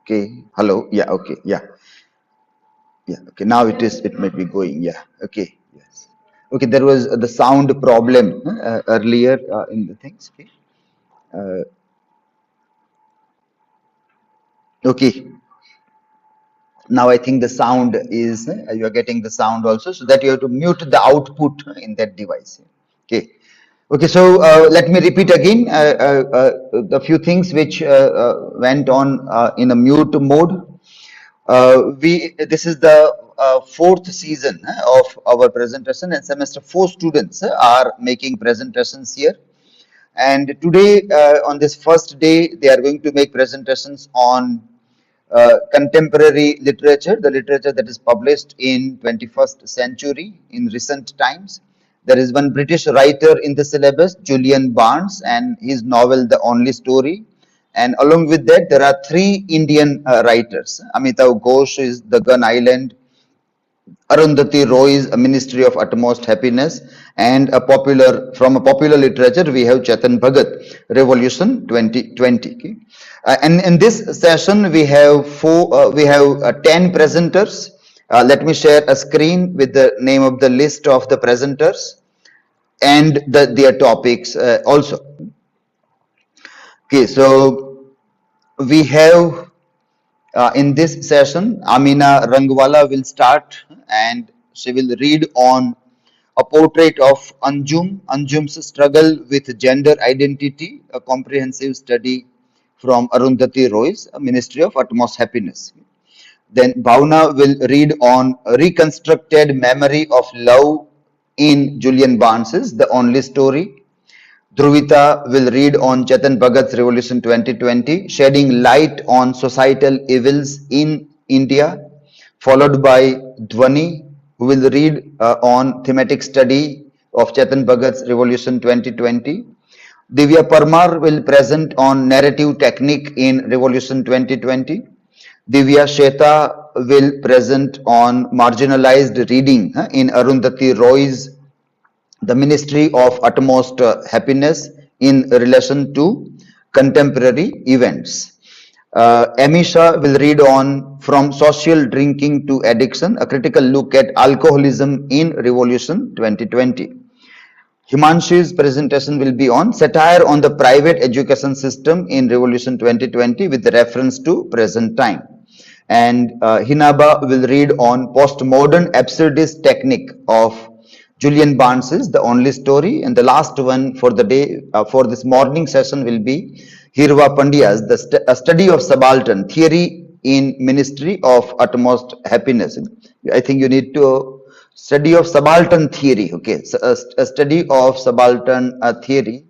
Okay. Hello. Yeah. Okay. Yeah. Yeah. Okay. Now it might be going. Yeah. Okay. Yes. Okay. There was the sound problem earlier in the things. Okay. Uh, okay. Now I think the sound is, you are getting the sound also, so that you have to mute the output in that device. Okay. Okay, so let me repeat again the few things which went on in a mute mode. This is the fourth season of our presentation, and semester 4 students are making presentations here. And today, on this first day, they are going to make presentations on contemporary literature, the literature that is published in 21st century in recent times. There is one British writer in the syllabus, Julian Barnes, and his novel The Only Story. And along with that, there are three Indian writers. Amitav Ghosh is The Gun Island, Arundhati Roy's A Ministry of Utmost Happiness, and from a popular literature we have Chetan Bhagat, Revolution 2020. Okay? And in this session we have 10 presenters. Let me share a screen with the name of the list of the presenters and their topics also. Okay, so we have in this session, Aamena Rangwala will start, and she will read on a portrait of Anjum's struggle with gender identity, a comprehensive study from Arundhati Roy's Ministry of Utmost Happiness. Then Bhavna will read on Reconstructed Memory of Love in Julian Barnes's The Only Story. Dhruvita will read on Chetan Bhagat's Revolution 2020, shedding light on societal evils in India, followed by Dhvani, who will read on thematic study of Chetan Bhagat's Revolution 2020. Divya Parmar will present on narrative technique in Revolution 2020. Divya Sheta will present on marginalized reading in Arundhati Roy's The Ministry of Utmost Happiness in relation to contemporary events. Emisha will read on From Social Drinking to Addiction, a critical look at alcoholism in Revolution 2020. Himanshi's presentation will be on satire on the private education system in Revolution 2020 with reference to present time. And Hinaba will read on postmodern absurdist technique of Julian Barnes's The Only Story. And the last one for the day, for this morning session, will be Hirva Pandya's a study of subaltern theory in Ministry of Utmost Happiness. I think you need to study of subaltern theory. Okay, so a study of subaltern theory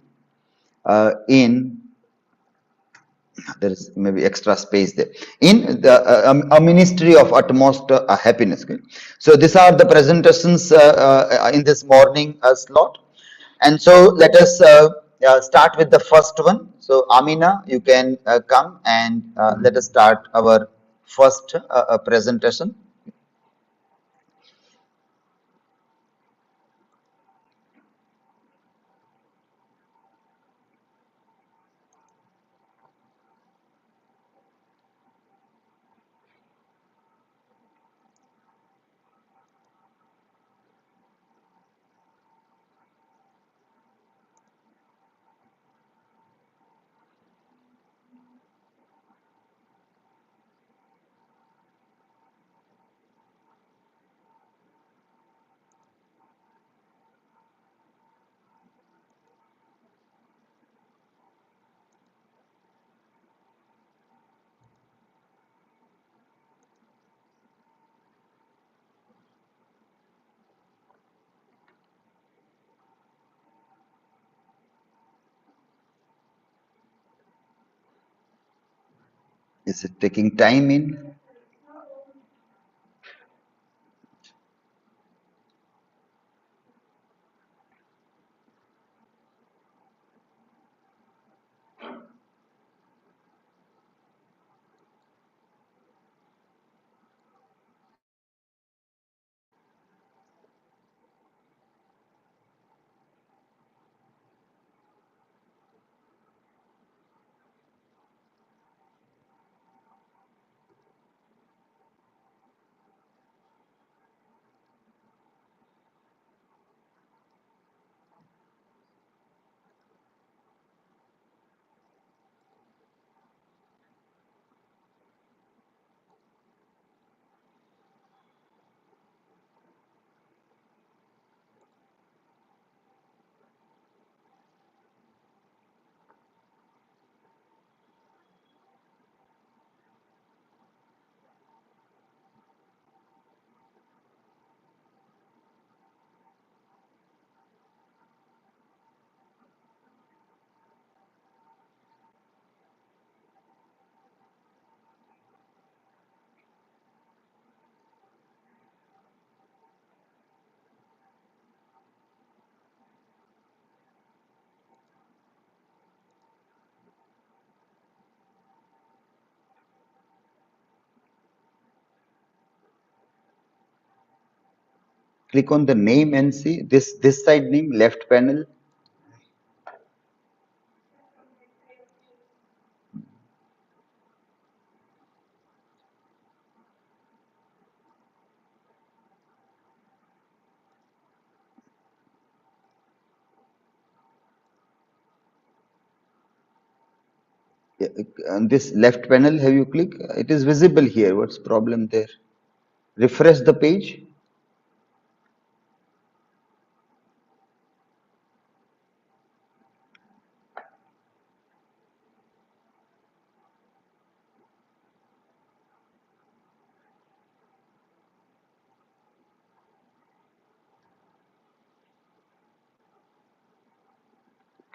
in, there is maybe extra space there, in the a Ministry of Utmost Happiness. Okay? So these are the presentations in this morning slot, and so let us start with the first one. So Aamena, you can come and let us start our first presentation. Is it taking time in? Click on the name and see this side name, left panel. On this left panel, have you clicked? It is visible here. What's problem there? Refresh the page.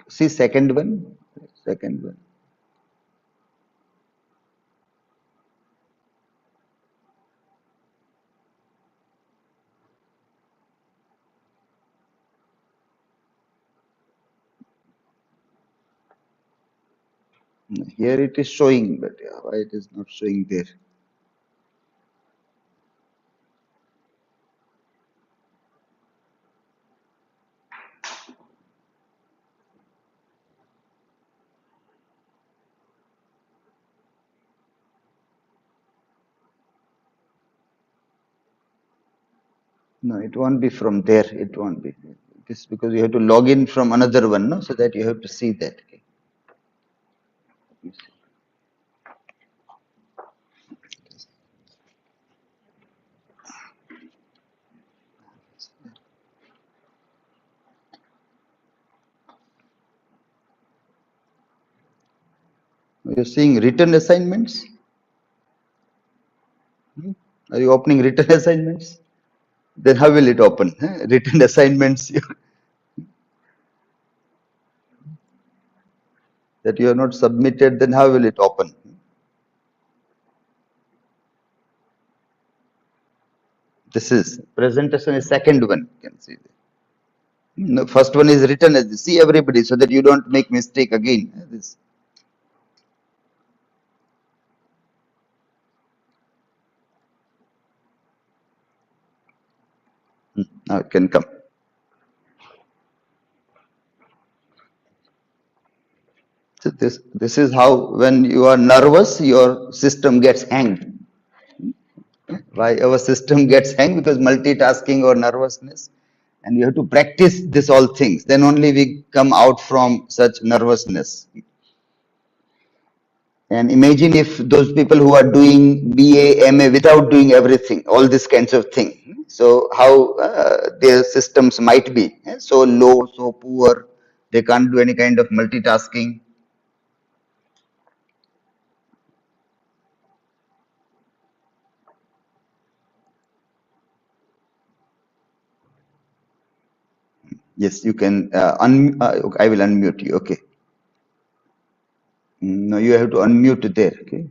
See second one. Second one. Here it is showing, but why it is not showing there? No, it won't be from there. It won't be. This because you have to log in from another one, no? So that you have to see that. Okay. You're seeing written assignments. Are you opening written assignments? Then how will it open? Written assignments that you have not submitted, then how will it open? This is presentation is second one. You can see. No, first one is written as see everybody so that you don't make mistake again. This. Now it can come. So this is how when you are nervous, your system gets hanged. Why our system gets hanged? Because multitasking or nervousness, and you have to practice this all things. Then only we come out from such nervousness. And imagine if those people who are doing BA, MA without doing everything, all these kinds of things. So how their systems might be so low, so poor, they can't do any kind of multitasking. Yes, you can. I will unmute you. Okay. No, you have to unmute there. Okay.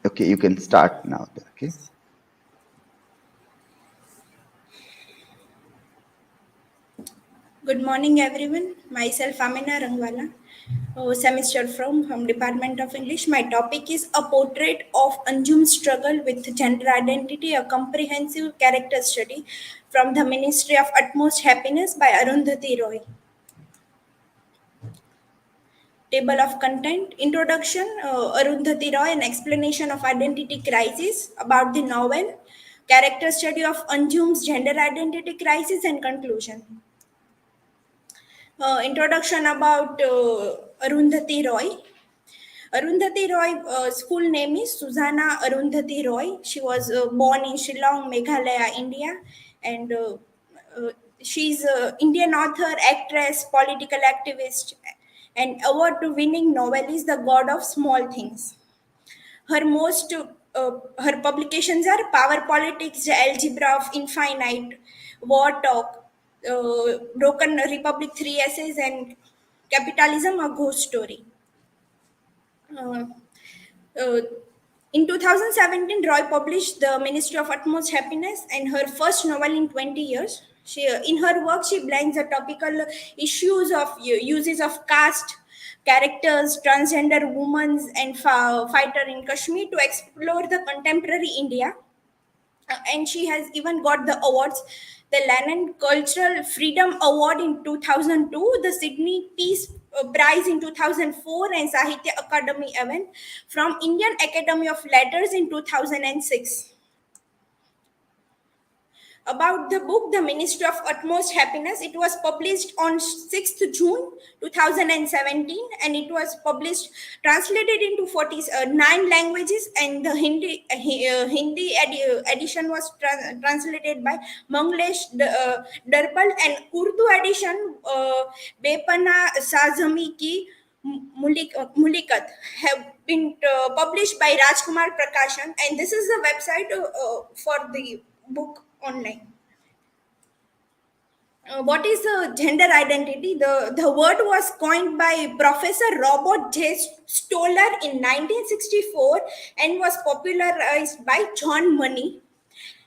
Okay, you can start now. Okay. Good morning, everyone. Myself, Aamena Rangwala, semester from Department of English. My topic is a portrait of Anjum's struggle with gender identity, a comprehensive character study from the Ministry of Utmost Happiness by Arundhati Roy. Table of content, introduction, Arundhati Roy, an explanation of identity crisis about the novel, character study of Anjum's gender identity crisis, and conclusion. Introduction about Arundhati Roy. Arundhati Roy, school name is Susanna Arundhati Roy. She was born in Shillong, Meghalaya, India, and uh, she's an Indian author, actress, political activist, and award-winning novelist, the God of Small Things. Her most her publications are Power Politics, The Algebra of Infinite, War Talk, Broken Republic, Three Essays, and Capitalism, a Ghost Story. Uh, uh, in 2017, Roy published The Ministry of Utmost Happiness and her first novel in 20 years. In her work, she blends the topical issues of uses of caste, characters, transgender women, and fighter in Kashmir to explore the contemporary India. And she has even got the awards, the Lennon Cultural Freedom Award in 2002, the Sydney Peace Prize in 2004, and Sahitya Academy Award from Indian Academy of Letters in 2006. About the book, The Ministry of Utmost Happiness, it was published on 6th June 2017, and it was published, translated into 49 languages, and the Hindi edition was translated by Manglesh Darbal, and Urdu edition, Bepana Sazami Ki Mulikat, have been published by Rajkumar Prakashan, and this is the website for the book online. What is gender identity? The word was coined by Professor Robert J. Stoller in 1964 and was popularized by John Money.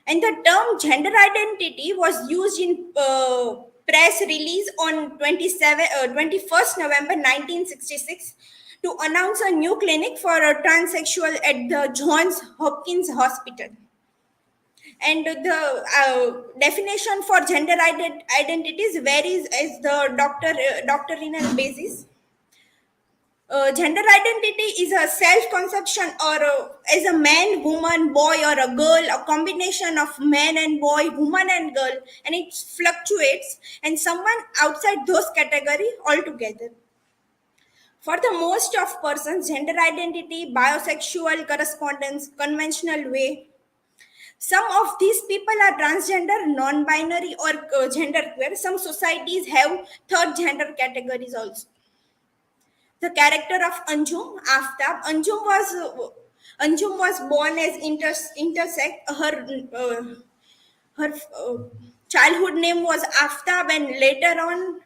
And the term gender identity was used in press release on 21st November 1966 to announce a new clinic for a transsexual at the Johns Hopkins Hospital. And the definition for gender identities varies as the doctrinal basis. Gender identity is a self-conception or as a man, woman, boy, or a girl, a combination of man and boy, woman and girl, and it fluctuates, and someone outside those category altogether. For the most of persons, gender identity, biosexual correspondence, conventional way. Some of these people are transgender, non-binary, or genderqueer. Some societies have third gender categories also. The character of Anjum, Aftab. Anjum was born as intersex. Her childhood name was Aftab, and later on,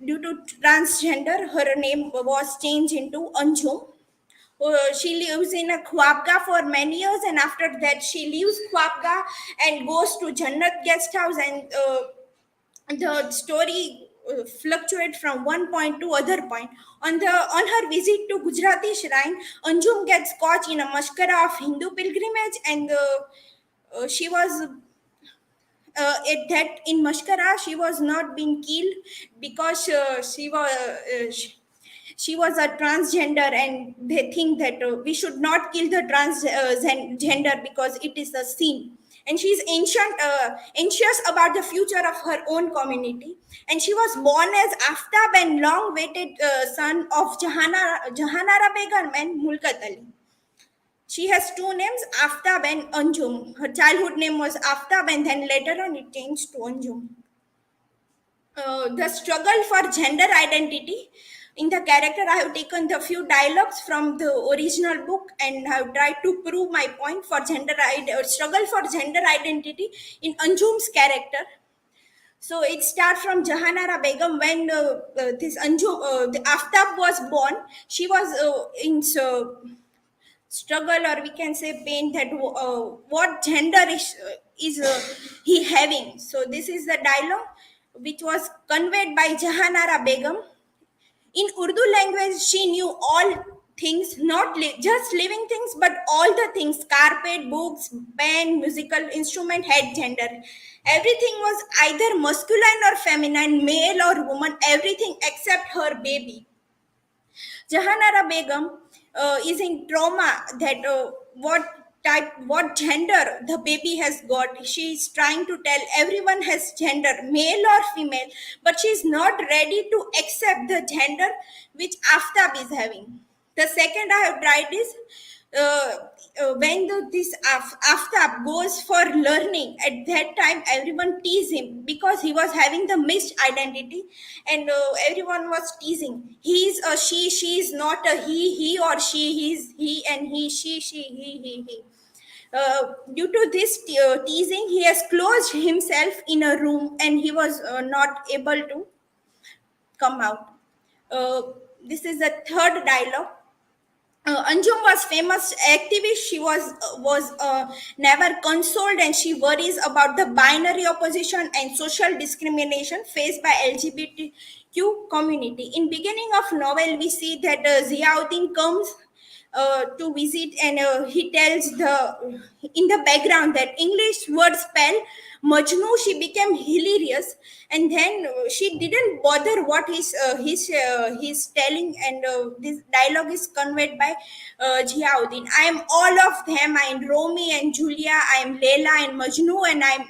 due to transgender, her name was changed into Anjum. She lives in a Khwabga for many years, and after that she leaves Khwabga and goes to Jannat guest house, and the story fluctuates from one point to other point. On her visit to Gujarati shrine, Anjum gets caught in a mashkara of Hindu pilgrimage, and she was at that in Mashkara, she was not being killed because she was a transgender, and they think that we should not kill the transgender because it is a sin. And she's anxious about the future of her own community. And she was born as Aftab and long-awaited son of Jahanara Begum and Mulkat Ali. She has two names, Aftab and Anjum. Her childhood name was Aftab, and then later on it changed to Anjum. The struggle for gender identity. In the character, I have taken the few dialogues from the original book and have tried to prove my point for struggle for gender identity in Anjum's character. So it starts from Jahanara Begum when this Anjum, the Aftab was born. She was in struggle, or we can say pain, that what gender is he having. So this is the dialogue which was conveyed by Jahanara Begum. In Urdu language, she knew all things, not just living things, but all the things. Carpet, books, pen, musical instrument had gender. Everything was either masculine or feminine, male or woman, everything except her baby. Jahanara Begum is in trauma that what gender the baby has got. She is trying to tell everyone has gender, male or female, but she is not ready to accept the gender which Aftab is having. The second I have tried is when this Aftab goes for learning, at that time everyone teased him because he was having the mixed identity, and everyone was teasing. He's a she is not a he or she, he's he, and he, she, he. Due to this teasing, he has closed himself in a room, and he was not able to come out. Uh, this is the third dialogue. Anjum was famous activist. She was never consoled, and she worries about the binary opposition and social discrimination faced by LGBTQ community. In beginning of novel, we see that Ziauddin comes to visit, and he tells the in the background that English word spell Majnu. She became hilarious, and then she didn't bother what he's telling, and this dialogue is conveyed by Ziauddin. I am all of them. I am Romy and Julia. I am Leila and Majnu, and I am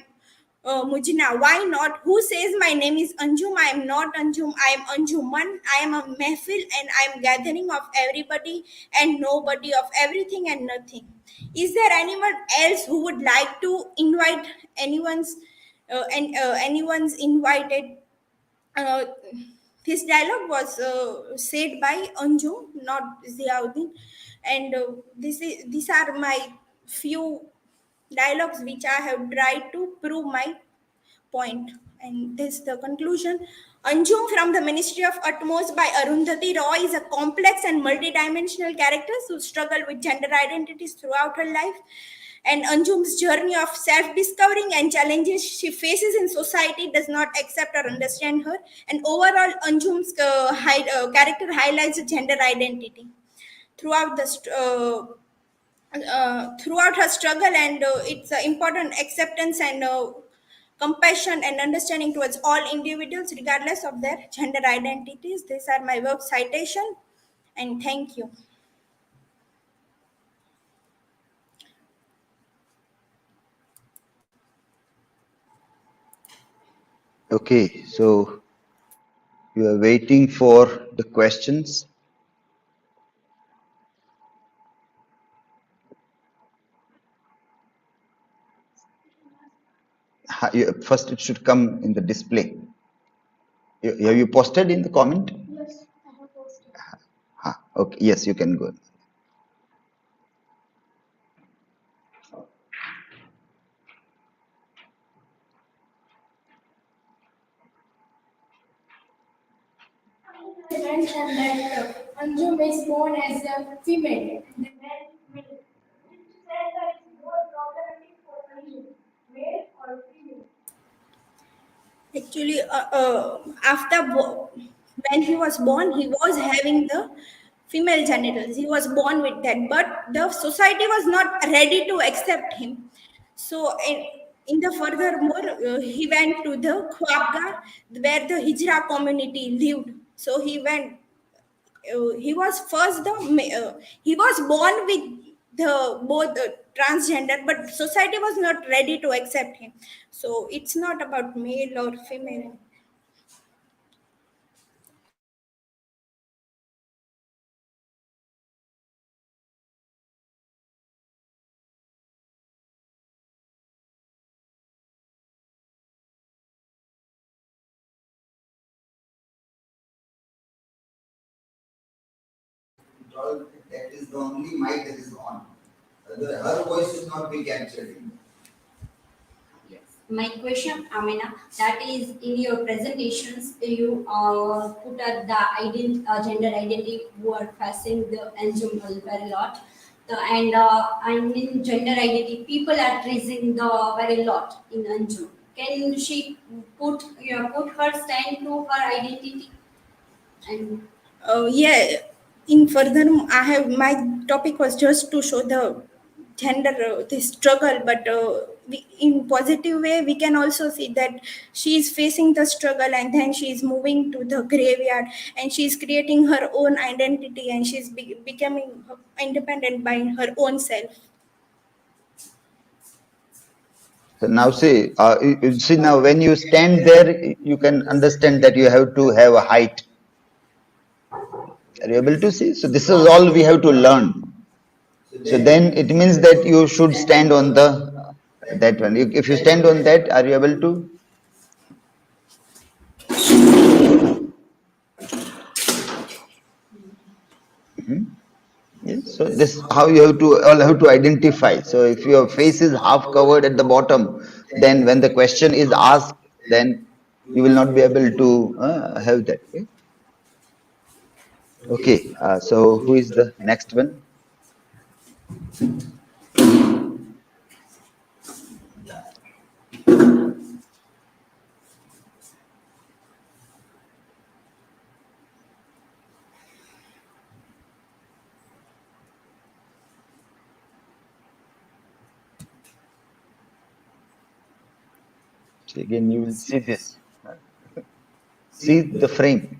Mujina. Why not? Who says my name is Anjum? I am not Anjum. I am Anjuman. I am a mehfil, and I am gathering of everybody and nobody, of everything and nothing. Is there anyone else who would like to invite anyone's invited? Uh, this dialogue was said by Anjum, not Ziauddin, and these are my few dialogues which I have tried to prove my point. And this is the conclusion. Anjum from the Ministry of Utmost by Arundhati Roy is a complex and multidimensional character who struggled with gender identities throughout her life. And Anjum's journey of self-discovering and challenges she faces in society does not accept or understand her. And overall, Anjum's character highlights the gender identity throughout throughout her struggle, and it's important acceptance and compassion and understanding towards all individuals regardless of their gender identities. These are my work citation, and thank you. Okay, so you are waiting for the questions. First, it should come in the display. Have you posted in the comment? Yes, I have posted. Okay, yes, you can go. Mentioned that Anjum is born as a female. Which said that it's more problematic for Anjum, male or female. Actually, when he was born, he was having the female genitals. He was born with that, but the society was not ready to accept him. So, in the furthermore, he went to the Khwabga where the Hijra community lived. So he went. He was he was born with the both transgender, but society was not ready to accept him. So it's not about male or female. That is the only mic that is on. Her voice is not being captured. Yes. My question, Aamena, that is in your presentations, you put at the gender identity who are facing the Anjum very lot. And in gender identity, people are tracing the very lot in Anjum. Can she put put her stand to her identity? And Yeah, in further, I have my topic was just to show the gender the struggle, but in positive way we can also see that she is facing the struggle, and then she is moving to the graveyard, and she is creating her own identity, and she is becoming independent by her own self. So now see now when you stand there, you can understand that you have to have a height. Are you able to see? So this is all we have to learn. So then it means that you should stand on the that one. If you stand on that, are you able to? Yes. So this how you have to all have to identify. So if your face is half covered at the bottom, then when the question is asked, then you will not be able to have that. Okay. So who is the next one? So again, you will see this. See the frame.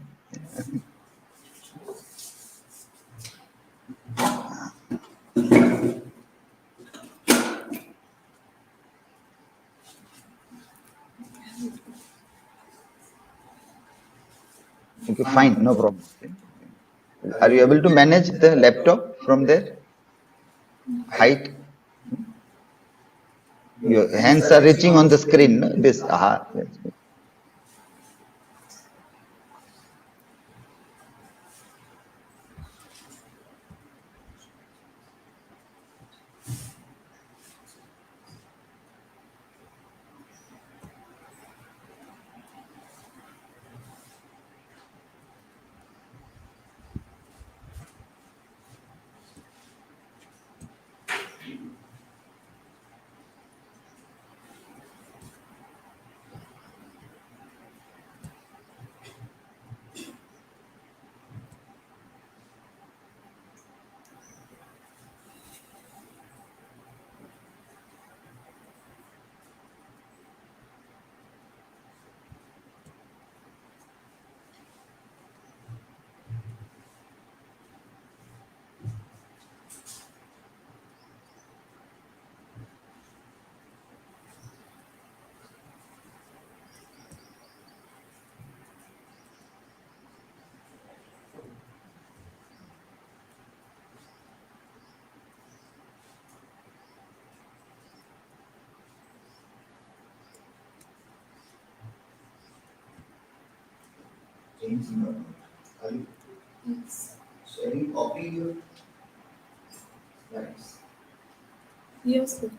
Okay, fine, no problem. Are you able to manage the laptop from there? Height? Your hands are reaching on the screen, no? This, aha. Yes. James, are you sharing copy your slides? Yes, sir.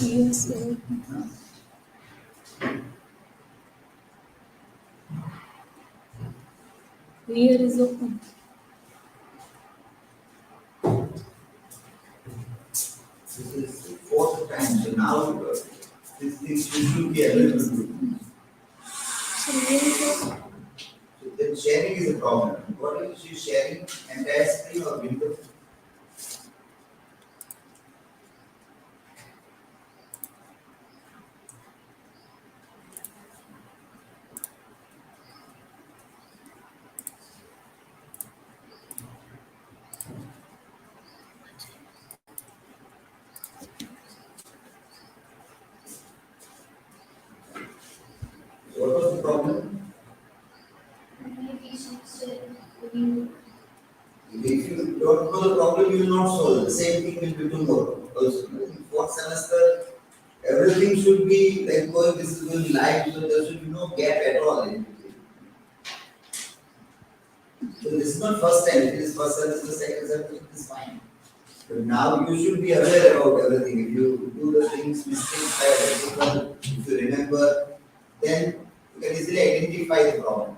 Yes, sir. Here is open. This is the fourth time, so now this should be available to you. So here is open. So then sharing is a problem. What if she's sharing entire screen or window? What was the problem? If you don't know the problem, you will not solve. The same thing will be tomorrow. Also, in fourth semester, everything should be like going, this is going live, so there should be no gap at all in between. So this is not first time, it is first semester, second semester, it is fine. But now you should be aware about everything. If you do the things, mistakes by other people, if you remember, then you can easily identify the problem.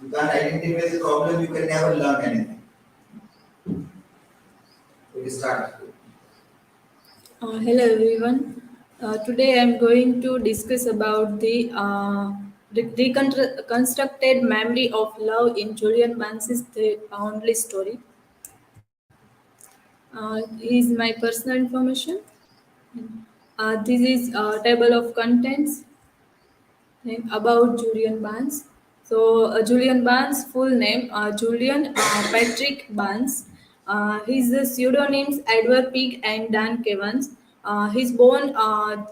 You can't identify the problem, you can never learn anything. Hello everyone. Today I'm going to discuss about the reconstructed memory of love in Julian Barnes's The Only Story. Is my personal information. This is a table of contents about Julian Barnes. So, Julian Barnes' full name, Julian Patrick Barnes. His pseudonyms Edward Pig and Dan Kevans. He's born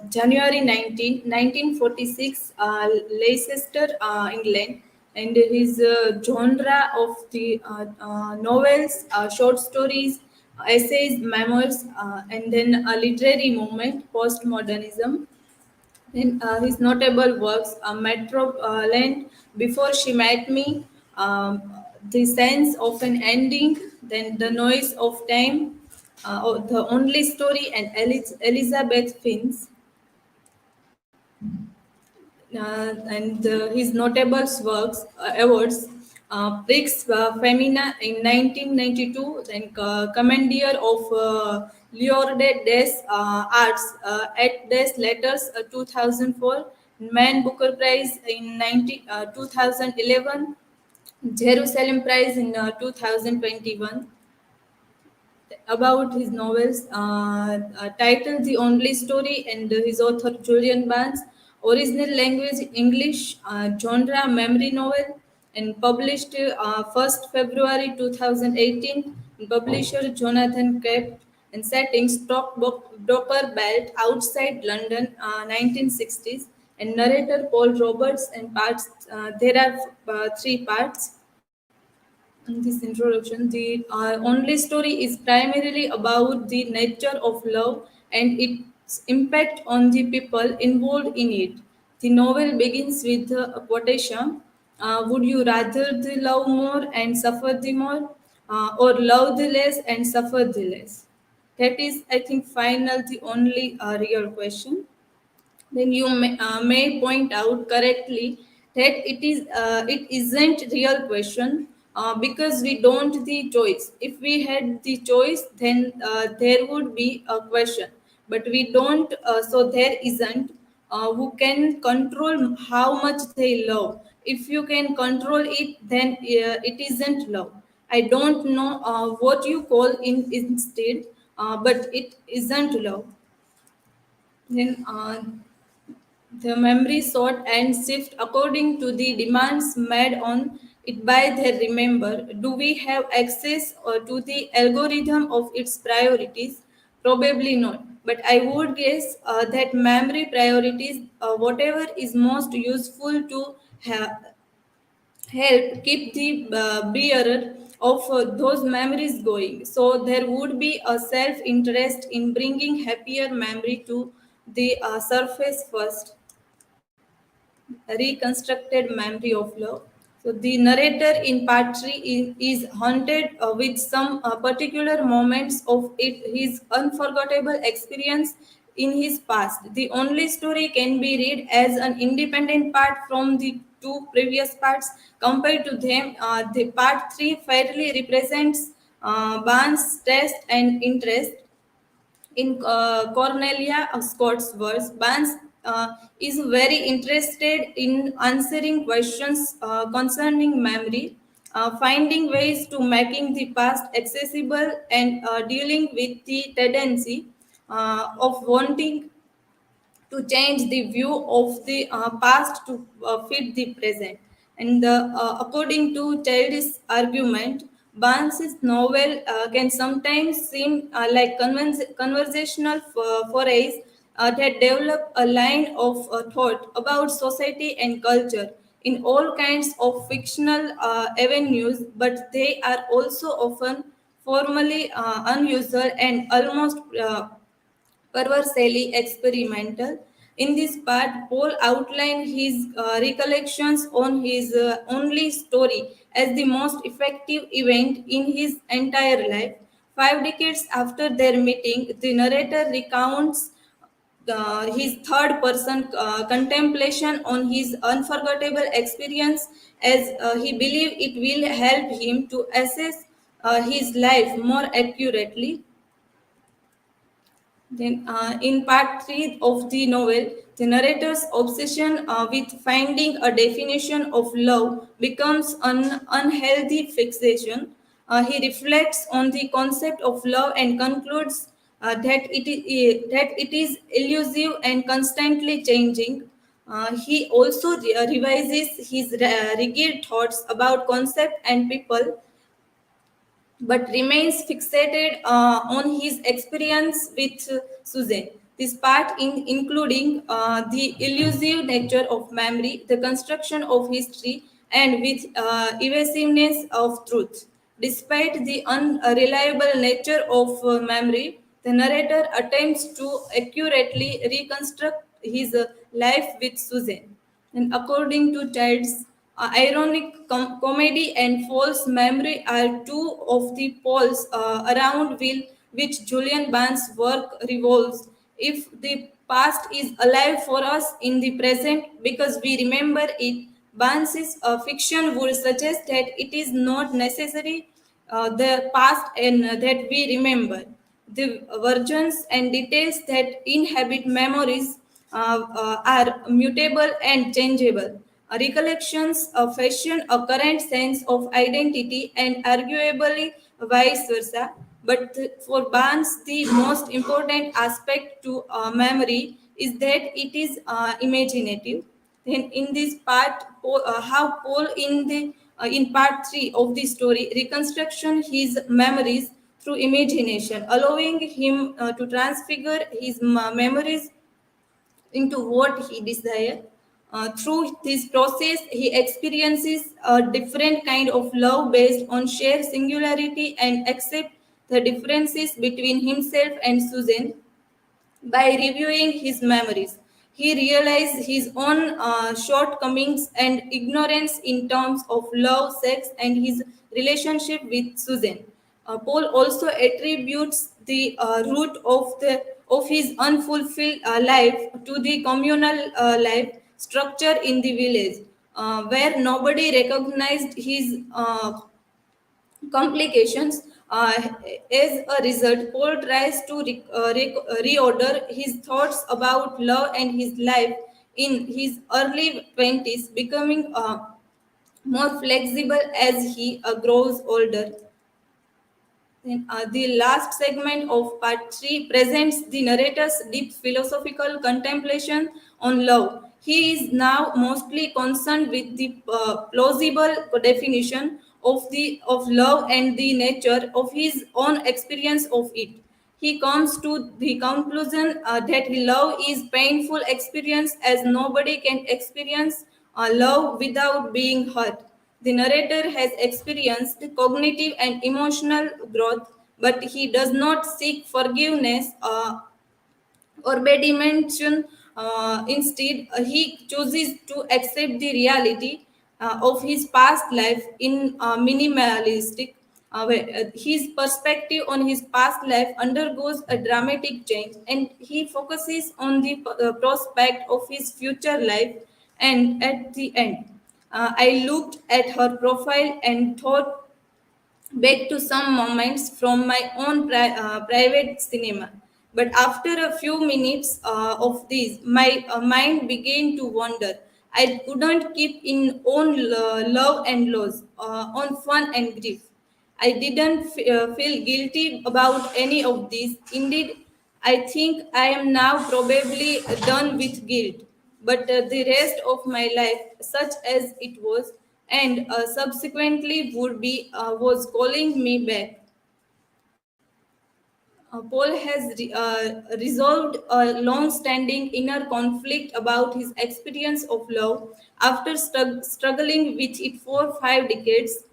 January 1946, Leicester, England. And his genre of the novels, short stories, essays, memoirs, and then a literary movement, postmodernism. In his notable works, Metro Land, Before She Met Me, The Sense of an Ending, then The Noise of Time, The Only Story, and Elizabeth Finns. And his notable works, awards, Prix Femina in 1992, then Commandeer of L'Ordre des Arts at des Letters 2004, Man Booker Prize in 2011, Jerusalem Prize in 2021. About his novels, titled The Only Story, and his author Julian Barnes, original language English, genre memory novel, and published 1st February 2018, publisher Jonathan Cape, and setting Docker Belt outside London, 1960s, and narrator Paul Roberts, and parts, there are three parts. In this introduction, the only story is primarily about the nature of love and its impact on the people involved in it. The novel begins with a quotation: "Would you rather the love more and suffer the more, or love the less and suffer the less?" That is, I think, final the only real question. Then you may point out correctly that it isn't real question, because we don't the choice. If we had the choice, then there would be a question, but we don't, so there isn't. Who can control how much they love? If you can control it, then it isn't love. I don't know what you call in instead, but it isn't love. Then the memory sort and shift according to the demands made on it by the remember. Do we have access to the algorithm of its priorities? Probably not. But I would guess that memory priorities, whatever is most useful to help keep the bearer of those memories going. So there would be a self interest in bringing happier memory to the surface first. Reconstructed memory of love. So the narrator in part 3 is haunted with some particular moments of his unforgettable experience in his past. The only story can be read as an independent part from the two previous parts. Compared to them, the part 3 fairly represents Barnes' taste and interest in Cornelia Scott's words. Barnes is very interested in answering questions concerning memory, finding ways to making the past accessible, and dealing with the tendency of wanting to change the view of the past to fit the present. And according to Childish argument, Barnes's novel can sometimes seem like conversational forays that develop a line of thought about society and culture in all kinds of fictional avenues, but they are also often formally unusual and almost perversely experimental. In this part, Paul outlined his recollections on his only story as the most effective event in his entire life. 5 decades after their meeting, the narrator recounts his third person contemplation on his unforgettable experience, as he believed it will help him to assess his life more accurately. Then, in part 3 of the novel, the narrator's obsession with finding a definition of love becomes an unhealthy fixation. He reflects on the concept of love and concludes that it is elusive and constantly changing. He also revises his rigid thoughts about concept and people, but remains fixated on his experience with Susan. This part, including the elusive nature of memory, the construction of history, and with evasiveness of truth. Despite the unreliable nature of memory, the narrator attempts to accurately reconstruct his life with Susan. And according to Childs, ironic comedy and false memory are two of the poles around which Julian Barnes' work revolves. If the past is alive for us in the present because we remember it, Barnes' fiction would suggest that it is not necessary the past and that we remember. The versions and details that inhabit memories are mutable and changeable. Recollections fashion a current sense of identity and arguably vice versa. But for Barnes, the most important aspect to memory is that it is imaginative. Then in this part, how Paul in part 3 of the story reconstruction his memories through imagination, allowing him to transfigure his memories into what he desires. Through this process, he experiences a different kind of love based on shared singularity and accept the differences between himself and Susan. By reviewing his memories, he realized his own shortcomings and ignorance in terms of love, sex, and his relationship with Susan. Paul also attributes the root of his unfulfilled life to the communal life structure in the village, where nobody recognized his complications. As a result, Paul tries to reorder his thoughts about love and his life in his early 20s, becoming more flexible as he grows older. Then, the last segment of part 3 presents the narrator's deep philosophical contemplation on love. He is now mostly concerned with the plausible definition of love and the nature of his own experience of it. He comes to the conclusion that love is painful experience as nobody can experience love without being hurt. The narrator has experienced cognitive and emotional growth, but he does not seek forgiveness or dimension. Instead, he chooses to accept the reality of his past life in minimalistic way. His perspective on his past life undergoes a dramatic change, and he focuses on the prospect of his future life. And at the end, I looked at her profile and thought back to some moments from my own private cinema. But after a few minutes of this, my mind began to wander. I couldn't keep in on love and loss, on fun and grief. I didn't feel guilty about any of these. Indeed, I think I am now probably done with guilt. But the rest of my life, such as it was, and subsequently would be, was calling me back. Paul has resolved a long-standing inner conflict about his experience of love after struggling with it for 5 decades.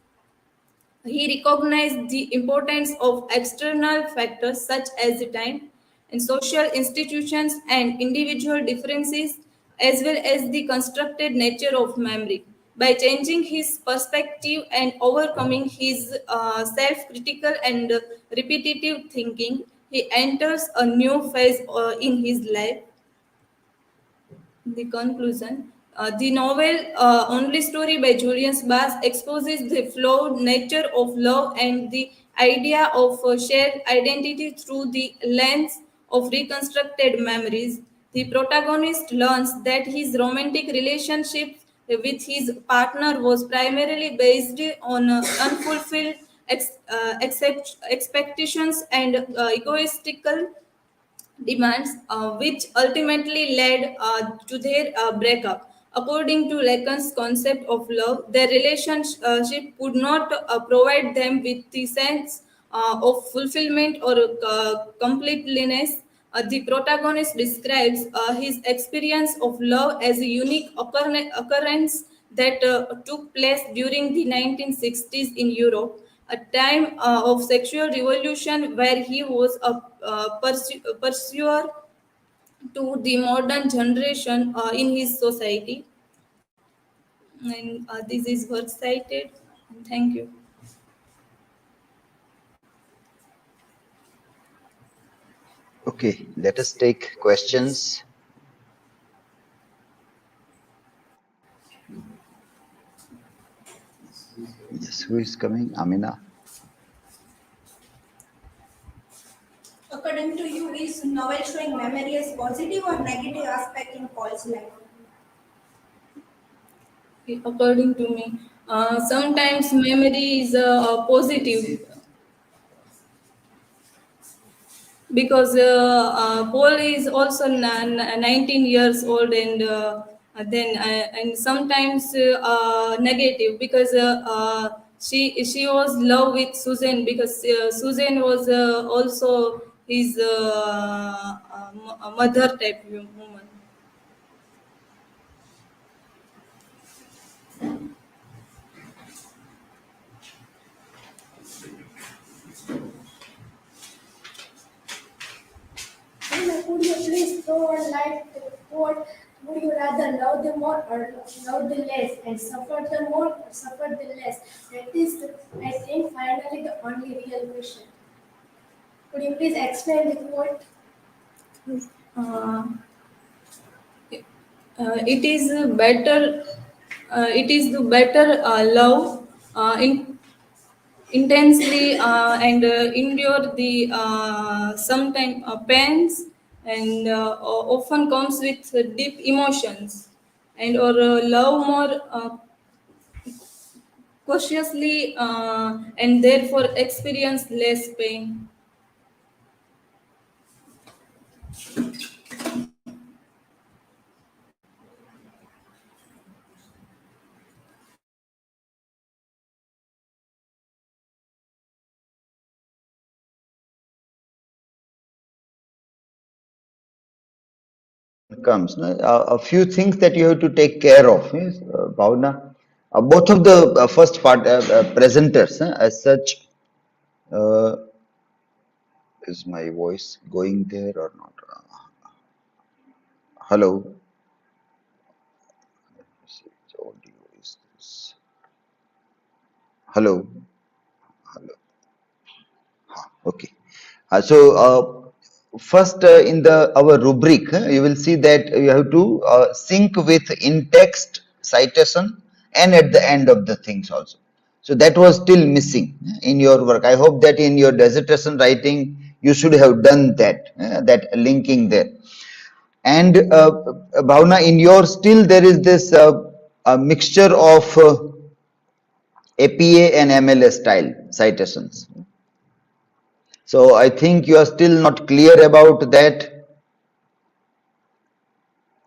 He recognized the importance of external factors such as time and social institutions and individual differences, as well as the constructed nature of memory. By changing his perspective and overcoming his self critical and repetitive thinking, he enters a new phase in his life. The conclusion. The novel Only Story by Julian Bass exposes the flawed nature of love and the idea of shared identity through the lens of reconstructed memories, the protagonist learns that his romantic relationship with his partner was primarily based on unfulfilled expectations and egoistical demands, which ultimately led to their breakup. According to Lacan's concept of love, their relationship would not provide them with the sense of fulfillment or completeness. The protagonist describes his experience of love as a unique occurrence that took place during the 1960s in Europe, a time of sexual revolution where he was a pursuer to the modern generation in his society. And this is work cited. Thank you. Okay, let us take questions. Yes, who is coming? Aamena. According to you, is novel showing memory as positive or negative aspect in Paul's life? According to me, sometimes memory is positive because Paul is also 19 years old, and sometimes negative because she was love with Susan because Susan was also his mother type woman. Could you please throw a light to what would you rather love the more or love the less and suffer the more or suffer the less? That is, I think, finally the only real question. Could you please explain the quote? Uh, it is better. It is the better love intensely and endure the sometime pains and often comes with deep emotions and or love more cautiously and therefore experience less pain. Comes. No? A few things that you have to take care of, yes, Bhavna. Both of the first part presenters, as such, is my voice going there or not? Hello. Audio is this. Hello. Hello. Okay. First in the our rubric, you will see that you have to sync with in-text citation and at the end of the things also. So that was still missing in your work. I hope that in your dissertation writing you should have done that, that linking there. And Bhavna, in your still there is this a mixture of APA and MLA style citations. So I think you are still not clear about that.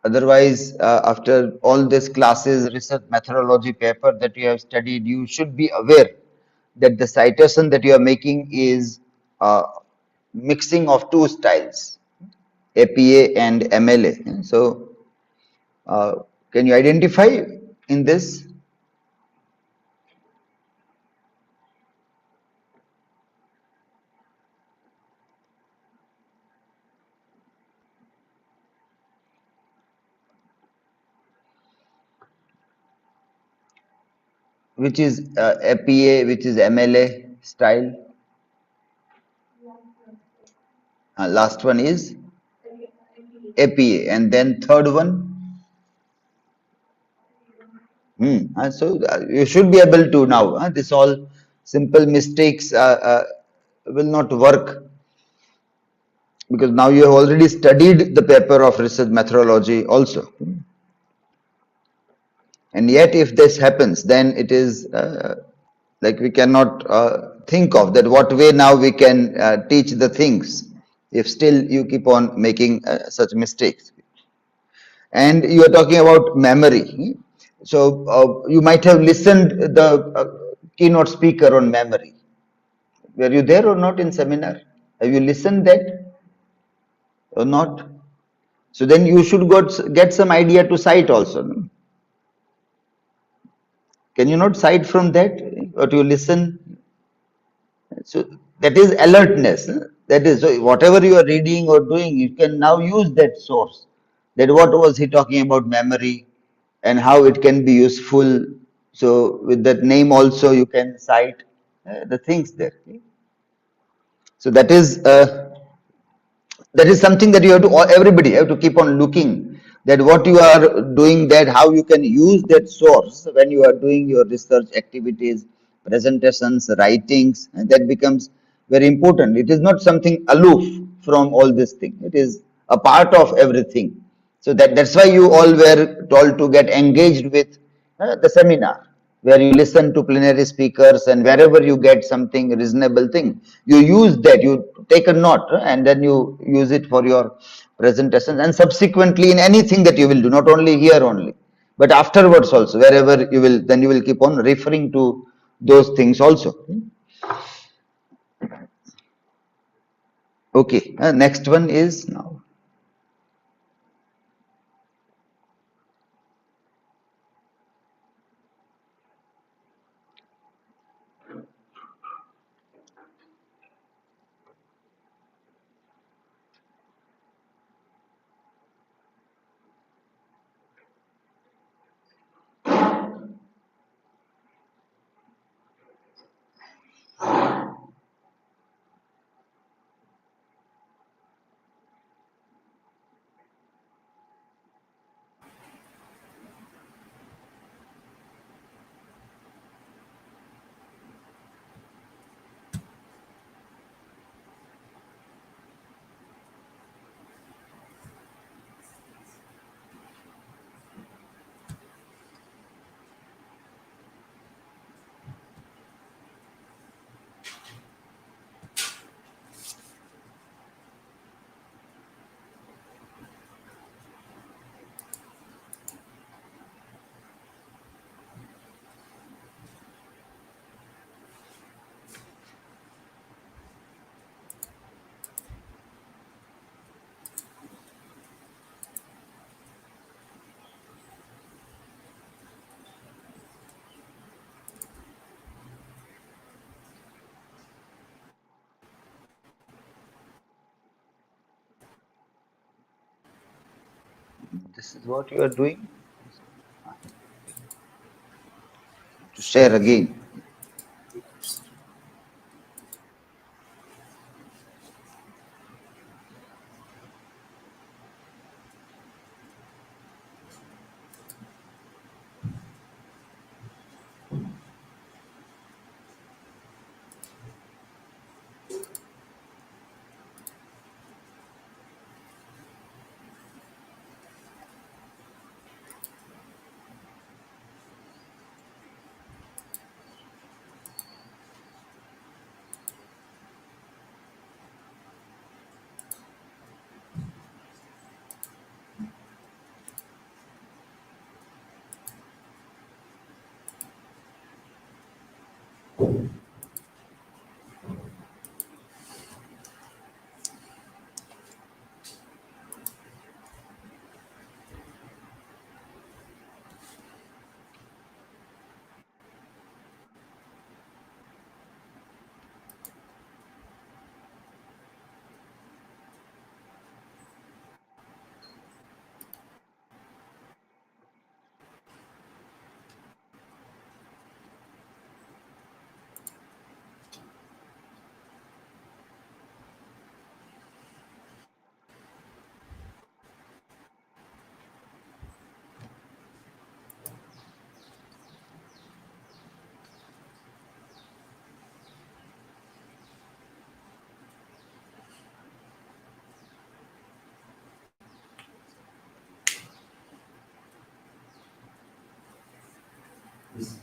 Otherwise, after all these classes, research methodology paper that you have studied, you should be aware that the citation that you are making is mixing of two styles, APA and MLA. So, can you identify in this? Which is APA, which is MLA style? Last one is APA, and then third one. You should be able to now. This all simple mistakes will not work because now you have already studied the paper of research methodology also. And yet if this happens, then it is like we cannot think of that what way now we can teach the things if still you keep on making such mistakes. And you are talking about memory. So you might have listened the keynote speaker on memory. Were you there or not in seminar? Have you listened that or not? So then you should get some idea to cite also. No? Can you not cite from that or to listen? So that is alertness. That is, so whatever you are reading or doing, you can now use that source. That what was he talking about memory and how it can be useful. So with that name also you can cite the things there. So that is something that you have to, everybody have to keep on looking that what you are doing, that how you can use that source when you are doing your research activities, presentations, writings, and that becomes very important. It is not something aloof from all this thing. It is a part of everything. So that's why you all were told to get engaged with the seminar where you listen to plenary speakers, and wherever you get something reasonable thing, you use that, you take a note, and then you use it for your presentations and subsequently in anything that you will do, not only here only, but afterwards also, wherever you will, then you will keep on referring to those things also. Okay, next one is now. This is what you are doing, to share again.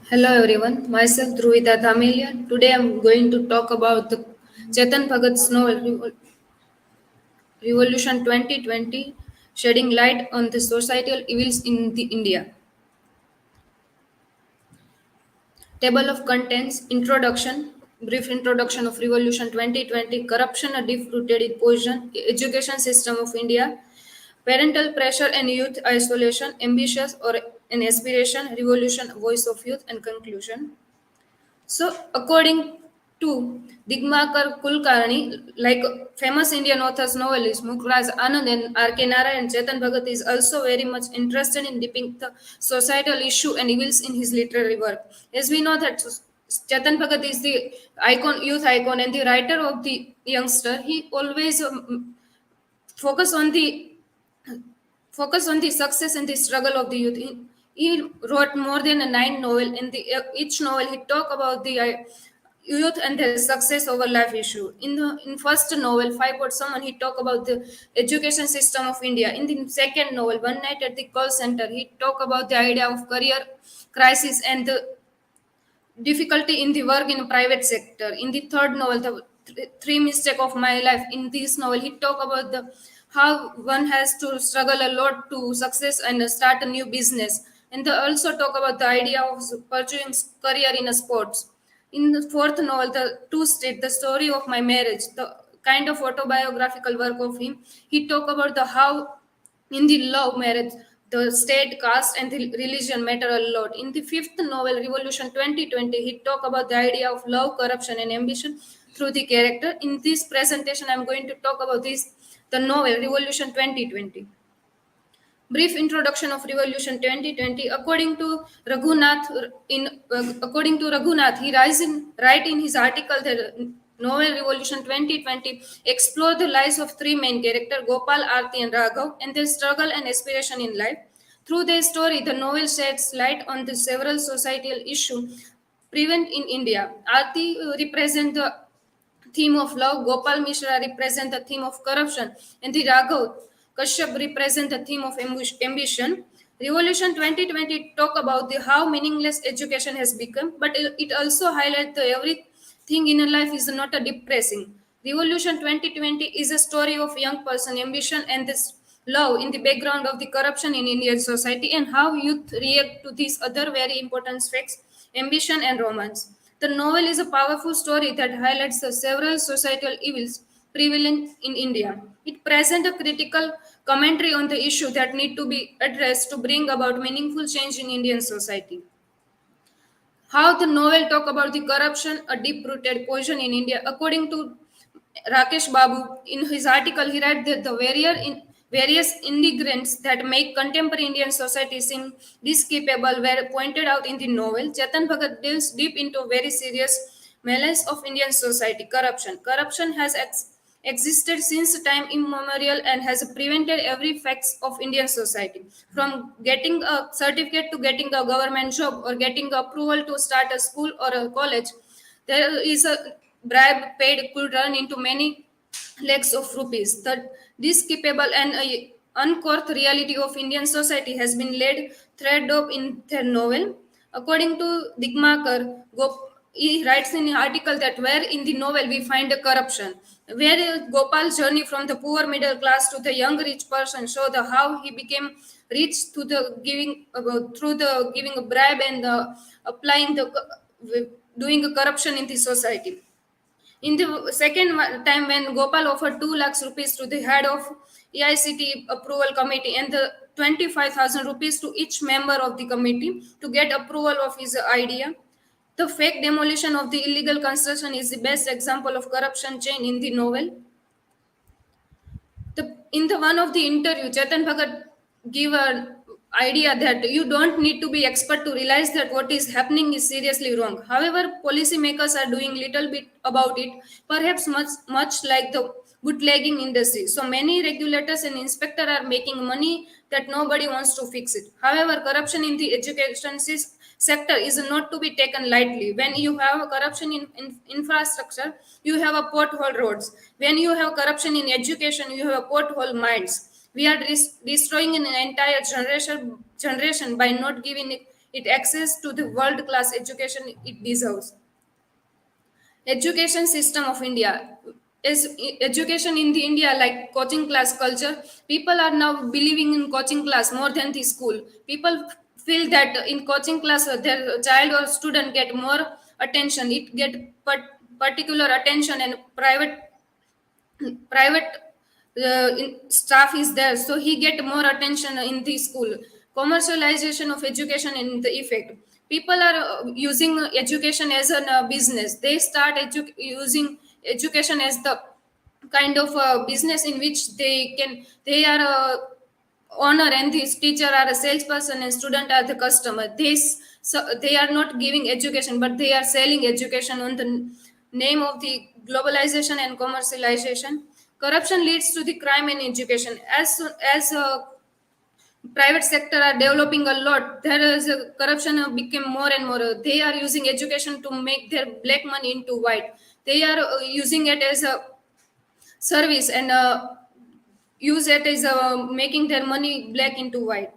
Hello everyone, myself Dhruvita Dhameliya. Today I'm going to talk about the Chetan Bhagat's novel Revolution 2020, shedding light on the societal evils in the India. Table of contents, introduction, brief introduction of Revolution 2020, corruption a deep-rooted in poison, education system of India, parental pressure and youth isolation, ambitious or an aspiration, revolution, voice of youth, and conclusion. So, according to Digmakar Kulkarni, like famous Indian authors, novelist Mukraj Anand and R.K. Narayan, Chetan Bhagat is also very much interested in depicting the societal issue and evils in his literary work. As we know that Chetan Bhagat is the icon, youth icon, and the writer of the youngster. He always focus on the focus on the success and the struggle of the youth. He wrote more than a 9 novel. In the each novel, he talk about the youth and their success over life issue. In first novel, Five Word Someone, he talk about the education system of India. In the second novel, One Night at the Call Center, he talk about the idea of career crisis and the difficulty in the work in private sector. In the third novel, the three mistake of my life. In this novel, he talk about the how one has to struggle a lot to success and start a new business. And they also talk about the idea of pursuing career in a sports. In the fourth novel, the Two State, the story of my marriage, the kind of autobiographical work of him. He talk about the how in the love marriage, the state, caste, and the religion matter a lot. In the fifth novel, Revolution 2020, he talk about the idea of love, corruption, and ambition through the character. In this presentation, I'm going to talk about the novel Revolution 2020. Brief introduction of Revolution 2020. According to Raghunath, he write in his article that novel Revolution 2020 explore the lives of three main characters, Gopal, Arti, and Raghav, and their struggle and aspiration in life. Through their story, the novel sheds light on the several societal issues prevalent in India. Arti represent the theme of love, Gopal Mishra represent the theme of corruption, and the Raghav Kashyap represent the theme of ambition. Revolution 2020 talk about the how meaningless education has become, but it also highlights the everything in a life is not a depressing. Revolution 2020 is a story of young person ambition and this love in the background of the corruption in Indian society and how youth react to these other very important facts, ambition and romance. The novel is a powerful story that highlights the several societal evils prevalent in India. It presents a critical commentary on the issue that need to be addressed to bring about meaningful change in Indian society. How the novel talk about the corruption, a deep-rooted poison in India. According to Rakesh Babu, in his article, he writes that the various ingredients that make contemporary Indian society seem discapable were pointed out in the novel. Chetan Bhagat delves deep into very serious malaise of Indian society, corruption. Corruption has existed since time immemorial and has prevented every facts of Indian society. From getting a certificate to getting a government job or getting approval to start a school or a college, there is a bribe paid could run into many lakhs of rupees. The discapable and uncouth reality of Indian society has been laid thread up in their novel. According to Digmakar, he writes in an article that where in the novel we find a corruption, where Gopal's journey from the poor middle class to the young rich person show the how he became rich to the giving through the giving a bribe and applying the doing a corruption in the society. In the second time, when Gopal offered 2 lakhs rupees to the head of EICT approval committee and the 25,000 rupees to each member of the committee to get approval of his idea, the fake demolition of the illegal construction is the best example of corruption chain in the novel. In the one of the interview, Chetan Bhagat give an idea that you don't need to be expert to realize that what is happening is seriously wrong. However, policymakers are doing little bit about it, perhaps much like the bootlegging industry. So many regulators and inspectors are making money that nobody wants to fix it. However, corruption in the education sector is not to be taken lightly. When you have a corruption in infrastructure, you have a pothole roads. When you have corruption in education, you have a pothole minds. We are destroying an entire generation by not giving it access to the world-class education it deserves. Education system of India is education in the India like coaching class culture. People are now believing in coaching class more than the school. People feel that in coaching class their child or student get more attention, it get particular attention, and private staff is there, so he get more attention in the school. Commercialization of education in the effect, people are using education as a business. They start using education as the kind of business in which they are owner, and this teacher are a salesperson and student are the customer. So they are not giving education, but they are selling education on the name of the globalization and commercialization. Corruption leads to the crime in education. As private sector are developing a lot, there is a corruption became more and more. They are using education to make their black money into white. They are using it as a service, and use it as making their money black into white.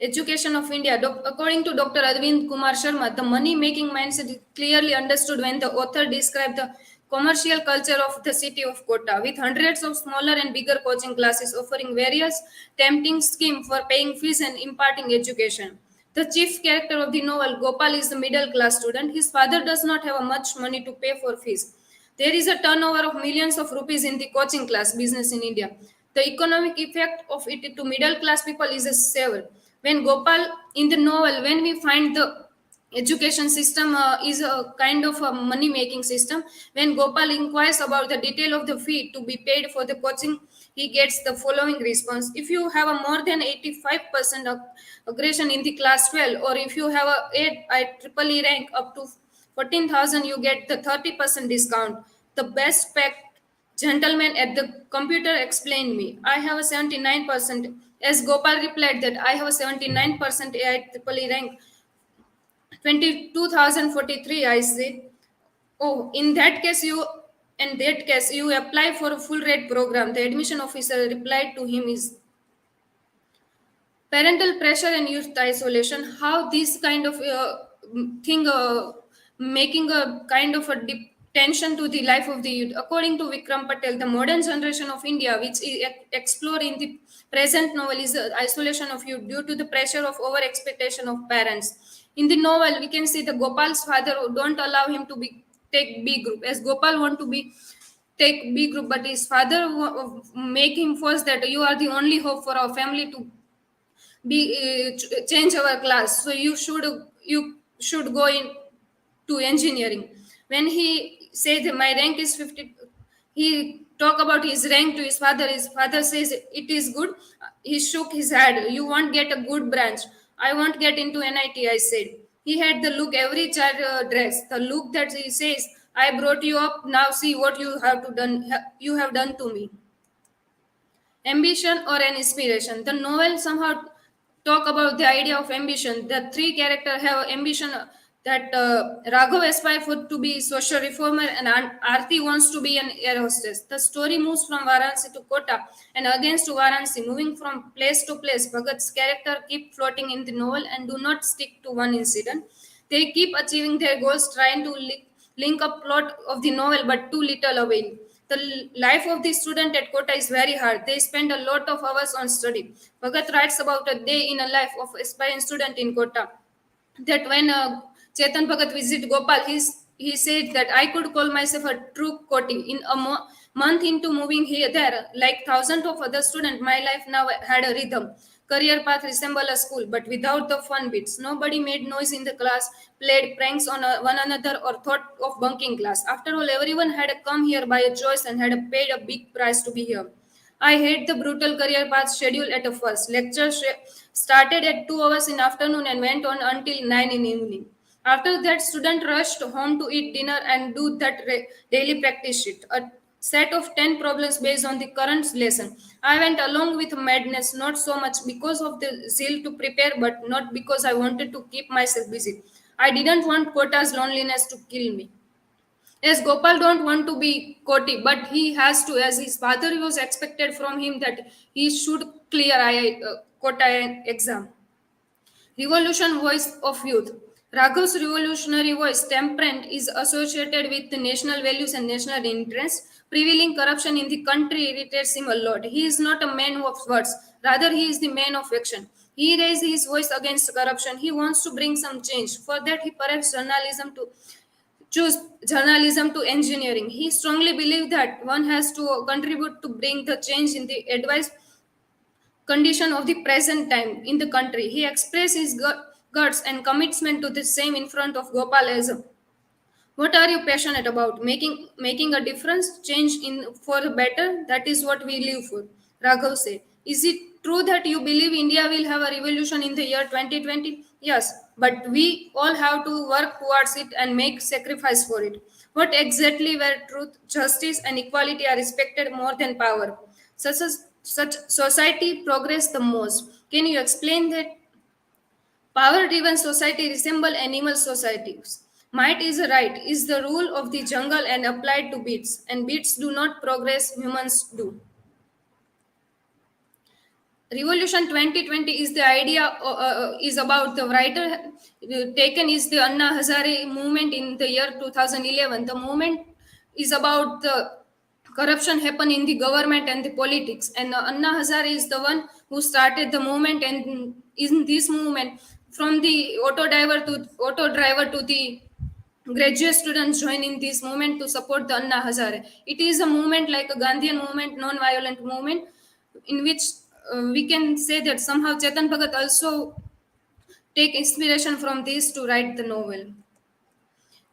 Education of India. According to Dr. Arvind Kumar Sharma, the money-making mindset is clearly understood when the author described the commercial culture of the city of Kota, with hundreds of smaller and bigger coaching classes offering various tempting schemes for paying fees and imparting education. The chief character of the novel, Gopal, is the middle-class student. His father does not have much money to pay for fees. There is a turnover of millions of rupees in the coaching class business in India. The economic effect of it to middle class people is a severe. When Gopal in the novel, when we find the education system is a kind of a money making system, when Gopal inquires about the detail of the fee to be paid for the coaching, he gets the following response: if you have a more than 85% of aggression in the class 12, or if you have a triple E rank up to 14,000, you get the 30% discount. The best packed gentleman at the computer explained me. I have a 79%. As Gopal replied that I have a 79% AI triple E rank. 22,043, I said. Oh, in that case, you apply for a full rate program. The admission officer replied to him is parental pressure and youth isolation. How this kind of thing making a kind of a tension to the life of the youth. According to Vikram Patel, the modern generation of India, which is explored in the present novel, is the isolation of youth due to the pressure of over expectation of parents. In the novel, we can see the Gopal's father don't allow him to be take B group, as Gopal want to be take B group, but his father make him force that you are the only hope for our family to be change our class, so you should go in to engineering. When he says my rank is 50, he talk about his rank to his father. His father says it is good. He shook his head. You won't get a good branch. I won't get into NIT, I said. He had the look every child dress, the look that he says, I brought you up, now see what you have done to me. Ambition or an inspiration. The novel somehow talk about the idea of ambition. The three characters have ambition, that Raghav aspires for to be social reformer, and Aarti wants to be an air hostess. The story moves from Varanasi to Kota and against to Varanasi, moving from place to place. Bhagat's character keep floating in the novel and do not stick to one incident. They keep achieving their goals, trying to link up plot of the novel, but too little avail. The life of the student at Kota is very hard. They spend a lot of hours on study. Bhagat writes about a day in a life of aspiring student in Kota. That when Chetan Bhagat visit Gopal, he said that I could call myself a true Koti. In a month into moving here there, like thousands of other students, my life now had a rhythm. Career path resembled a school, but without the fun bits. Nobody made noise in the class, played pranks on one another, or thought of bunking class. After all, everyone had come here by a choice and had paid a big price to be here. I hate the brutal career path schedule at a first. Lecture started at 2 hours in afternoon and went on until 9 in evening. After that, student rushed home to eat dinner and do that daily practice sheet. A set of 10 problems based on the current lesson. I went along with madness, not so much because of the zeal to prepare, but not because I wanted to keep myself busy. I didn't want Kota's loneliness to kill me. Yes, Gopal don't want to be Koti, but he has to, as his father was expected from him that he should clear Kota exam. Revolution voice of youth. Raghav's revolutionary voice, temperament, is associated with the national values and national interests. Prevailing corruption in the country irritates him a lot. He is not a man of words, rather, he is the man of action. He raised his voice against corruption. He wants to bring some change. For that, he perhaps choose journalism to engineering. He strongly believes that one has to contribute to bring the change in the advice condition of the present time in the country. He expressed his guts and commitment to the same in front of Gopalism. What are you passionate about? Making a difference, change in for the better. That is what we live for. Raghav said. Is it true that you believe India will have a revolution in the year 2020? Yes, but we all have to work towards it and make sacrifice for it. What exactly where truth, justice, and equality are respected more than power? Such society progress the most. Can you explain that? Power driven society resemble animal societies. Might is a right, is the rule of the jungle and applied to beasts, and beasts do not progress, humans do. Revolution 2020 is the idea is about the writer taken is the Anna Hazare movement in the year 2011. The movement is about the corruption happen in the government and the politics, and Anna Hazare is the one who started the movement. And in this movement, from the auto driver to the graduate students join in this movement to support the Anna Hazare. It is a movement like a Gandhian movement, non-violent movement, in which we can say that somehow Chetan Bhagat also take inspiration from this to write the novel.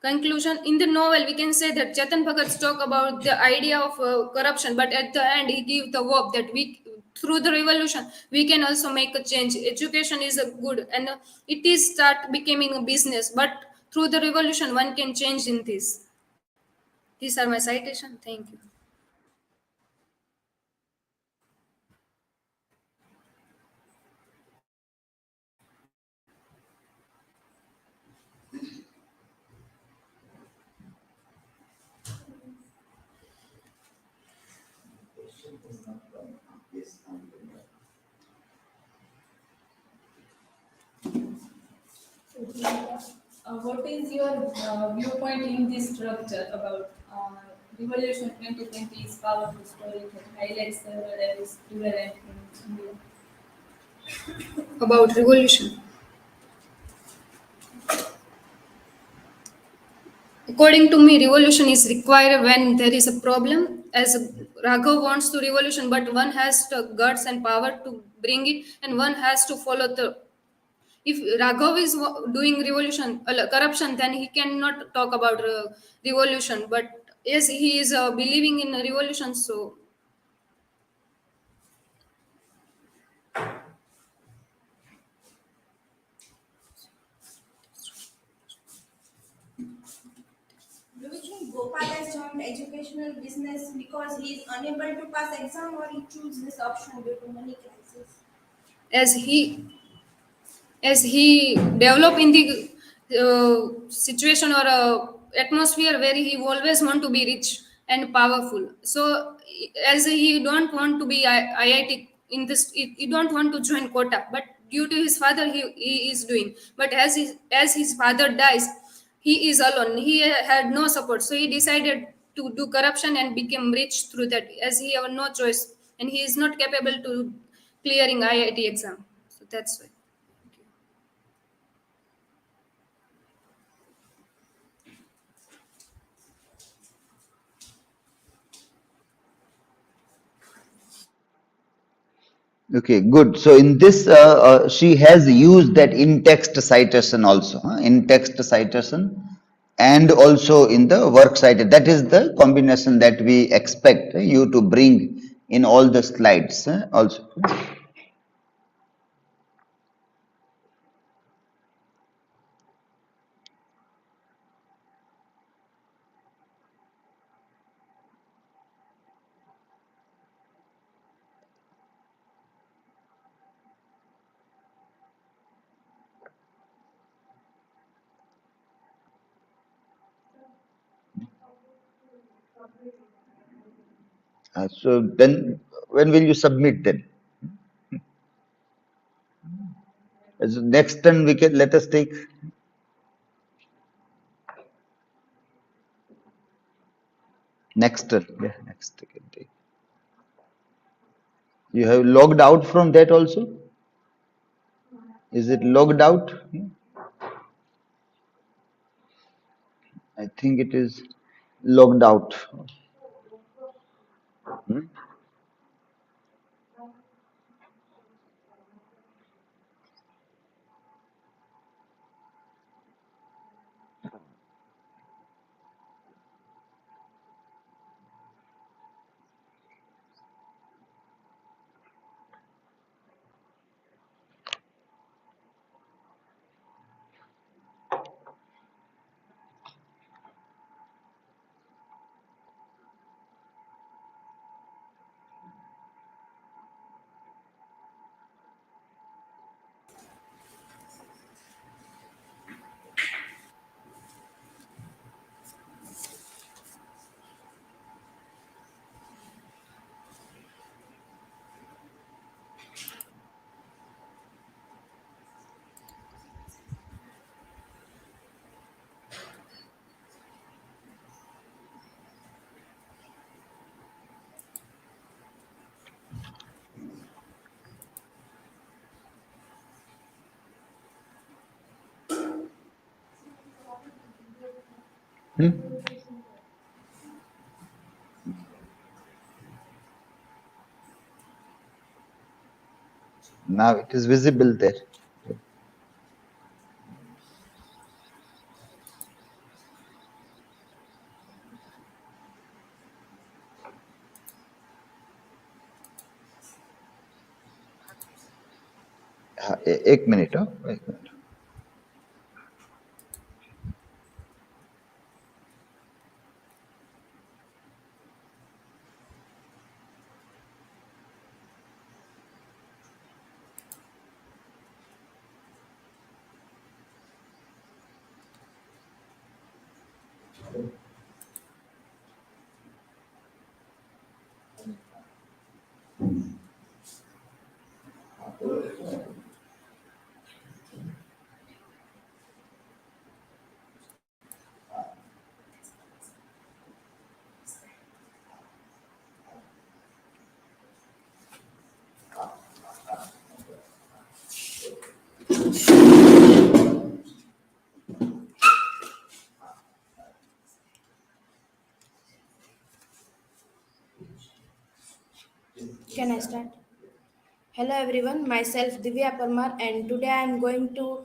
Conclusion: in the novel, we can say that Chetan Bhagat talk about the idea of corruption, but at the end, he give the hope that we, through the revolution, we can also make a change. Education is a good, and it is start becoming a business, but through the revolution, one can change in this. These are my citation. Thank you. What is your viewpoint in this structure about Revolution 2020 is powerful story that highlights several areas prevalent in India? About revolution. According to me, revolution is required when there is a problem. As Raghav wants to revolution, but one has the guts and power to bring it, and one has to follow the. If Raghav is doing revolution, corruption, then he cannot talk about revolution. But yes, he is believing in a revolution, so. Do you think Gopal has joined educational business because he is unable to pass exam, or he chose this option due to money crisis? as he as he develop in the situation or atmosphere where he always want to be rich and powerful, so as he don't want to be IIT in this, he don't want to join quota, but due to his father, he is doing. But as his father dies, he is alone, he had no support, so he decided to do corruption and became rich through that, as he have no choice and he is not capable to clearing IIT exam, so that's why. Okay, good. So in this, she has used that in-text citation also, in-text citation, and also in the work cited. That is the combination that we expect you to bring in all the slides also. So then, when will you submit then? So next turn we can let us take. Next turn. Yeah, next we can take. You have logged out from that also? Is it logged out? I think it is logged out. Hmm? Hmm? Now it is visible there. एक minute एक minute Can I start? Hello everyone, myself Divya Parmar, and today I am going to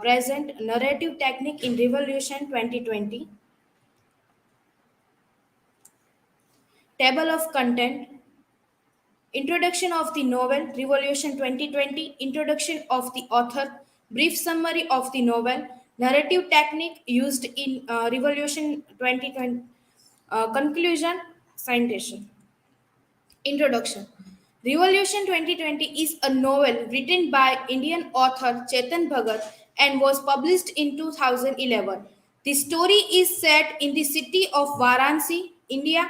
present narrative technique in Revolution 2020. Table of content. Introduction of the novel Revolution 2020. Introduction of the author. Brief summary of the novel. Narrative technique used in Revolution 2020. Conclusion. Citation. Introduction. Revolution 2020 is a novel written by Indian author Chetan Bhagat and was published in 2011. The story is set in the city of Varanasi, India,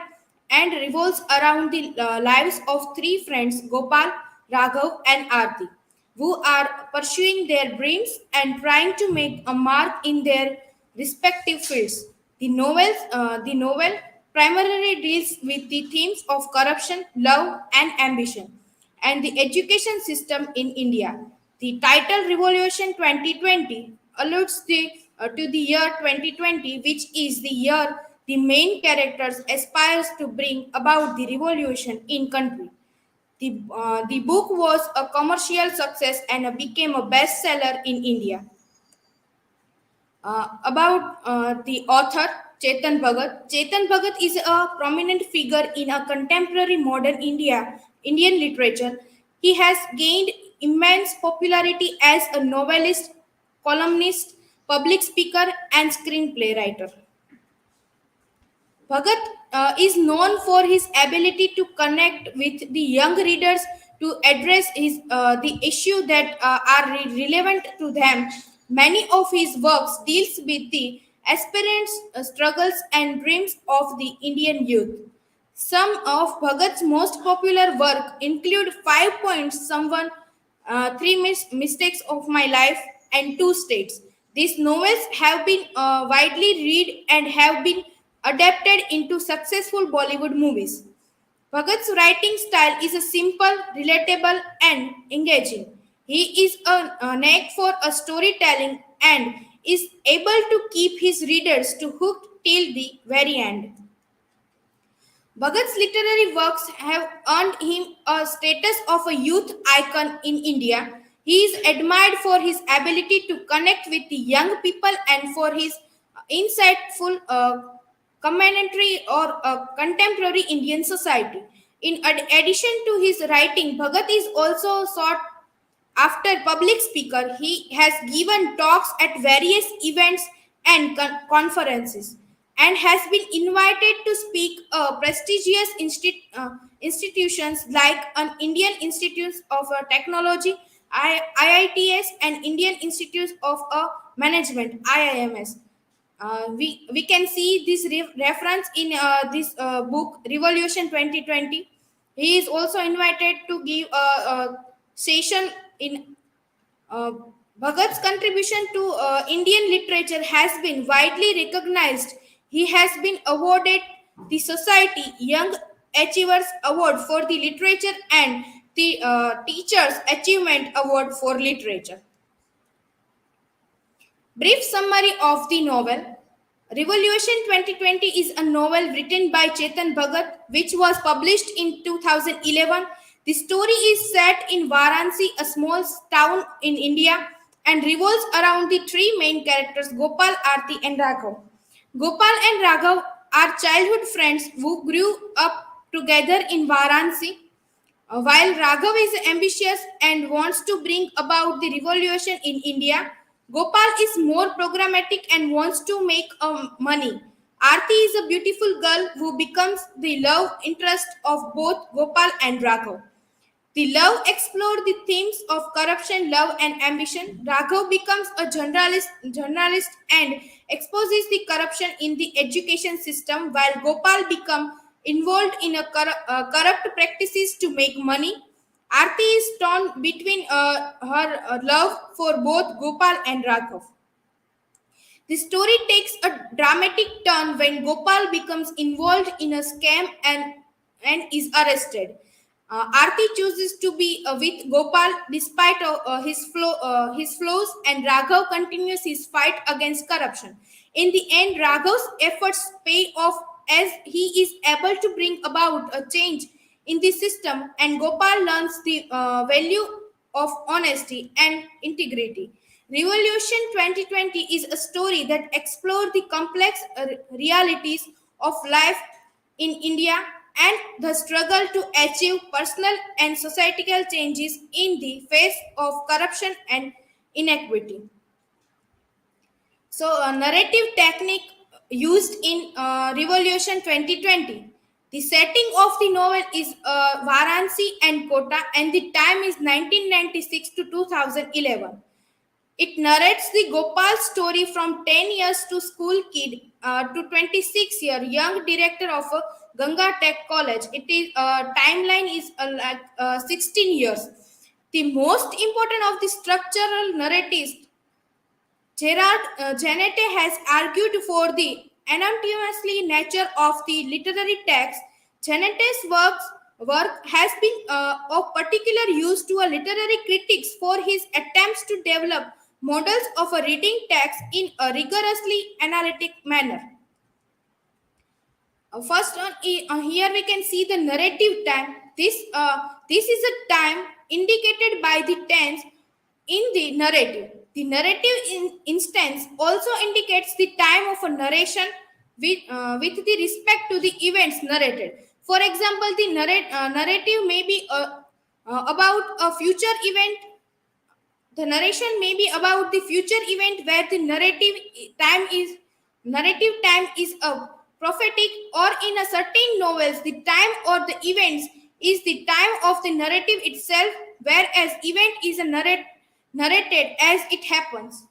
and revolves around the lives of three friends Gopal, Raghav, and Aarti, who are pursuing their dreams and trying to make a mark in their respective fields. The novel primarily deals with the themes of corruption, love, and ambition, and the education system in India. The title Revolution 2020 alludes to the year 2020, which is the year the main characters aspires to bring about the revolution in country. The book was a commercial success and became a bestseller in India. About the author Chetan Bhagat. Chetan Bhagat is a prominent figure in a contemporary modern Indian literature. He has gained immense popularity as a novelist, columnist, public speaker, and screenplay writer. Bhagat is known for his ability to connect with the young readers to address the issue that are relevant to them. Many of his works deals with the aspirants, struggles, and dreams of the Indian youth. Some of Bhagat's most popular work include 5 Points, Mistakes of My Life, and Two States. These novels have been widely read and have been adapted into successful Bollywood movies. Bhagat's writing style is a simple, relatable, and engaging. He is a knack for a storytelling and is able to keep his readers to hooked till the very end. Bhagat's literary works have earned him a status of a youth icon in India. He is admired for his ability to connect with the young people and for his insightful commentary or contemporary Indian society. In addition to his writing, Bhagat is also sought after public speaker. He has given talks at various events and conferences and has been invited to speak prestigious institutions like an Indian Institute of Technology IITS and Indian Institute of Management IIMS. We can see this reference in this book Revolution 2020. He is also invited to give a session in uh, Bhagat's contribution to Indian literature has been widely recognized. He has been awarded the Society Young Achievers Award for the Literature and the Teachers Achievement Award for Literature. Brief summary of the novel. Revolution 2020 is a novel written by Chetan Bhagat, which was published in 2011. The story is set in Varanasi, a small town in India, and revolves around the three main characters Gopal, Arti, and Raghav. Gopal and Raghav are childhood friends who grew up together in Varanasi. While Raghav is ambitious and wants to bring about the revolution in India, Gopal is more programmatic and wants to make money. Aarti is a beautiful girl who becomes the love interest of both Gopal and Raghav. The love explored the themes of corruption, love, and ambition. Raghav becomes a journalist and exposes the corruption in the education system, while Gopal becomes involved in corrupt practices to make money. Aarti is torn between her love for both Gopal and Raghav. The story takes a dramatic turn when Gopal becomes involved in a scam and is arrested. Aarti chooses to be with Gopal despite his flaws, and Raghav continues his fight against corruption. In the end, Raghav's efforts pay off as he is able to bring about a change in the system, and Gopal learns the value of honesty and integrity. Revolution 2020 is a story that explores the complex realities of life in India and the struggle to achieve personal and societal changes in the face of corruption and inequity. So, a narrative technique used in Revolution 2020. The setting of the novel is Varanasi and Kota, and the time is 1996 to 2011. It narrates the Gopal story from 10 years to school kid to 26-year young director of a Ganga Tech College. It is timeline is 16 years. The most important of the structural narratives, Gerard Janete has argued for the anonymously nature of the literary text. Janete's work has been of particular use to a literary critics for his attempts to develop models of a reading text in a rigorously analytic manner. First, here we can see the narrative time. This is a time indicated by the tense in the narrative. The narrative instance also indicates the time of a narration with the respect to the events narrated. For example, the narrative may be about a future event. The narration may be about the future event where the narrative time is a prophetic, or in a certain novels the time or the events is the time of the narrative itself, whereas event is a narrated as it happens.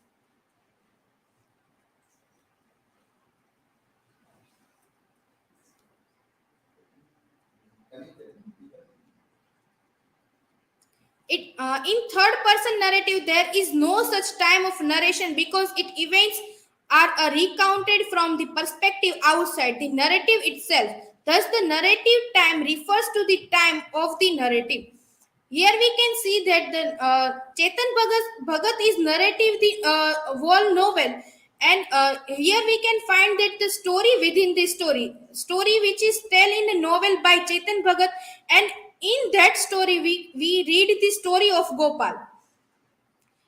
In third person narrative, there is no such time of narration because its events are recounted from the perspective outside the narrative itself. Thus, the narrative time refers to the time of the narrative. Here we can see that the Chetan Bhagat is narrative the whole novel, and here we can find that the story within the story which is tell in the novel by Chetan Bhagat, and in that story we read the story of Gopal.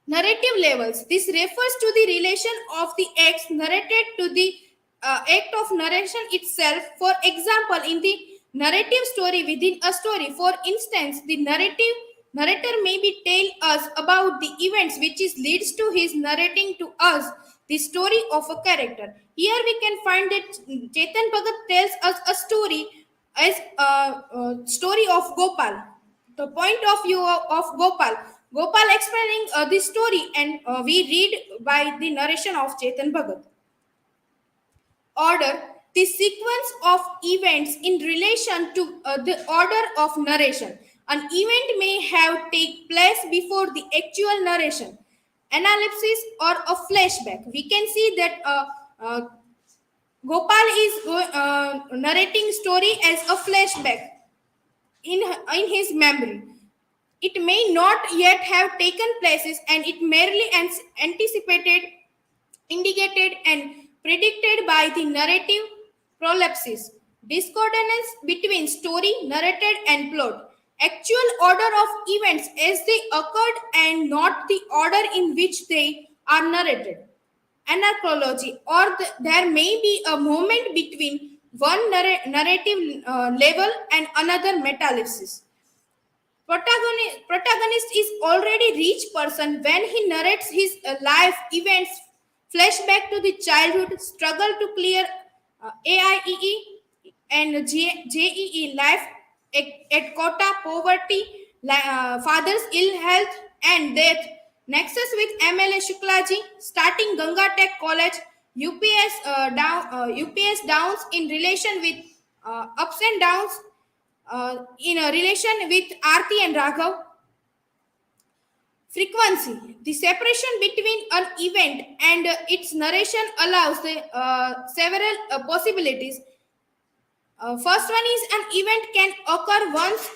Narrative levels. This refers to the relation of the acts narrated to the act of narration itself. For example, in the narrative story within a story, for instance, the narrator may be tell us about the events which is leads to his narrating to us the story of a character. Here we can find that Chetan Bhagat tells us a story as a story of Gopal, the point of view of Gopal. Gopal explaining the story, and we read by the narration of Chetan Bhagat. Order, the sequence of events in relation to the order of narration. An event may have take place before the actual narration, analysis, or a flashback. We can see that Gopal is narrating story as a flashback in his memory. It may not yet have taken places, and it merely anticipated, indicated, and predicted by the narrative prolapses. Discordance between story, narrated, and plot. Actual order of events as they occurred and not the order in which they are narrated. Anarchology, or there may be a moment between one narrative level and another metalepsis. Protagonist is already rich person when he narrates his life events, flashback to the childhood, struggle to clear AIEE and JEE life at quota, poverty, father's ill health and death, nexus with MLA Shuklaji, starting Ganga Tech College, UPS downs in relation with ups and downs in a relation with Arti and Raghav. Frequency. The separation between an event and its narration allows the several possibilities. First one is an event can occur once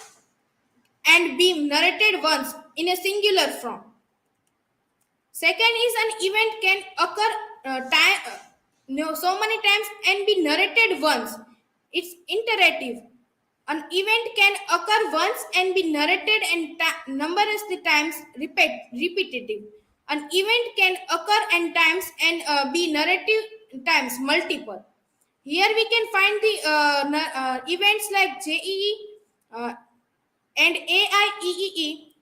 and be narrated once in a singular form. Second is an event can occur so many times and be narrated once. It's iterative. An event can occur once and be narrated and numerous times repetitive. An event can occur and times and be narrative times multiple. Here we can find the events like JEE and AIEEE,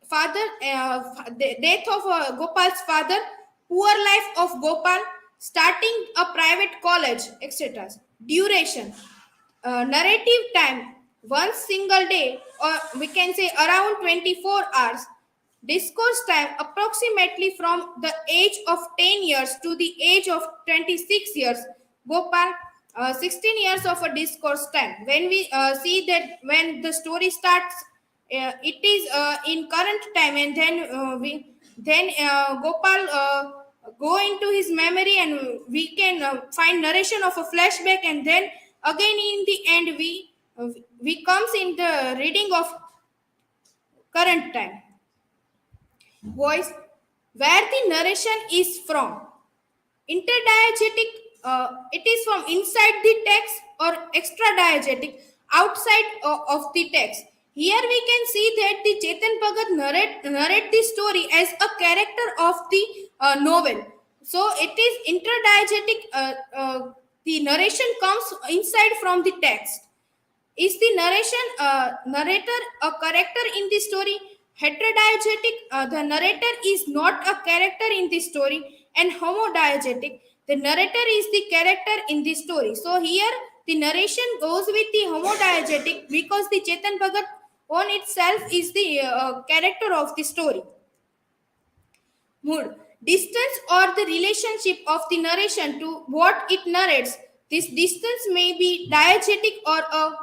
the death of Gopal's father, poor life of Gopal, starting a private college, etc. Duration, narrative time, one single day, or we can say around 24 hours. Discourse time, approximately from the age of 10 years to the age of 26 years. Gopal, 16 years of a discourse time. When we see that when the story starts, it is in current time, and then Gopal go into his memory, and we can find narration of a flashback, and then again in the end we comes in the reading of current time. Voice, where the narration is from. Interdiegetic, it is from inside the text, or extradiegetic, outside of the text. Here we can see that the Chetan Bhagat narrate the story as a character of the novel. So it is interdiegetic. The narration comes inside from the text. Is the narrator a character in the story? Heterodiegetic, the narrator is not a character in the story, and homodiegetic, the narrator is the character in the story. So here the narration goes with the homodiegetic because the Chetan Bhagat on itself is the character of the story. Mood, distance or the relationship of the narration to what it narrates. This distance may be diegetic or a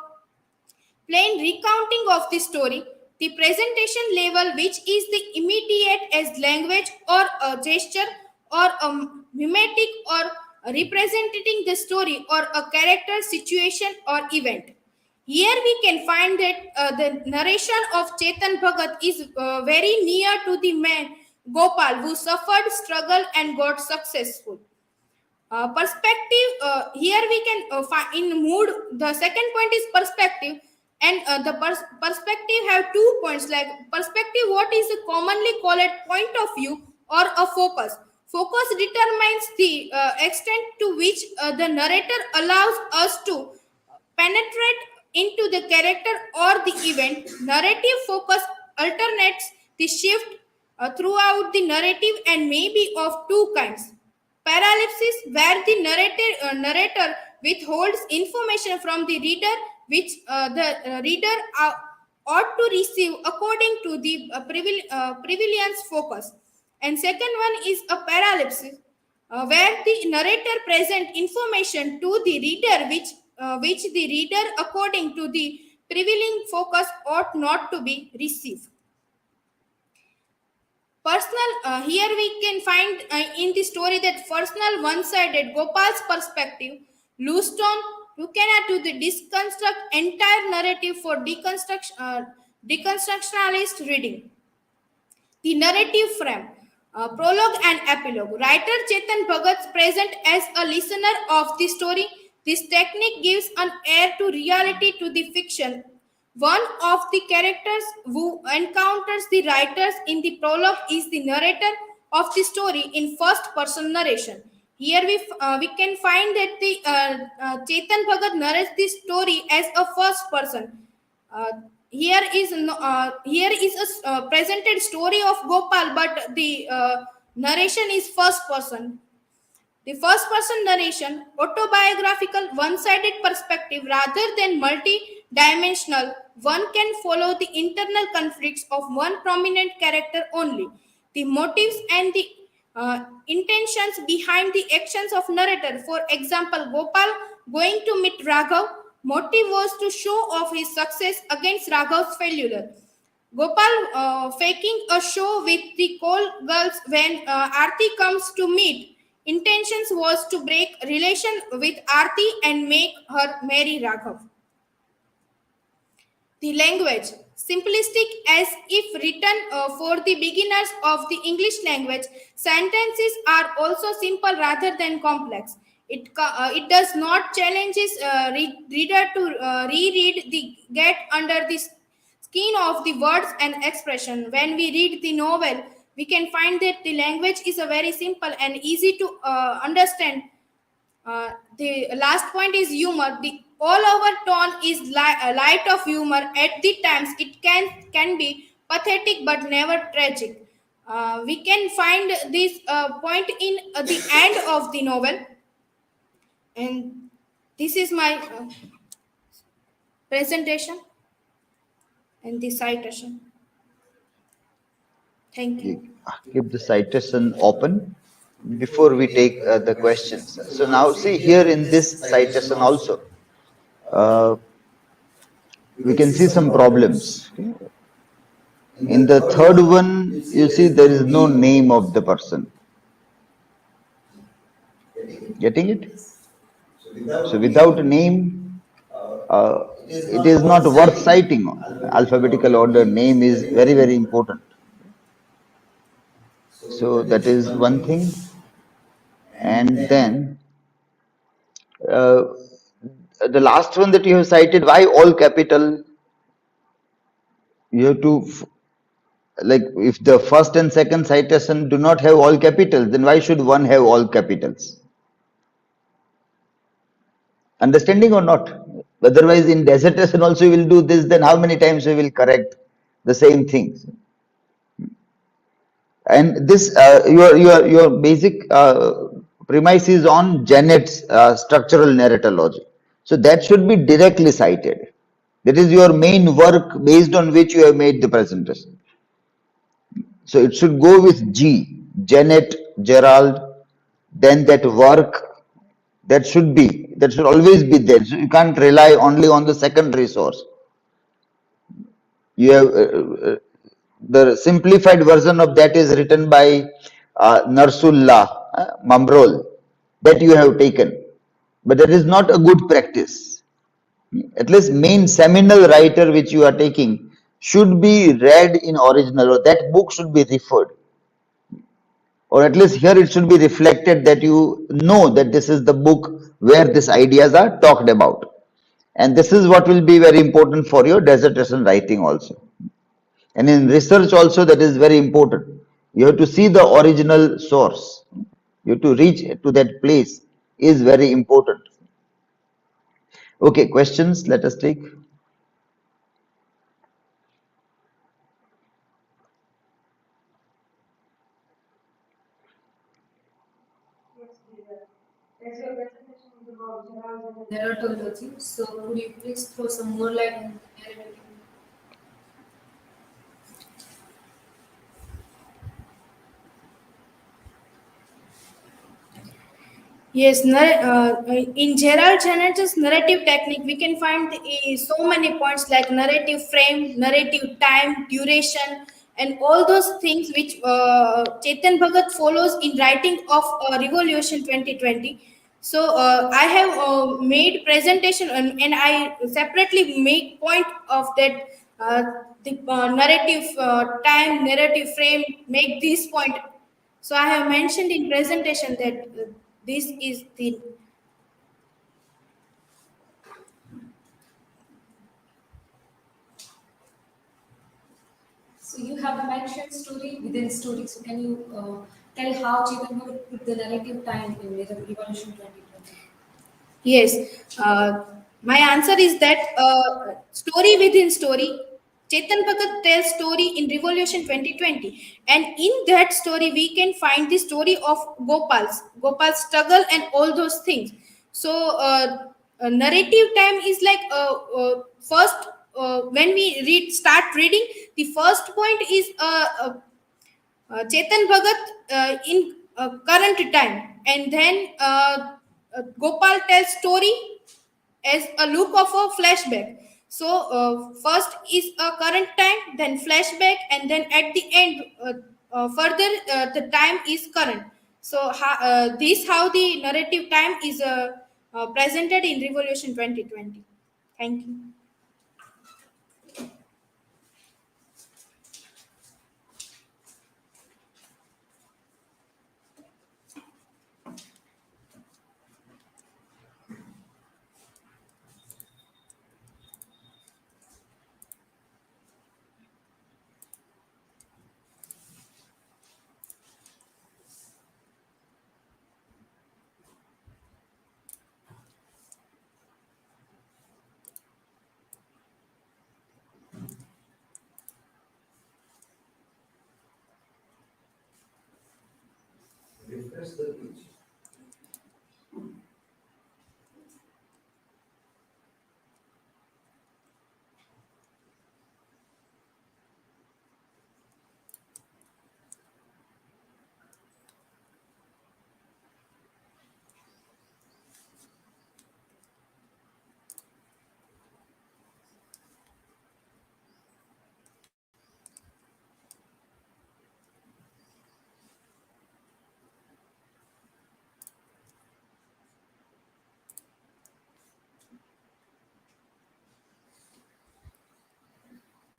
plain recounting of the story. The presentation level, which is the immediate as language or a gesture or a mimetic or representing the story or a character, situation or event. Here we can find that the narration of Chetan Bhagat is very near to the man Gopal who suffered, struggled and got successful. Perspective, here we can find in mood. The second point is perspective, and the perspective have 2 points, like perspective, what is commonly called point of view or a focus. Focus determines the extent to which the narrator allows us to penetrate into the character or the event. Narrative focus alternates the shift throughout the narrative and may be of two kinds. Paralysis, where the narrator withholds information from the reader, which the reader ought to receive according to the prevalence focus. And second one is a paralysis, where the narrator present information to the reader, which the reader, according to the prevailing focus, ought not to be received. Personal, here we can find in the story that personal one-sided Gopal's perspective, loose tone, you cannot do the deconstruct entire narrative for deconstructionalist reading. The narrative frame, prologue and epilogue. Writer Chetan Bhagat present as a listener of the story. This technique gives an air to reality to the fiction. One of the characters who encounters the writers in the prologue is the narrator of the story in first-person narration. Here we can find that the Chetan Bhagat narrates the story as a first person. Here is a presented story of Gopal, but the narration is first person. The first person narration, autobiographical, one-sided perspective rather than multi-dimensional. One can follow the internal conflicts of one prominent character only. The motives and the intentions behind the actions of narrator. For example, Gopal going to meet Raghav. Motive was to show off his success against Raghav's failure. Gopal faking a show with the call girls when Aarti comes to meet. Intentions was to break relation with Aarti and make her marry Raghav. The language, simplistic as if written for the beginners of the English language, sentences are also simple rather than complex. It does not challenge his reader to reread the get under the skin of the words and expression. When we read the novel, we can find that the language is a very simple and easy to understand. The last point is humor. The all-over tone is light of humor. At the times, it can be pathetic but never tragic. We can find this point in the end of the novel. And this is my presentation and the citation. Thank you. Keep the citation open before we take the questions. So now see here in this citation also, we can see some problems. In the third one, you see there is no name of the person. Getting it? So without a name, it is not worth citing. Alphabetical order name is very, very important. So that is one thing. And then the last one that you have cited, why all capital? You have to, like, if the first and second citation do not have all capitals, then why should one have all capitals? Understanding or not? Otherwise, in dissertation also you will do this, then how many times you will correct the same things? And this, your basic premise is on Janet's structural narratology. So that should be directly cited. That is your main work based on which you have made the presentation. So it should go with G, Janet, Gerald, then that work, that should always be there. So you can't rely only on the secondary source. You have the simplified version of that is written by Narsullah Mamrol, that you have taken, but that is not a good practice. At least main seminal writer which you are taking should be read in original, or that book should be referred, or at least here it should be reflected that you know that this is the book where these ideas are talked about, and this is what will be very important for your dissertation writing also. And in research also, that is very important. You have to see the original source. You have to reach to that place is very important. Okay, questions let us take. Narratology. So could you please throw some more light on narrative? Yes, in Gerald Challenger's narrative technique, we can find so many points like narrative frame, narrative time, duration, and all those things which Chetan Bhagat follows in writing of Revolution 2020. So I have made presentation, and I separately make point of that the narrative time, narrative frame, make this point. So I have mentioned in presentation that this is the So you have mentioned story within story. So can you tell how Chetan Bhagat put the narrative time in Revolution 2020? yes. My answer is that story within story. Chetan Bhagat tells story in Revolution 2020, and in that story we can find the story of Gopal's struggle and all those things. So narrative time is like first when we start reading, the first point is Chetan Bhagat in current time, and then Gopal tells story as a look of a flashback. So first is a current time, then flashback, and then at the end, further the time is current. So this how the narrative time is presented in Revolution 2020. Thank you.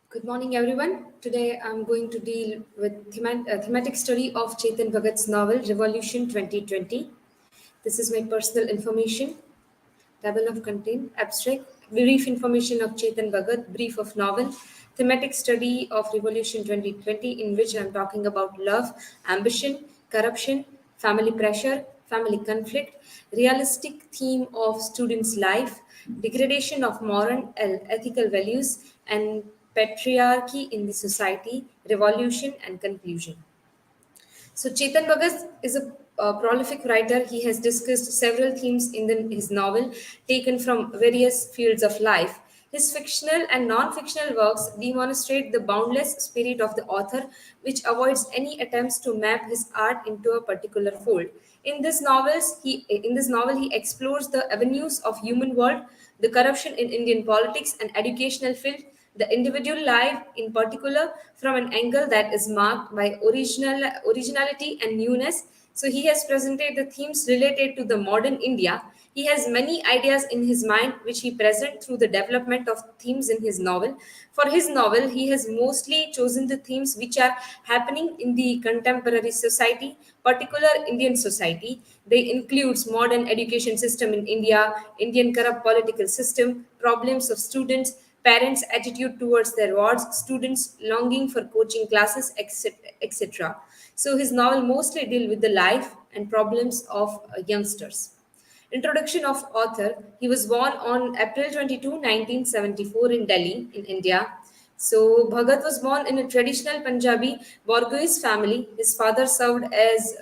Good morning, everyone. Today I'm going to deal with thematic study of Chetan Bhagat's novel Revolution 2020. This is my personal information. Table of content, abstract, brief information of Chetan Bhagat, brief of novel, thematic study of Revolution 2020, in which I'm talking about love, ambition, corruption, family pressure, family conflict, realistic theme of students' life, degradation of moral and ethical values, and patriarchy in the society, revolution, and conclusion. So Chetan Bhagat is a prolific writer. He has discussed several themes in his novel, taken from various fields of life. His fictional and non-fictional works demonstrate the boundless spirit of the author, which avoids any attempts to map his art into a particular fold. In this novel, he explores the avenues of human world, the corruption in Indian politics and educational field, the individual life in particular from an angle that is marked by originality and newness. So he has presented the themes related to the modern India. He has many ideas in his mind which he presents through the development of themes in his novel. For his novel, he has mostly chosen the themes which are happening in the contemporary society, particular Indian society. They includes modern education system in India, Indian corrupt political system, problems of students, parents' attitude towards their wards, students longing for coaching classes, etc. So his novel mostly deal with the life and problems of youngsters. Introduction of author. He was born on April 22, 1974 in Delhi, in India. So Bhagat was born in a traditional Punjabi bourgeois family. His father served as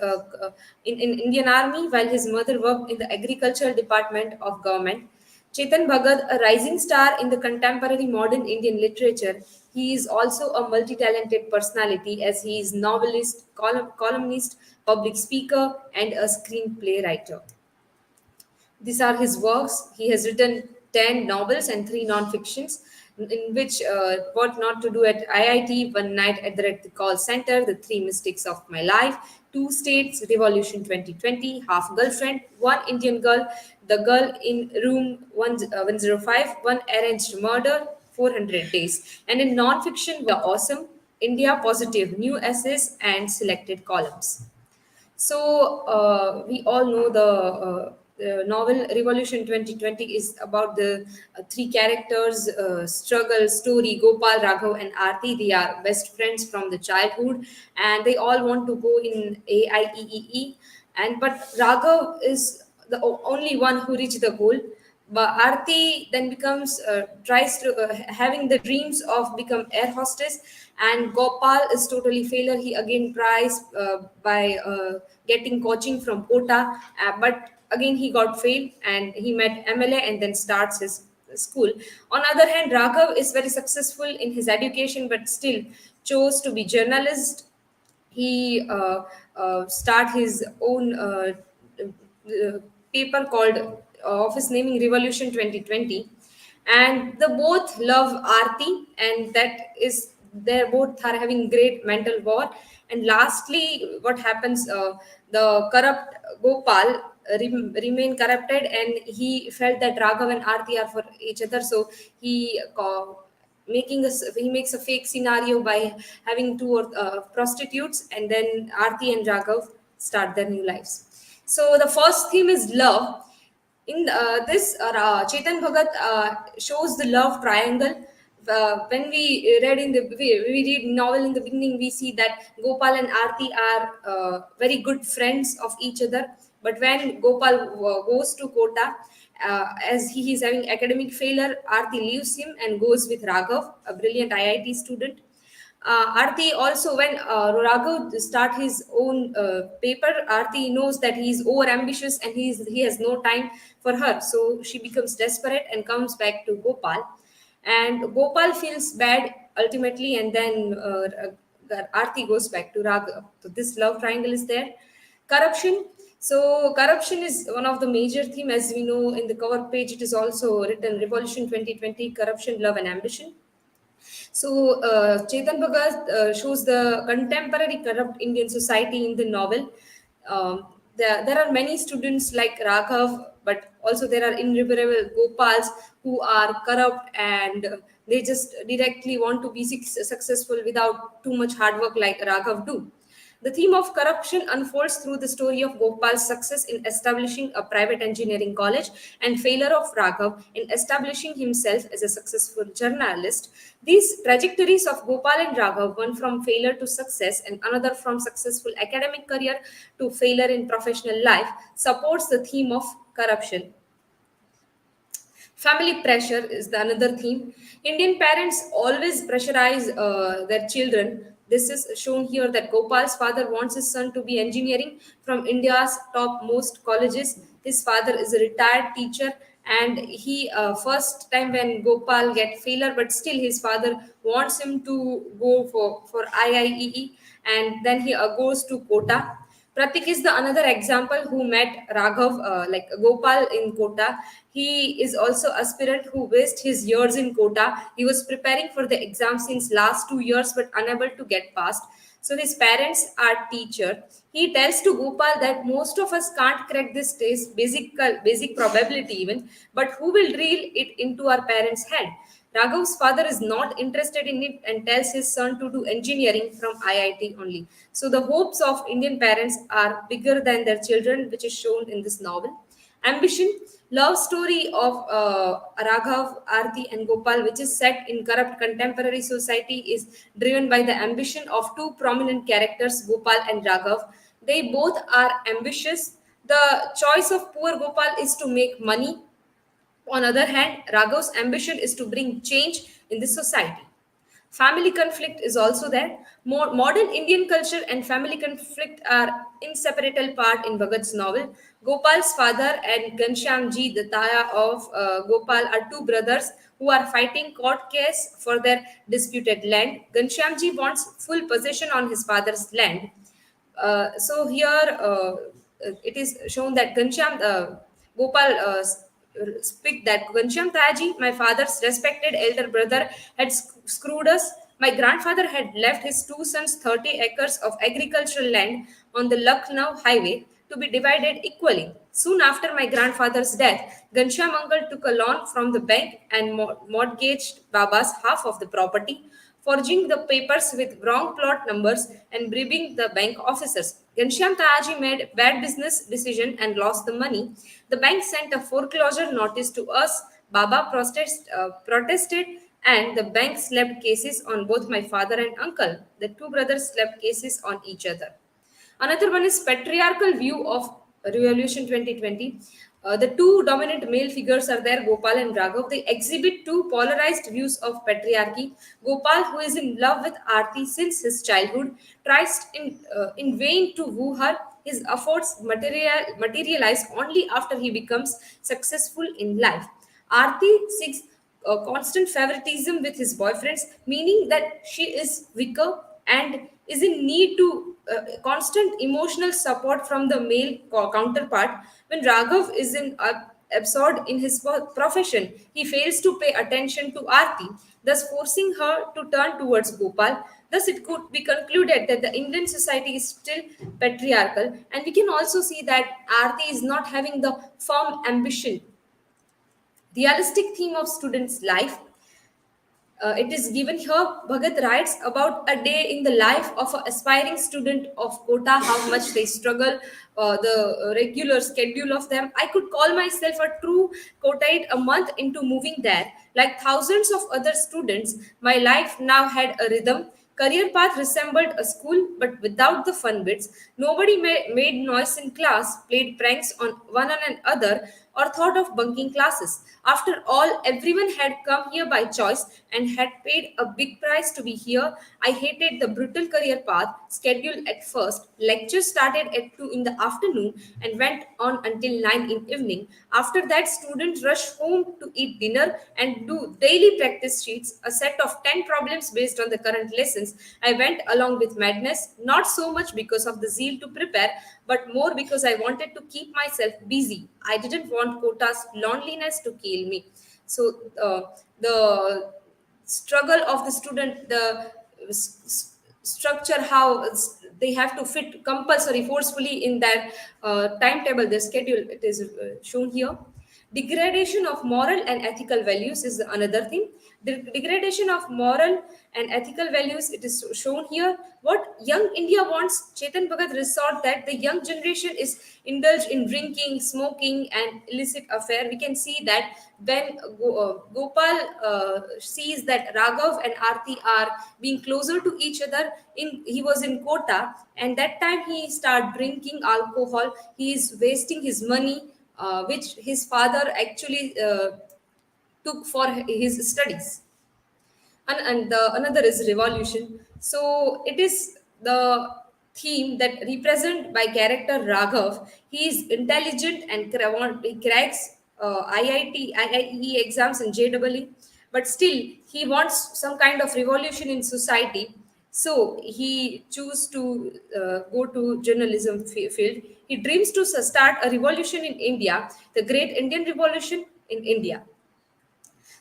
in Indian Army while his mother worked in the agricultural department of government. Chetan Bhagat, a rising star in the contemporary modern Indian literature, he is also a multi-talented personality as he is novelist, columnist, public speaker, and a screenplay writer. These are his works. He has written 10 novels and 3 non-fictions, in which What Not to Do at IIT, One Night at the Call Center, The Three Mistakes of My Life, Two States, Revolution 2020, Half Girlfriend, One Indian Girl, The Girl in Room 105, One Arranged Murder, 400 Days. And in non-fiction, we are awesome, India Positive, New Essays, and Selected Columns. So we all know the novel Revolution 2020 is about the three characters struggle story. Gopal, Raghav, and Aarti, they are best friends from the childhood, and they all want to go in AIEEE. And but Raghav is the only one who reached the goal. But Aarti then becomes tries to having the dreams of become air hostess, and Gopal is totally failure. He again tries by getting coaching from Kota, but again he got failed, and he met MLA and then starts his school. On other hand, Raghav is very successful in his education, but still chose to be journalist. He start his own paper called office naming Revolution 2020, and the both love Aarti, and that is they're both are having great mental war. And lastly, what happens, the corrupt Gopal remain corrupted, and he felt that Raghav and Aarti are for each other, so he he makes a fake scenario by having two prostitutes, and then Aarti and Raghav start their new lives. So the first theme is love. In this, Chetan Bhagat shows the love triangle. When we read we read novel in the beginning, we see that Gopal and Aarti are very good friends of each other. But when Gopal goes to Kota, as he is having academic failure, Aarti leaves him and goes with Raghav, a brilliant IIT student. Aarti also, when Raghav start his own paper, Aarti knows that he is over ambitious and he has no time for her. So she becomes desperate and comes back to Gopal. And Gopal feels bad ultimately, and then Aarti goes back to Raghav. So this love triangle is there. Corruption. So corruption is one of the major theme, as we know in the cover page. It is also written Revolution 2020, corruption, love, and ambition. So Chetan Bhagat shows the contemporary corrupt Indian society in the novel. There are many students like Raghav, but also there are innumerable Gopals who are corrupt, and they just directly want to be successful without too much hard work like Raghav do. The theme of corruption unfolds through the story of Gopal's success in establishing a private engineering college and failure of Raghav in establishing himself as a successful journalist. These trajectories of Gopal and Raghav, one from failure to success and another from successful academic career to failure in professional life, supports the theme of corruption. Family pressure is the another theme. Indian parents always pressurize their children. This is shown here that Gopal's father wants his son to be engineering from India's top most colleges. His father is a retired teacher, and he first time when Gopal get failure, but still his father wants him to go for IIEE, and then he goes to Kota. Pratik is the another example who met Raghav, like Gopal in Kota. He is also aspirant who wasted his years in Kota. He was preparing for the exam since last 2 years but unable to get passed. So his parents are teacher. He tells to Gopal that most of us can't crack this test, basic probability even, but who will drill it into our parents' head? Raghav's father is not interested in it and tells his son to do engineering from IIT only. So the hopes of Indian parents are bigger than their children, which is shown in this novel. Ambition, love story of Raghav, Arti, and Gopal, which is set in corrupt contemporary society, is driven by the ambition of two prominent characters, Gopal and Raghav. They both are ambitious. The choice of poor Gopal is to make money. On other hand, Raghav's ambition is to bring change in the society. Family conflict is also there. More modern Indian culture and family conflict are inseparable part in Bhagat's novel. Gopal's father and Ghanshyamji, the Taya of Gopal, are two brothers who are fighting court case for their disputed land. Ghanshyamji wants full possession on his father's land. So here it is shown that Gopal speak that Ghanshyam Taji, my father's respected elder brother, had screwed us. My grandfather had left his two sons 30 acres of agricultural land on the Lucknow highway to be divided equally. Soon after my grandfather's death, Ghanshyam uncle took a loan from the bank and mortgaged Baba's half of the property, forging the papers with wrong plot numbers and bribing the bank officers. Ghanshyam Tayaji made a bad business decision and lost the money. The bank sent a foreclosure notice to us. Baba protested and the bank slapped cases on both my father and uncle. The two brothers slapped cases on each other. Another one is patriarchal view of Revolution 2020. The two dominant male figures are there, Gopal and Raghav. They exhibit two polarized views of patriarchy. Gopal, who is in love with Aarti since his childhood, tries in vain to woo her. His efforts materialize only after he becomes successful in life. Aarti seeks constant favoritism with his boyfriends, meaning that she is weaker and is in need to constant emotional support from the male counterpart. When Raghav is absorbed in his profession, he fails to pay attention to Aarti, thus forcing her to turn towards Gopal. Thus, it could be concluded that the Indian society is still patriarchal, and we can also see that Aarti is not having the firm ambition. Realistic theme of students' life. It is given here. Bhagat writes about a day in the life of an aspiring student of Kota, how much they struggle, the regular schedule of them. I could call myself a true Kotaite a month into moving there. Like thousands of other students, my life now had a rhythm. Career path resembled a school, but without the fun bits. Nobody made noise in class, played pranks on one another, or thought of bunking classes. After all, everyone had come here by choice and had paid a big price to be here. I hated the brutal career path scheduled at first. Lectures started at 2 in the afternoon and went on until 9 in evening. After that, students rushed home to eat dinner and do daily practice sheets, a set of 10 problems based on the current lessons. I went along with madness, not so much because of the zeal to prepare, but more because I wanted to keep myself busy. I didn't want Kota's loneliness to kill me. So the struggle of the student, the structure, how they have to fit compulsory, forcefully in that timetable, the schedule, it is shown here. Degradation of moral and ethical values is another thing. The degradation of moral and ethical values, it is shown here. What young India wants, Chetan Bhagat resort that the young generation is indulged in drinking, smoking, and illicit affair. We can see that when Gopal sees that Raghav and Aarti are being closer to each other, he was in Kota, and that time he started drinking alcohol. He is wasting his money, which his father actually took for his studies. And the another is revolution. So it is the theme that represent by character Raghav. He is intelligent and he cracks IIE exams and JEE, but still he wants some kind of revolution in society. So he chose to go to journalism field. He dreams to start a revolution in India, the Great Indian Revolution in India.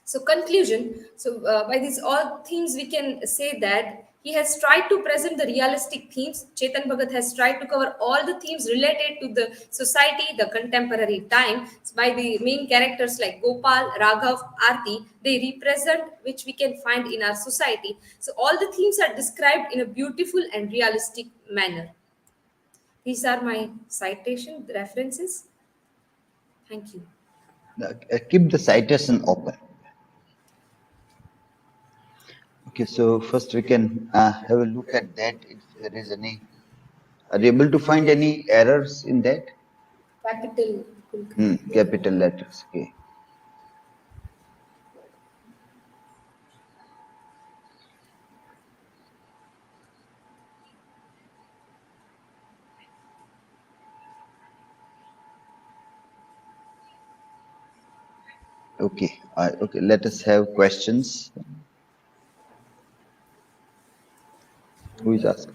So conclusion. So by these all themes, we can say that he has tried to present the realistic themes. Chetan Bhagat has tried to cover all the themes related to the society, the contemporary time. So by the main characters like Gopal, Raghav, Arti, they represent which we can find in our society. So all the themes are described in a beautiful and realistic manner. These are my citation references. Thank you. Keep the citation open. Okay, so first we can have a look at that if there is any. Are you able to find any errors in that? Capital. Capital letters. Okay. Okay. Okay. Let us have questions. Who is asking?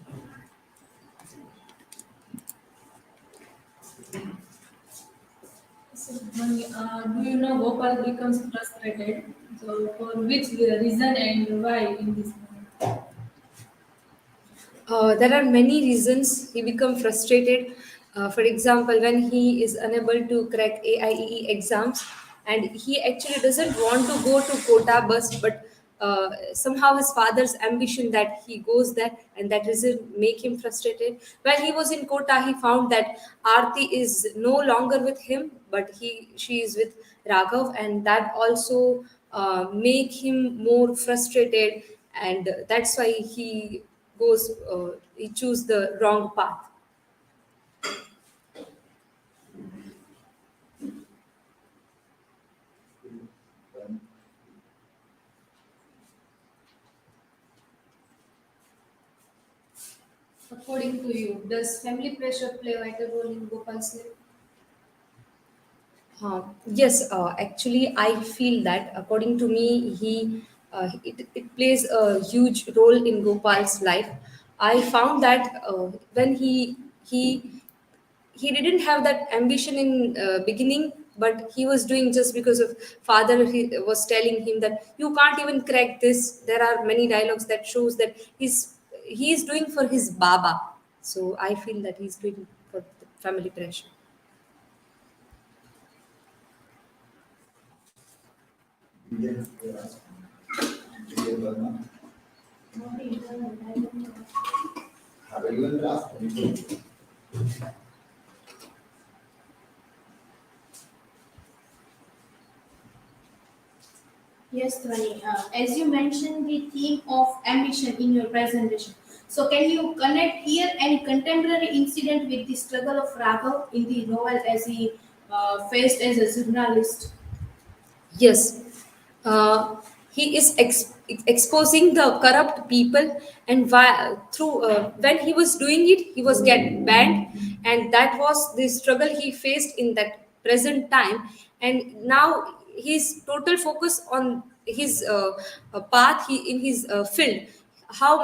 So, do you know Gopal becomes frustrated? So, for which reason and why in this movie? There are many reasons he become frustrated. For example, when he is unable to crack AIEE exams, and he actually doesn't want to go to quota bus, but somehow his father's ambition that he goes there, and that reason make him frustrated. When he was in quota, he found that Arti is no longer with him, but she is with Raghav, and that also make him more frustrated, and that's why he choose the wrong path. According to you, does family pressure play a vital role in Gopal's life? Yes, actually, I feel that according to me, it plays a huge role in Gopal's life. I found that when he didn't have that ambition in beginning, but he was doing just because of father. He was telling him that you can't even crack this. There are many dialogues that shows that he's doing for his baba. So I feel that he's doing for the family pressure. Yes, Dhvani. As you mentioned the theme of ambition in your presentation, so can you connect here any contemporary incident with the struggle of Raghav in the novel as he faced as a journalist? Yes, he is exposing the corrupt people, and through when he was doing it, he was get banned, and that was the struggle he faced in that present time. And now his total focus on his path, he in his field. How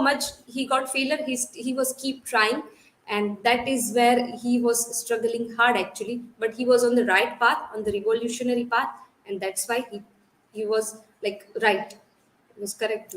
much he got failure, he was keep trying, and that is where he was struggling hard actually, but he was on the right path, on the revolutionary path, and that's why he was like right, it was correct.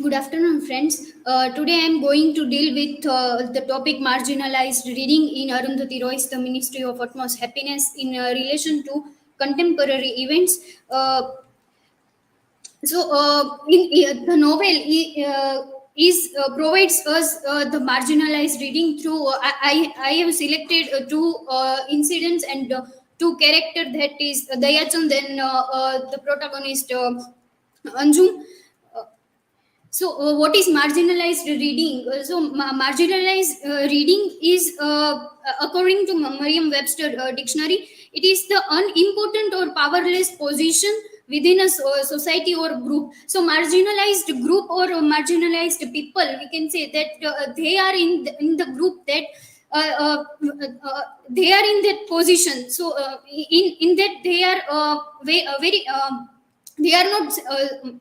Good afternoon, friends. Today I am going to deal with the topic marginalized reading in Arundhati Roy's The Ministry of Utmost Happiness in relation to contemporary events. The novel is provides us the marginalized reading through. I have selected two incidents and two character, that is Dayachand and the protagonist Anjum. What is marginalized reading? Marginalized reading is, according to Merriam-Webster dictionary, it is the unimportant or powerless position within a society or group. So, marginalized group or marginalized people, we can say that they are in the group that they are in that position. So, in that they are very. They are not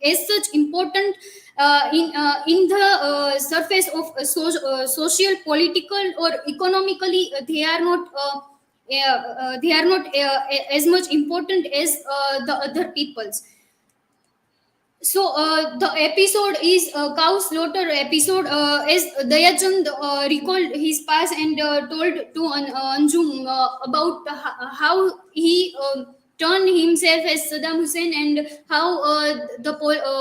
as such important in the surface of social, political, or economically. They are not as much important as the other peoples. So the episode is cow slaughter episode, as Dayachand recalled his past and told to Anjum about how he turned himself as Saddam Hussein, and how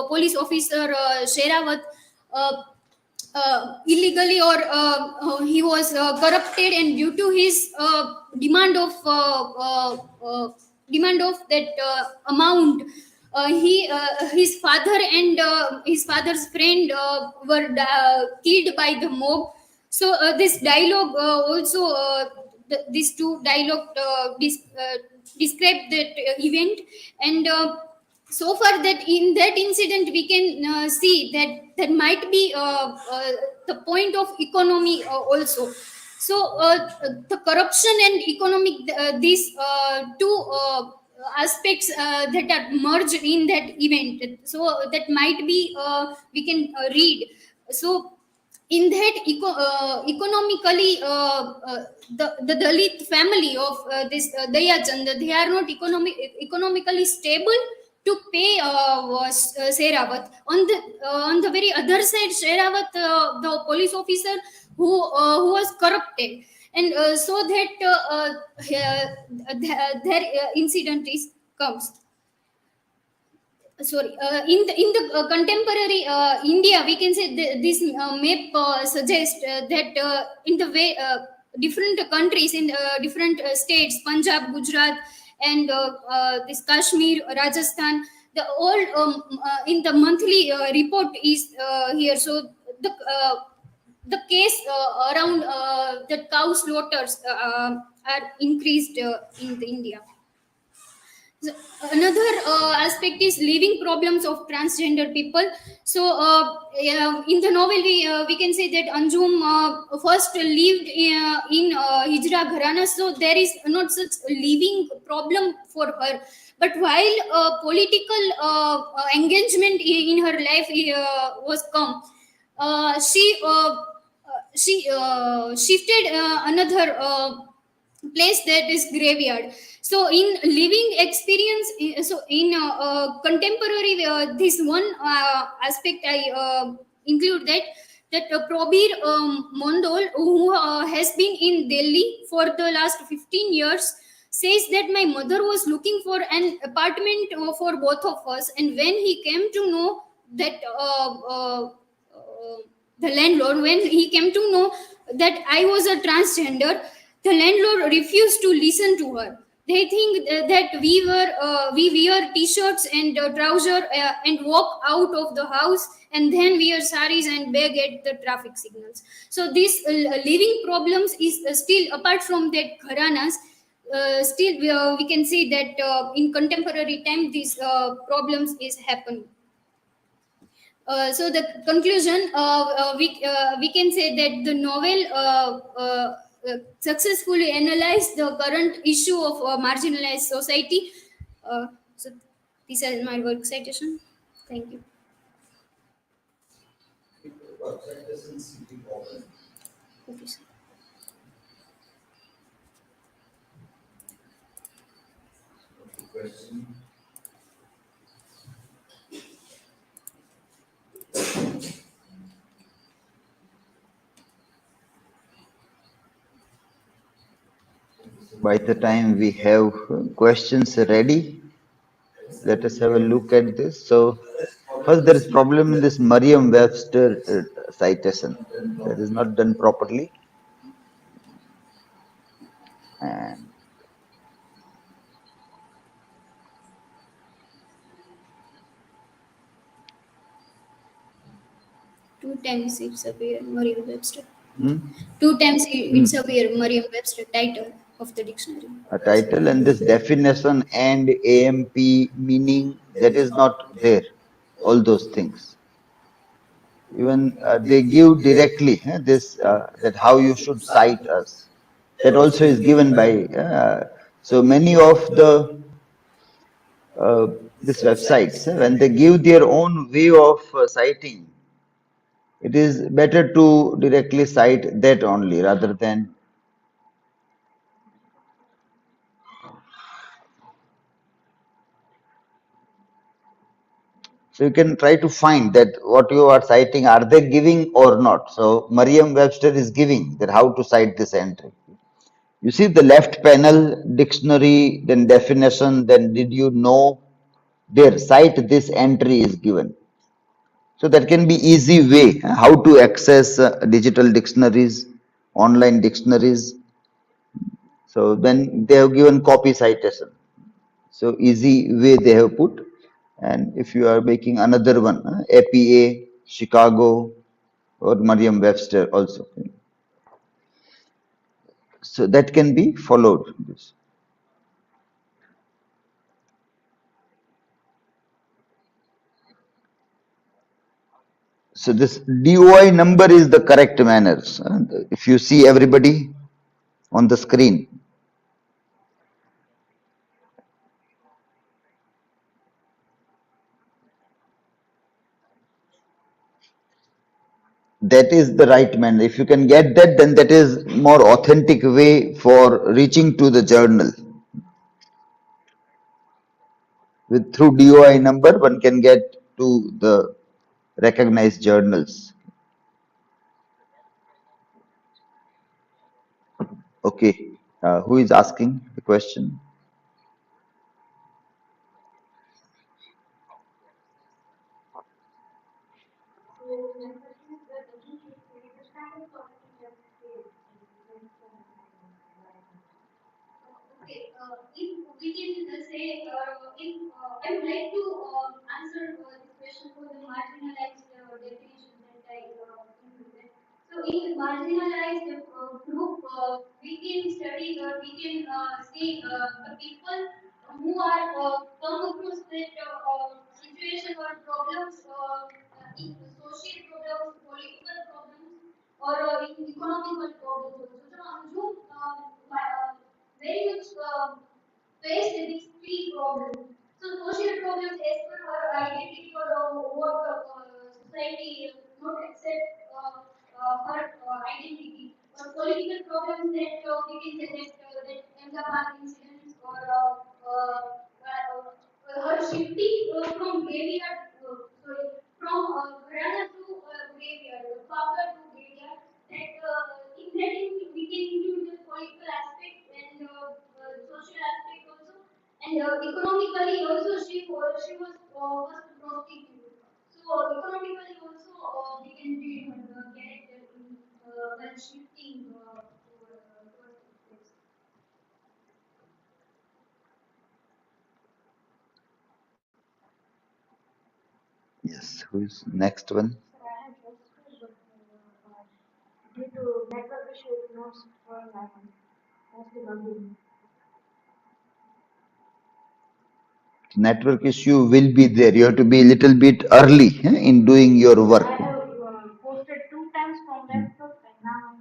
police officer Sherawat illegally, or he was corrupted, and due to his demand of that amount, his father and his father's friend were killed by the mob. So this dialogue also these two dialogue describe that event. And so far, that in that incident we can see that there might be the point of economy also. So the corruption and economic, these two aspects that are merged in that event, so that might be we can read. So in that economically, the Dalit family of this Dayachand, they are not economically stable to pay Sherawat. On the very other side, Sherawat, the police officer who was corrupted, and so that their incident is comes. Sorry, in the contemporary India, we can say this map suggests that in the way different countries in different states, Punjab, Gujarat, and this Kashmir, Rajasthan, the all in the monthly report is here. So the case around the cow slaughters are increased in the India. So, another aspect is living problems of transgender people. So in the novel, we can say that Anjum first lived in Hijra Gharana, so there is not such living problem for her. But while political engagement in her life was come, she shifted another place, that is graveyard. So in living experience, so in contemporary, this one aspect I include, that Probir Mondol, who has been in Delhi for the last 15 years, says that my mother was looking for an apartment for both of us, and when he came to know that the landlord, when he came to know that I was a transgender, the landlord refused to listen to her. They think that we wear t-shirts and trouser and walk out of the house, and then wear saris and beg at the traffic signals. So this living problems is still, apart from that gharanas, still we can see that in contemporary time these problems is happening. So the conclusion, we can say that the novel successfully analyzed the current issue of marginalized society. So these are my work citation. Thank you. Okay, sir. Question. By the time we have questions ready, let us have a look at this. So first there is problem in this Merriam-Webster citation. That is not done properly. And Two times it's appear Merriam-Webster. hmm, Two times hmm, it's appear Merriam-Webster title of the dictionary. a title and this definition and AMP meaning, that is not there. All those things. Even they give directly this that how you should cite us. That also is given by so many of the these websites when they give their own way of citing. It is better to directly cite that only rather than. So you can try to find that what you are citing, are they giving or not? So Merriam-Webster is giving that how to cite this entry. You see the left panel, dictionary, then definition, then did you know, there cite this entry is given. So that can be easy way how to access digital dictionaries, online dictionaries. So then they have given copy citation. So easy way they have put. And if you are making another one, APA, Chicago, or Merriam-Webster also. So that can be followed. So this DOI number is the correct manners. If you see everybody on the screen, that is the right manner. If you can get that, then that is more authentic way for reaching to the journal. With through DOI number, one can get to the recognized journals. Okay, who is asking the question? Okay, if we can say, if I would like to answer this question for the marginalized definition that I included. So, in marginalized group, we can study or we can see the people who are come across that situation or problems in social problems, political problems, or in economical problems also. So, Anjum, very much faced these three problems. So social problems as per her identity or what society not accept her identity. Or political problems that we can say that Ahmedabad incidents or her shifting from graveyard, sorry, from Granada to graveyard, Papa to graveyard. That in that we can include the political aspect and social aspect also, and economically also she was first prostitute. So economically also we can read her character in while shifting towards this. Yes, who is next one? Sir, I have just due to network issue, it not for mostly logging. Network issue will be there. You have to be a little bit early in doing your Sir, I work. have posted 2 times from laptop and now.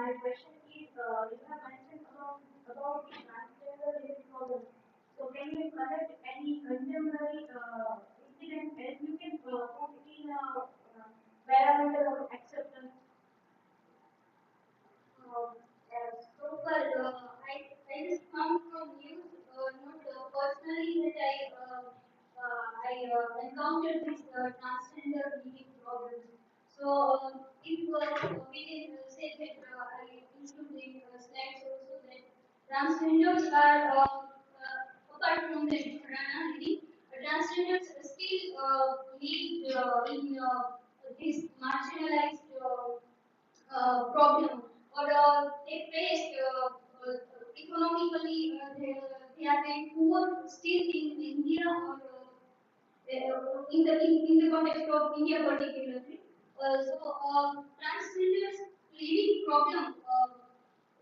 my question is, you have mentioned about the transgender living problem. So can you connect any contemporary incident as you can put in a parameter of acceptance? I just found from news, not personally, that I encountered this transgender meeting problems. So, if we can say that I include in slides also that transgenders are, apart from the reading, transgenders still live in this marginalized problem, or they faced economically, they are very poor still in India, or in the context of India particularly. Transgenders living problem.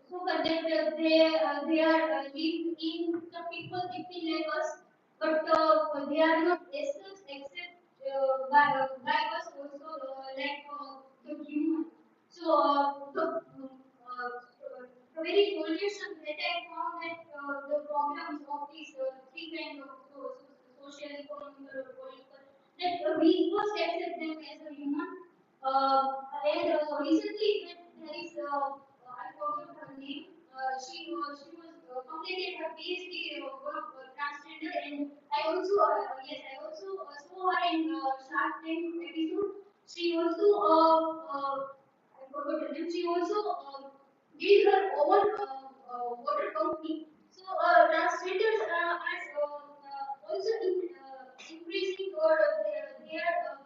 So but that they are lived in the people between like us, but they are not essence except by us also, like the human. So the very solution that I found that the problems of these three kind of social, economic, or political, that we first accept them as a human. And recently that there is I forgot her name. She was completed her PhD work transgender, and I also saw her in Shark Tank episode. She also I forgot her name. She also built her own water company. So transgenders are also increasing, or they are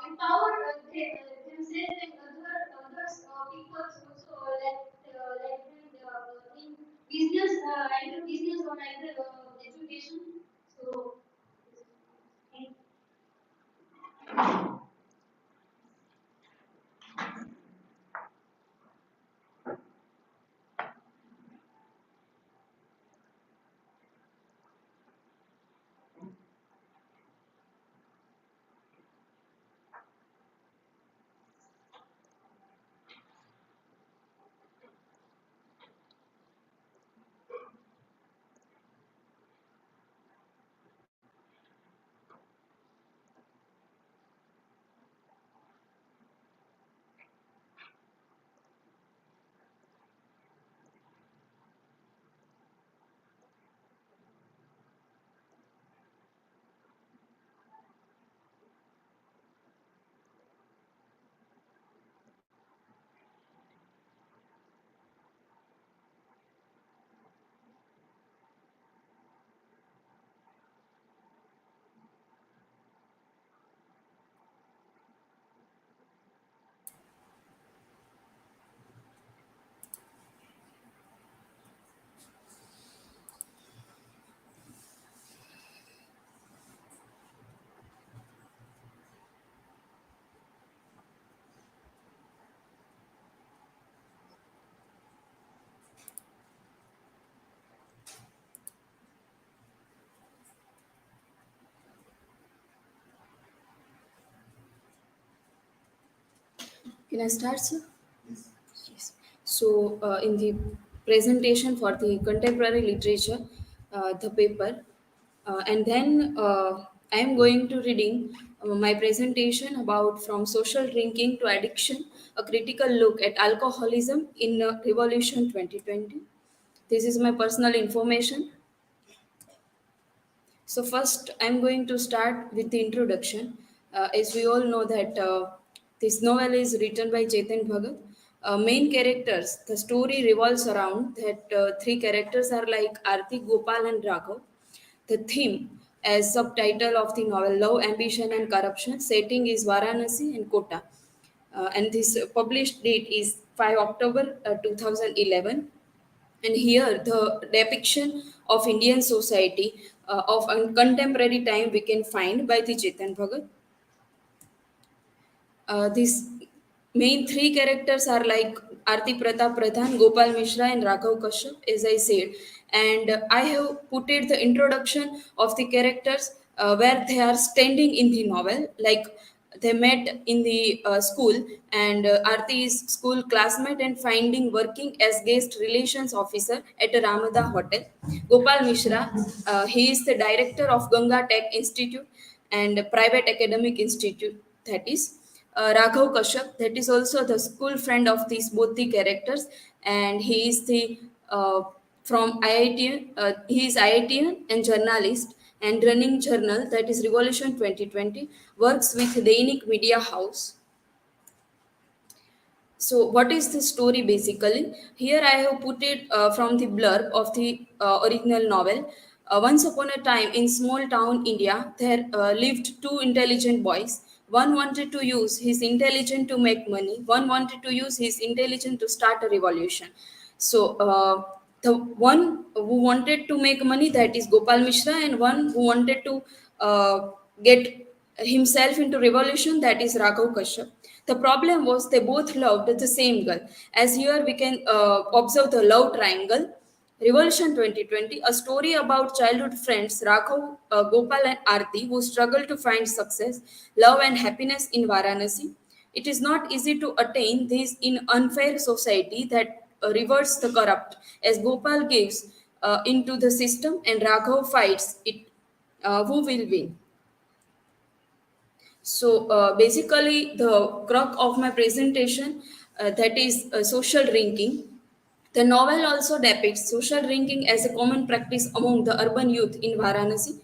empower themselves and others people also, like in business, either business or either education. So, thank you. Can I start, sir? Yes. So, in the presentation for the contemporary literature, the paper, and then I am going to reading my presentation about from social drinking to addiction, a critical look at alcoholism in Revolution 2020. This is my personal information. So first, I'm going to start with the introduction. As we all know that this novel is written by Chetan Bhagat. Main characters, the story revolves around that three characters are like Arti, Gopal, and Raghav. The theme, as subtitle of the novel, Love, Ambition, and Corruption. Setting is Varanasi and Kota. And this published date is 5 October 2011. And here, the depiction of Indian society of a contemporary time we can find by the Chetan Bhagat. These main three characters are like Arti Pratap Pradhan, Gopal Mishra, and Raghav Kashyap, as I said. And I have put it the introduction of the characters where they are standing in the novel. Like they met in the school, and Arti is school classmate and finding working as guest relations officer at a Ramada hotel. Gopal Mishra, he is the director of Ganga Tech Institute and a private academic institute, that is. Raghav Kashyap, that is also the school friend of these both the characters, and he is the from IIT. He is IITian and journalist and running journal, that is Revolution 2020. Works with Dainik Media House. So, what is the story basically? Here I have put it from the blurb of the original novel. Once upon a time in small town India, there lived two intelligent boys. One wanted to use his intelligence to make money. One wanted to use his intelligence to start a revolution. So, the one who wanted to make money, that is Gopal Mishra, and one who wanted to get himself into revolution, that is Raghav Kashyap. The problem was they both loved the same girl. As here we can observe the love triangle. Revolution 2020, a story about childhood friends Raghav, Gopal and Arti who struggle to find success, love and happiness in Varanasi. It is not easy to attain this in unfair society that reverts the corrupt, as Gopal gives into the system and Raghav fights it. Who will win? So basically, the crux of my presentation, that is social drinking. The novel also depicts social drinking as a common practice among the urban youth in Varanasi.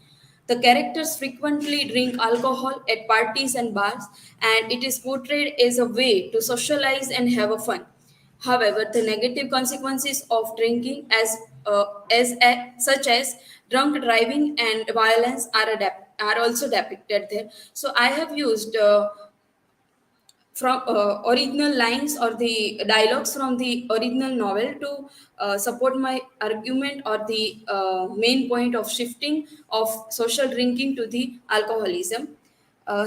The characters frequently drink alcohol at parties and bars, and it is portrayed as a way to socialize and have a fun. However, the negative consequences of drinking, such as drunk driving and violence, are also depicted there. So I have used from original lines or the dialogues from the original novel to support my argument or the main point of shifting of social drinking to the alcoholism.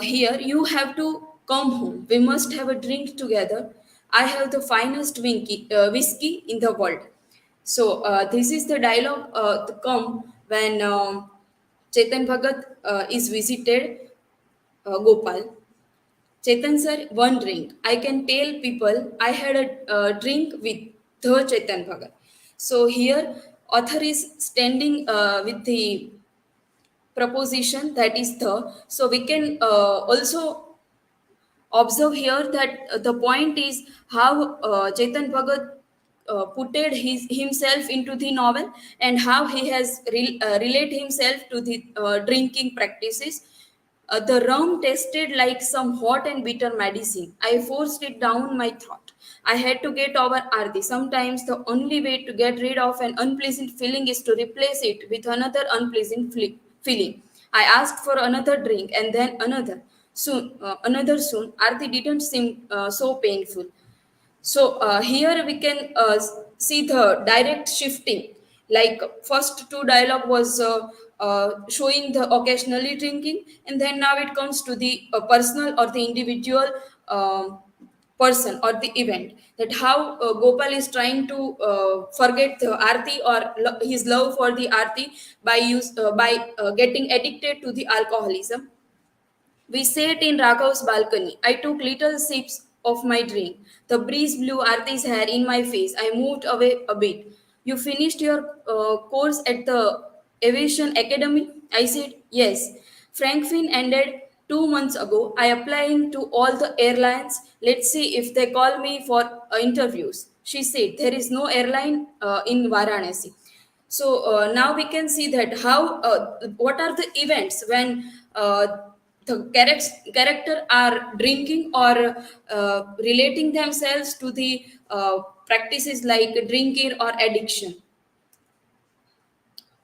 Here you have to come home, we must have a drink together. I have the finest whiskey in the world. So this is the dialogue to come when Chetan Bhagat is visited Gopal. Chetan sir, one drink. I can tell people I had a drink with the Chetan Bhagat. So here, author is standing with the proposition, that is the. So we can also observe here that the point is how Chetan Bhagat putted himself into the novel and how he has relate himself to the drinking practices. The rum tasted like some hot and bitter medicine. I forced it down my throat. I had to get over Ardi. Sometimes the only way to get rid of an unpleasant feeling is to replace it with another unpleasant feeling. I asked for another drink and then another. Soon, another soon. Arti didn't seem so painful. So here we can see the direct shifting. Like first two dialogue was showing the occasionally drinking, and then now it comes to the personal or the individual person or the event. That how Gopal is trying to forget the Arti or his love for the Arti by getting addicted to the alcoholism. We sat in Raghav's balcony. I took little sips of my drink. The breeze blew Arti's hair in my face. I moved away a bit. You finished your course at the Aviation Academy? I said, yes. Frankfin ended 2 months ago. I applying to all the airlines. Let's see if they call me for interviews. She said, there is no airline in Varanasi. So now we can see that how what are the events when the character are drinking or relating themselves to the practices like drinking or addiction.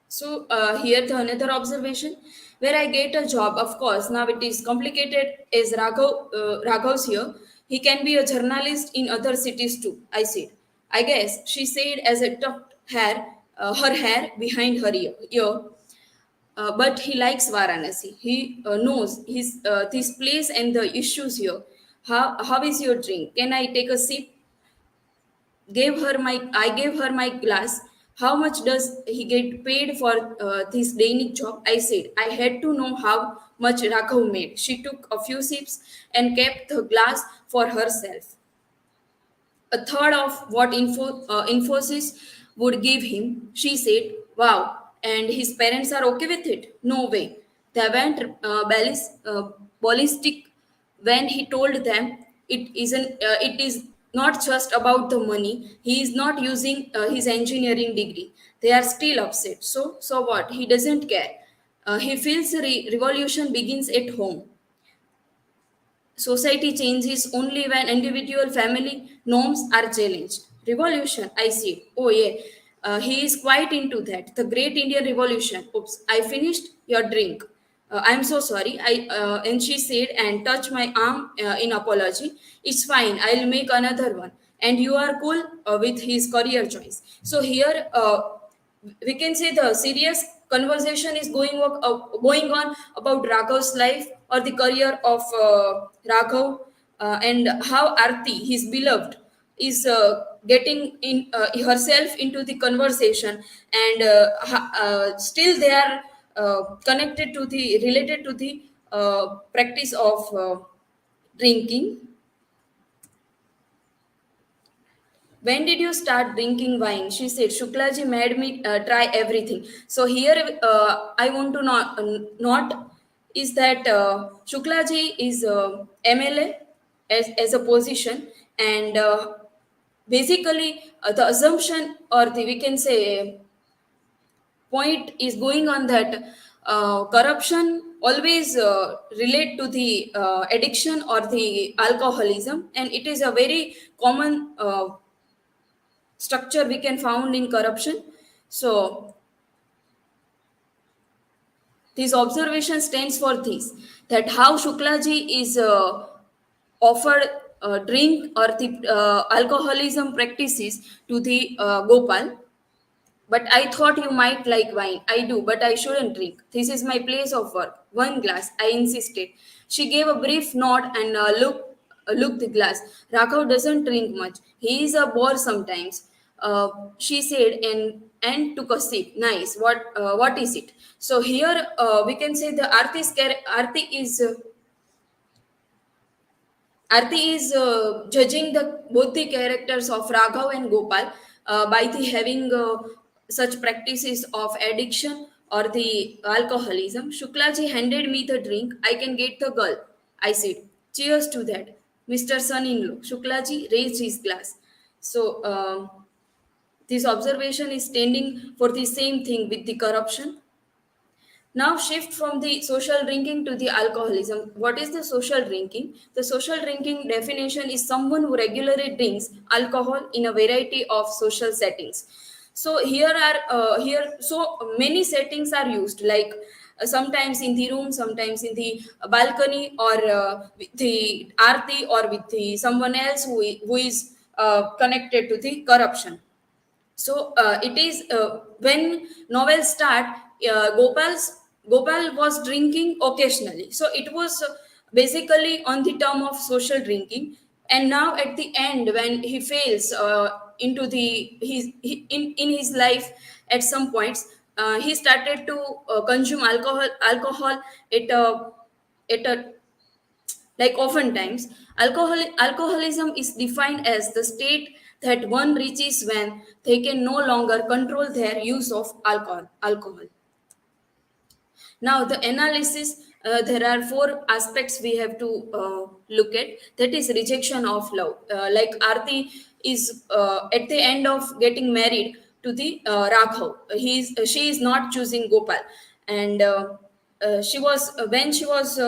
So here the another observation where I get a job. Of course, now it is complicated. As Raghav's here, he can be a journalist in other cities too. I said. I guess she said as I tucked her hair behind her ear. But he likes Varanasi. He knows this place and the issues here. How is your drink? Can I take a sip? I gave her my glass. How much does he get paid for this Danic job? I said I had to know how much Raghav made. She took a few sips and kept the glass for herself. A third of what Infosys would give him, she said, wow, and his parents are okay with it? No way. They went ballistic when he told them it is not just about the money. He is not using his engineering degree. They are still upset. So what? He doesn't care. He feels revolution begins at home. Society changes only when individual family norms are challenged. Revolution, I see. Oh, yeah. He is quite into that. The Great Indian Revolution. Oops, I finished your drink. I'm so sorry. And she said and touched my arm in apology. It's fine. I'll make another one. And you are cool with his career choice. So here, we can say the serious conversation is going on about Raghav's life or the career of Raghav, and how Arti, his beloved, is getting in herself into the conversation, and still they are connected to the related to the practice of drinking. When did you start drinking wine? She said, Shuklaji made me try everything. So here I want to not is that Shuklaji is MLA as a position, and basically the assumption, or the we can say point is going on that corruption always relate to the addiction or the alcoholism, and it is a very common structure we can found in corruption. So this observation stands for this, that how Shuklaji is offered drink or the alcoholism practices to the Gopal. But I thought you might like wine. I do, but I shouldn't drink. This is my place of work. One glass, I insisted. She gave a brief nod and looked the glass. Raghav doesn't drink much. He is a bore sometimes. She said and took a sip. Nice. What is it? So here we can say the Arti is judging the both the characters of Raghav and Gopal by the having such practices of addiction or the alcoholism. Shuklaji handed me the drink. I can get the girl. I said, cheers to that, Mr. Son-in-law. Shuklaji raised his glass. So this observation is standing for the same thing with the corruption. Now shift from the social drinking to the alcoholism. What is the social drinking? The social drinking definition is someone who regularly drinks alcohol in a variety of social settings. So here so many settings are used, like sometimes in the room, sometimes in the balcony, or with the arti, or with the someone else who is connected to the corruption. So it is when novels start, Gopal was drinking occasionally. So it was basically on the term of social drinking. And now at the end, when he fails into the in his life at some points, he started to consume alcohol at a like oftentimes, alcoholism is defined as the state that one reaches when they can no longer control their use of alcohol. Now, the analysis, there are four aspects we have to look at. That is rejection of love. Like Arti is at the end of getting married to the Raghav. She is not choosing Gopal, and she was when she was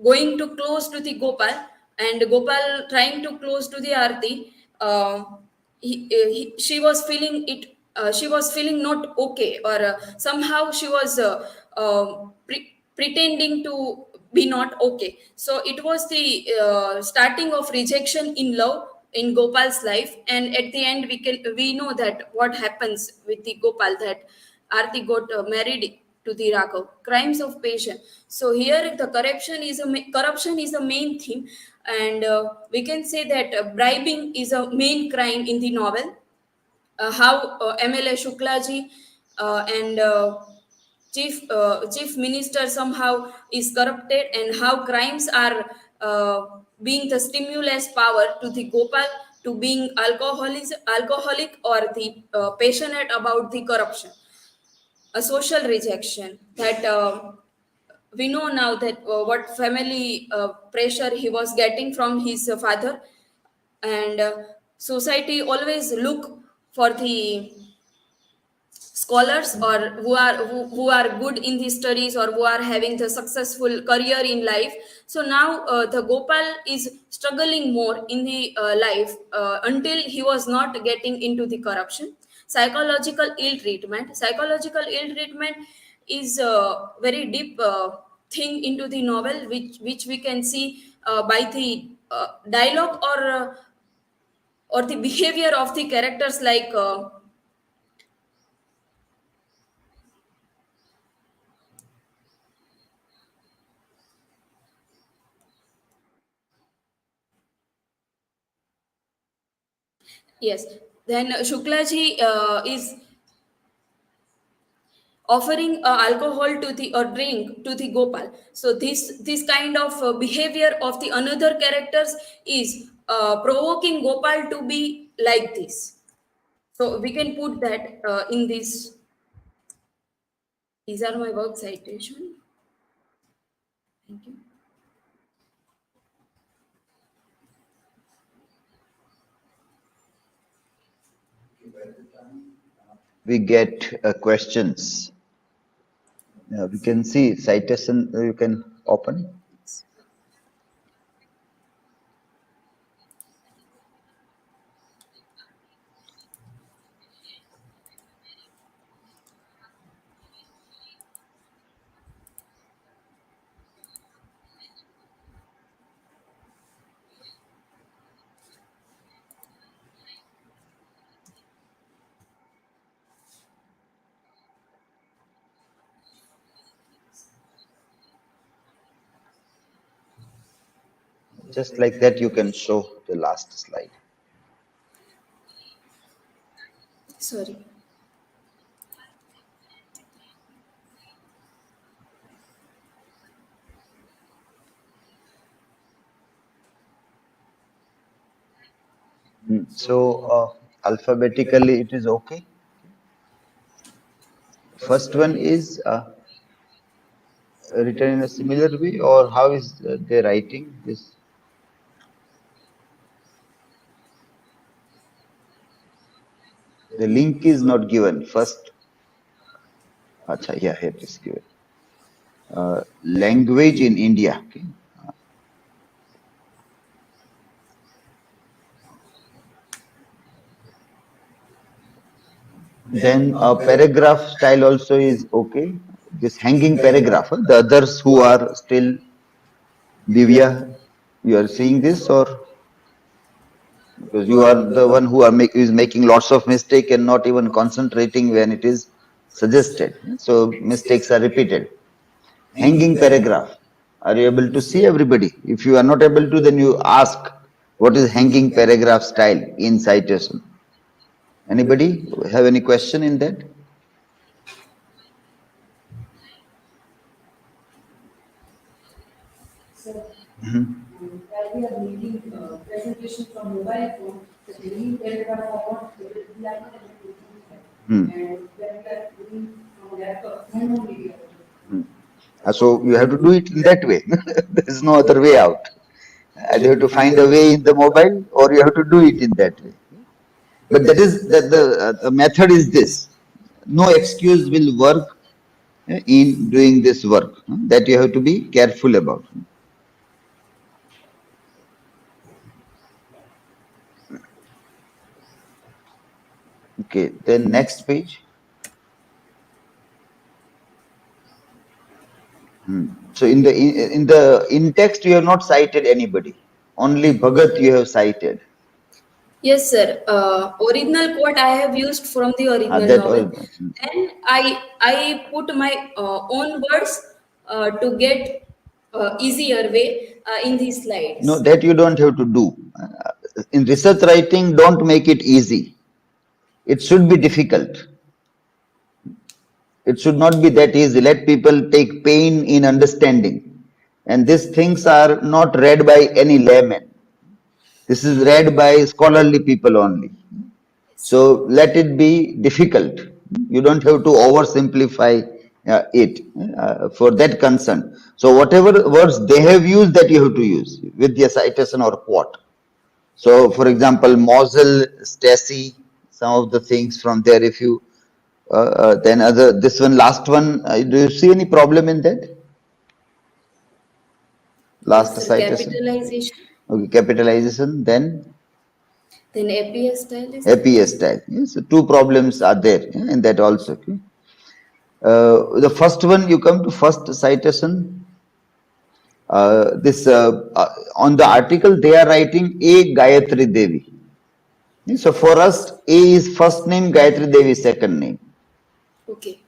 going to close to the Gopal, and Gopal trying to close to the Arti, she was feeling it. She was feeling not okay, or somehow she was pretending to be not okay. So it was the starting of rejection in love in Gopal's life, and at the end we know that what happens with the Gopal, that Arti got married to the Raghav. Crimes of passion. So here the corruption is a main theme, and we can say that bribing is a main crime in the novel. How MLA Shuklaji and chief minister somehow is corrupted, and how crimes are being the stimulus power to the Gopal to being alcoholic or the passionate about the corruption, a social rejection that we know now that what family pressure he was getting from his father, and society always look for the scholars or who are good in the studies or who are having the successful career in life. So now the Gopal is struggling more in the life until he was not getting into the corruption. Psychological ill treatment is a very deep thing into the novel, which we can see by the dialogue or the behavior of the characters like yes. Then Shuklaji is offering alcohol to the or drink to the Gopal. So this kind of behavior of the another characters is provoking Gopal to be like this. So we can put that in this. These are my work citation. Thank you. We get questions. We can see citation. You can open. Just like that, you can show the last slide. Sorry. So alphabetically, it is okay. First one is written in a similar way, or how is they writing this? The link is not given. First, acha, yeah, here it is given. Language in India. Okay. Then a paragraph style also is okay. This hanging paragraph. The others who are still Divya, you are seeing this, or because you are the one who is making lots of mistake and not even concentrating when it is suggested. So mistakes are repeated. Hanging paragraph. Are you able to see everybody? If you are not able to, then you ask what is hanging paragraph style in citation. Anybody have any question in that? While we are making presentation from mobile phone, the hanging paragraph format, we are not able to do that. And when we are doing from laptop, then only we are able. So you have to do it in that way. There is no other way out. Either you have to find a way in the mobile, or you have to do it in that way. But that is that the method is this. No excuse will work in doing this work. That you have to be careful about. Okay, then next page. So in the in text you have not cited anybody. Only Bhagat you have cited. Yes, sir. Original quote I have used from the original novel. And I put my own words to get easier way in these slides. No, that you don't have to do. In research writing, don't make it easy. It should be difficult. It should not be that easy. Let people take pain in understanding. And these things are not read by any layman. This is read by scholarly people only. So let it be difficult. You don't have to oversimplify it for that concern. So whatever words they have used, that you have to use with the citation or quote. So for example, Mosel, Stacy, some of the things from there, if you then this one, last one, do you see any problem in that? Last Sir, citation. capitalization. Okay, capitalization, then APS style is APS style. Yes, so two problems are there in that also. Okay. The first one, you come to first citation. On the article they are writing A Gayatri Devi. So for us, A is first name, Gayatri Devi is second name. okay.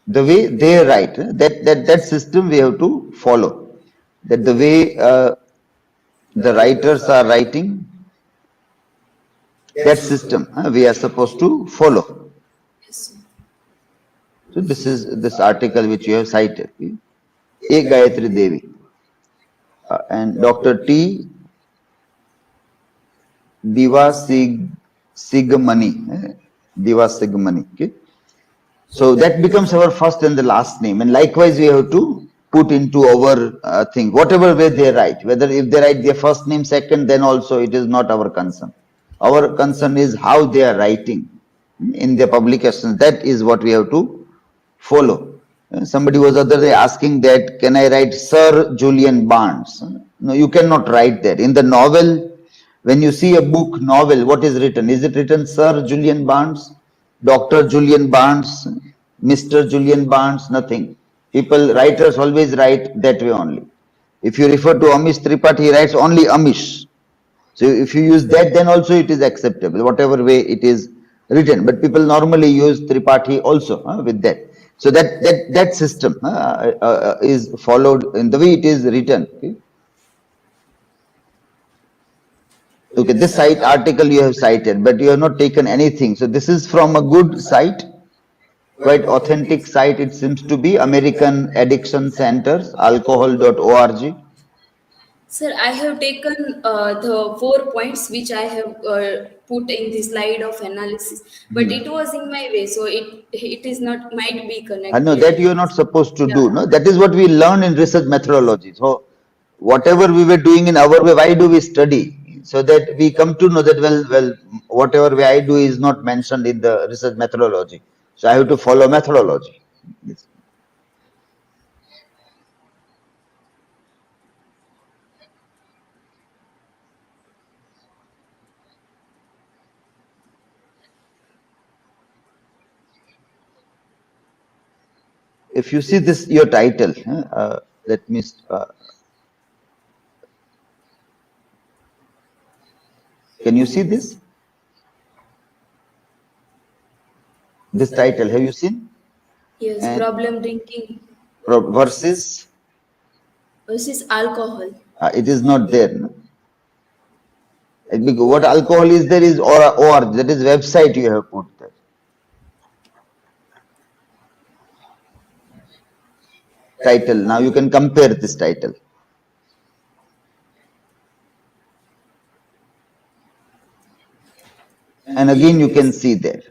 The way they write, that system we have to follow. That the way the writers are writing, that system we are supposed to follow. Yes, sir. So this is this article which you have cited. A Gayatri Devi and Dr. T. Diva Sigmani. Diva Sigmani. Okay. So that becomes our first and the last name. And likewise, we have to put into our thing, whatever way they write. Whether if they write their first name second, then also it is not our concern. Our concern is how they are writing in their publications. That is what we have to follow. Somebody was other day asking that, can I write Sir Julian Barnes? No, you cannot write that. In the novel, when you see a book novel, what is written? Is it written Sir Julian Barnes, Dr. Julian Barnes, Mr. Julian Barnes? Nothing. People, writers always write that way only. If you refer to Amish Tripathi, he writes only Amish. So if you use that, then also it is acceptable, whatever way it is written. But people normally use Tripathi also with that. So that system is followed in the way it is written. Okay, this site article you have cited, but you have not taken anything. So this is from a good site, quite authentic site. It seems to be American Addiction Centers, alcohol.org. Sir, I have taken the 4 points which I have put in the slide of analysis, but it was in my way, so it is not might be connected. No, that you are not supposed to do. Yeah. No, that is what we learn in research methodology. So whatever we were doing in our way, why do we study? So that we come to know that well, whatever way I do is not mentioned in the research methodology. So I have to follow methodology. Yes. If you see this, your title, let me. Can you see this? This title, have you seen? Yes, And problem drinking versus alcohol. it is not there. No? Because what alcohol is there is or that is website you have put there. Title. Now you can compare this title. And again you can see there.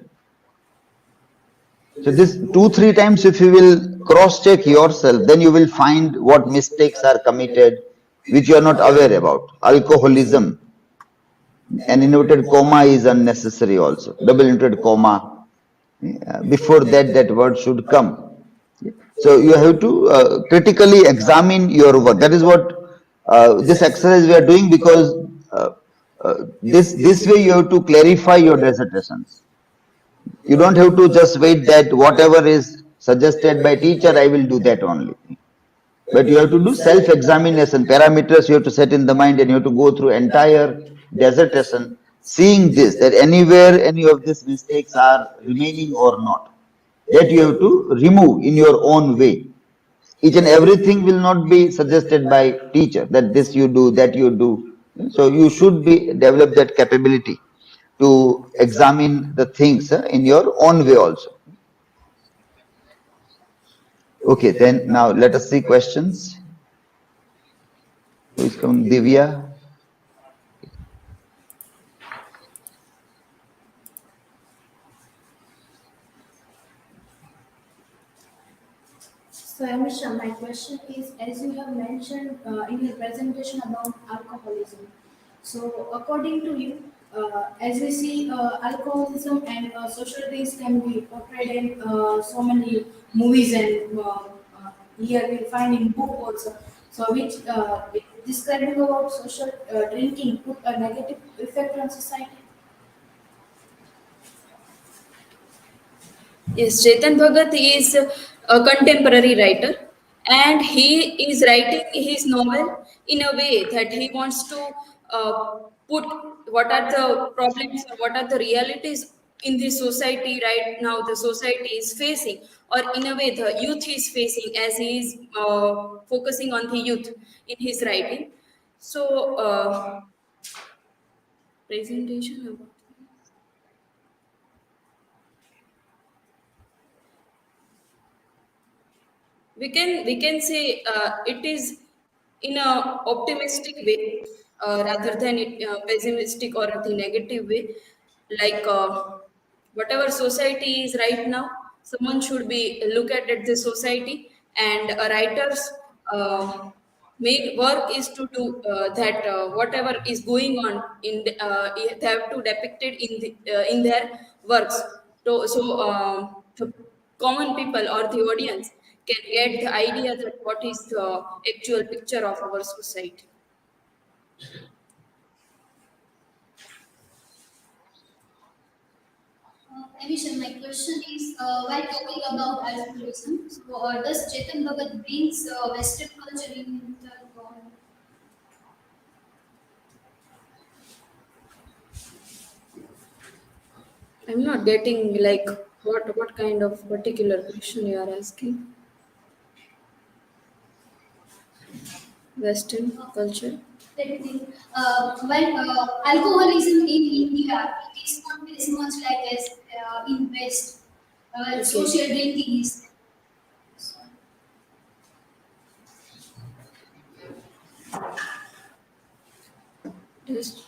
So this 2-3 times if you will cross check yourself, then you will find what mistakes are committed which you are not aware about. Alcoholism. An inverted comma is unnecessary also. Double inverted comma. Before that word should come. So you have to critically examine your work. That is what this exercise we are doing, because this way you have to clarify your dissertations. You don't have to just wait that whatever is suggested by teacher, I will do that only. But you have to do self-examination. Parameters you have to set in the mind, and you have to go through entire dissertation, seeing this, that anywhere any of these mistakes are remaining or not. That you have to remove in your own way. Each and everything will not be suggested by teacher, that this you do, that you do. So you should be develop that capability to examine the things in your own way also. Okay, then now let us see questions. Who is coming? Divya? So, Emisha, my question is, as you have mentioned in your presentation about alcoholism, so according to you, as we see, alcoholism and social risks can be portrayed in so many movies and here we find in book also. So, which describing about social drinking put a negative effect on society. Yes, Chetan Bhagat is a contemporary writer, and he is writing his novel in a way that he wants to put what are the problems or what are the realities in the society right now the society is facing, or in a way the youth is facing, as he is focusing on the youth in his writing. So, presentation about. We can say it is in a optimistic way rather than pessimistic or the negative way, like whatever society is right now, someone should be look at the society, and a writer's main work is to do that whatever is going on they have to depict it in their works. So the common people or the audience can get the idea that what is the actual picture of our society. Emisha, my question is, while talking about alcoholism, so does Chetan Bhagat brings Western culture in the I'm not getting like what kind of particular question you are asking. Western culture. let me think. Alcoholism in India, it is not as much like as in West. Okay. Social drinking is. Just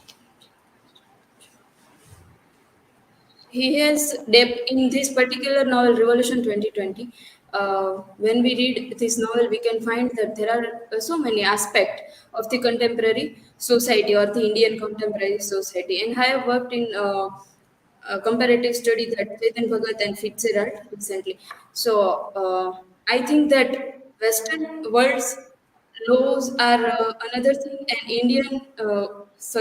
he has depth in this particular novel, Revolution 2020. When we read this novel, we can find that there are so many aspects of the contemporary society or the Indian contemporary society. And I have worked in a comparative study that Chetan Bhagat and Fitzgerald recently. So I think that Western world's laws are another thing, and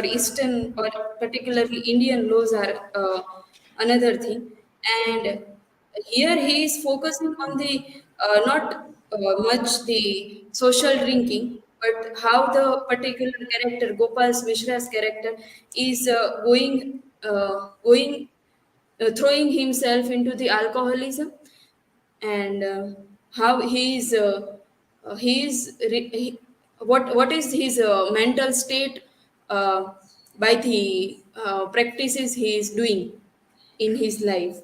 Eastern or particularly Indian laws are another thing. And here he is focusing on the not much the social drinking, but how the particular character, Gopal Mishra's character, is going throwing himself into the alcoholism, and how he is what is his mental state uh, by the practices he is doing in his life.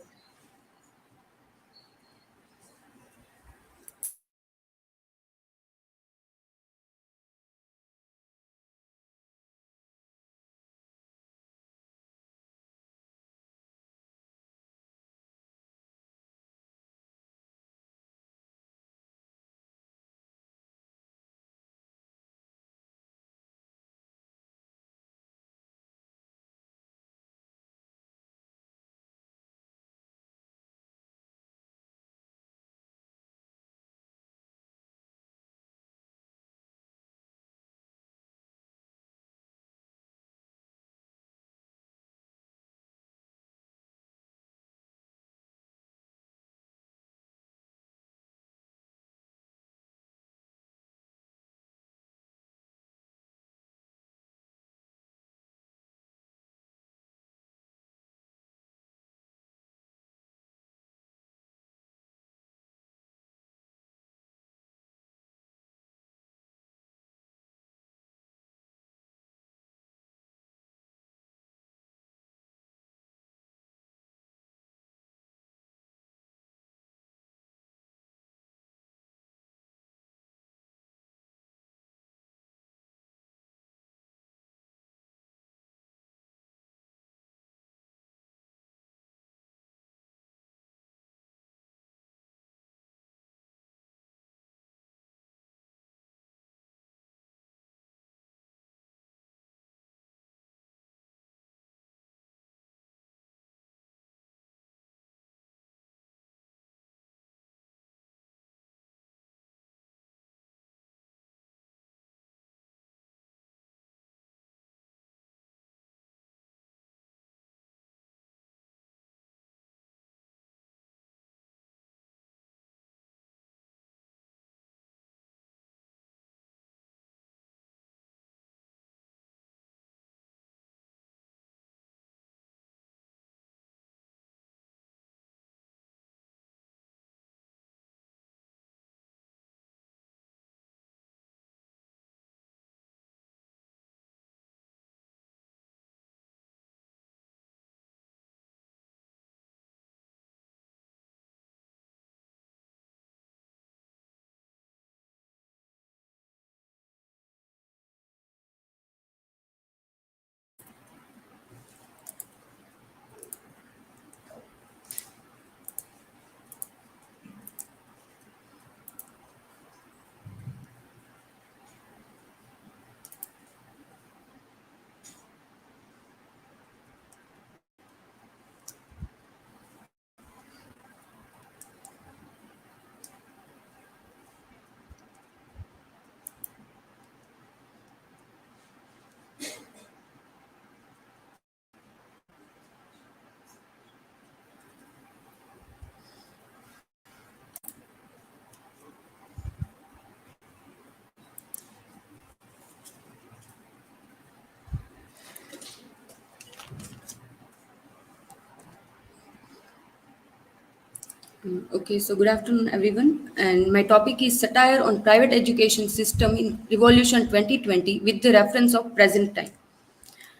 Okay, so good afternoon, everyone. And my topic is satire on private education system in Revolution 2020 with the reference of present time.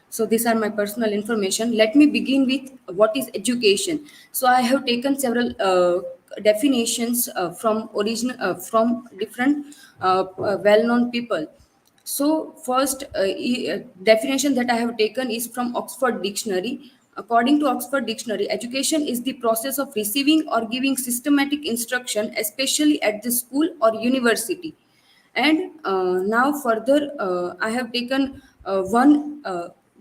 So these are my personal information. Let me begin with what is education. So I have taken several definitions from different well-known people. So first definition that I have taken is from Oxford Dictionary. According to Oxford Dictionary, education is the process of receiving or giving systematic instruction, especially at the school or university. And now further, I have taken one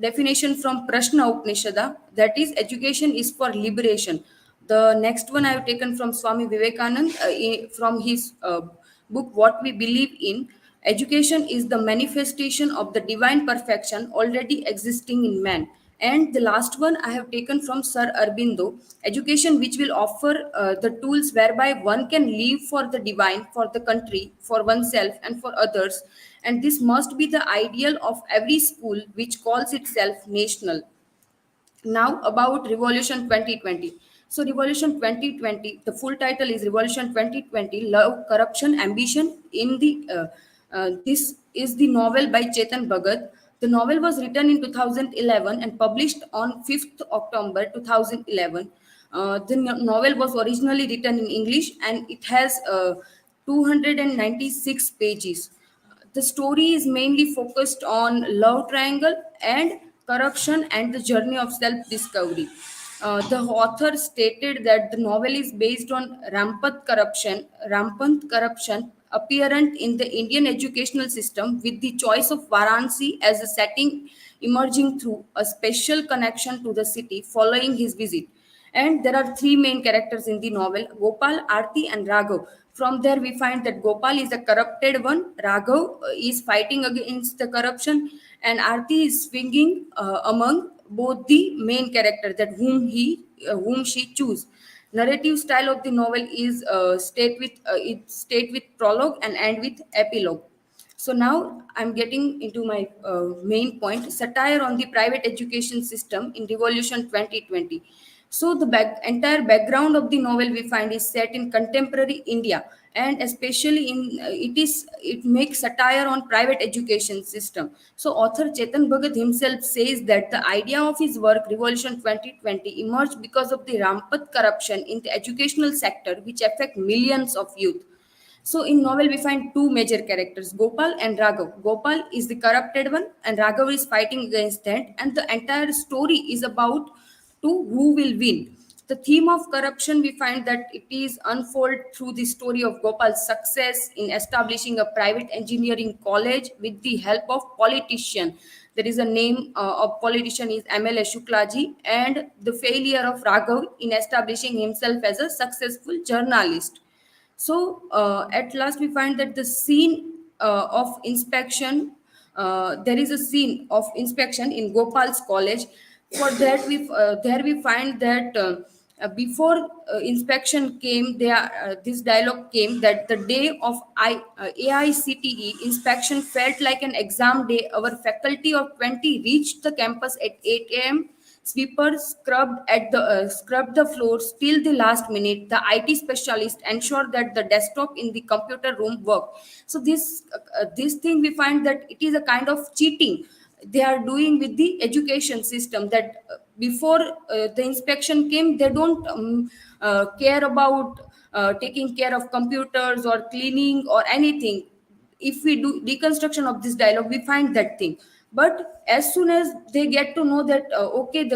definition from Prashna Upanishada, that is, education is for liberation. The next one I have taken from Swami Vivekanand from his book What We Believe in. Education is the manifestation of the divine perfection already existing in man. And the last one I have taken from Sir Aurobindo, education which will offer the tools whereby one can live for the divine, for the country, for oneself, and for others. And this must be the ideal of every school which calls itself national. Now about Revolution 2020. So Revolution 2020, the full title is Revolution 2020, Love, Corruption, Ambition in the this is the novel by Chetan Bhagat. The novel was written in 2011 and published on 5th October 2011. The novel was originally written in English and it has 296 pages. The story is mainly focused on love triangle and corruption and the journey of self-discovery. The author stated that the novel is based on rampant corruption apparent in the Indian educational system, with the choice of Varanasi as a setting emerging through a special connection to the city following his visit. And there are three main characters in the novel: Gopal, Arti, and Raghav. From there, we find that Gopal is a corrupted one, Raghav is fighting against the corruption, and Arti is swinging among both the main characters that whom she choose. Narrative style of the novel is state with prologue and end with epilogue. So now I'm getting into my main point: satire on the private education system in Revolution 2020. So the entire background of the novel we find is set in contemporary India, and especially it makes satire on private education system. So author Chetan Bhagat himself says that the idea of his work Revolution 2020 emerged because of the rampant corruption in the educational sector, which affect millions of youth. So in novel we find two major characters, Gopal and Raghav. Gopal is the corrupted one and Raghav is fighting against that, and the entire story is about to who will win. The theme of corruption we find that it is unfold through the story of Gopal's success in establishing a private engineering college with the help of politician. There is a name of politician is MLA Shuklaji, and the failure of Raghav in establishing himself as a successful journalist. So at last, we find that the scene of inspection, there is a scene of inspection in Gopal's college. For that, there we find that before inspection came, this dialogue came that the day of AICTE inspection felt like an exam day. Our faculty of 20 reached the campus at 8 a.m. Sweepers scrubbed the floors till the last minute. The IT specialist ensured that the desktop in the computer room worked. So this thing we find that it is a kind of cheating they are doing with the education system. That before the inspection came, they don't care about taking care of computers or cleaning or anything. If we do deconstruction of this dialogue, we find that thing. But as soon as they get to know that okay,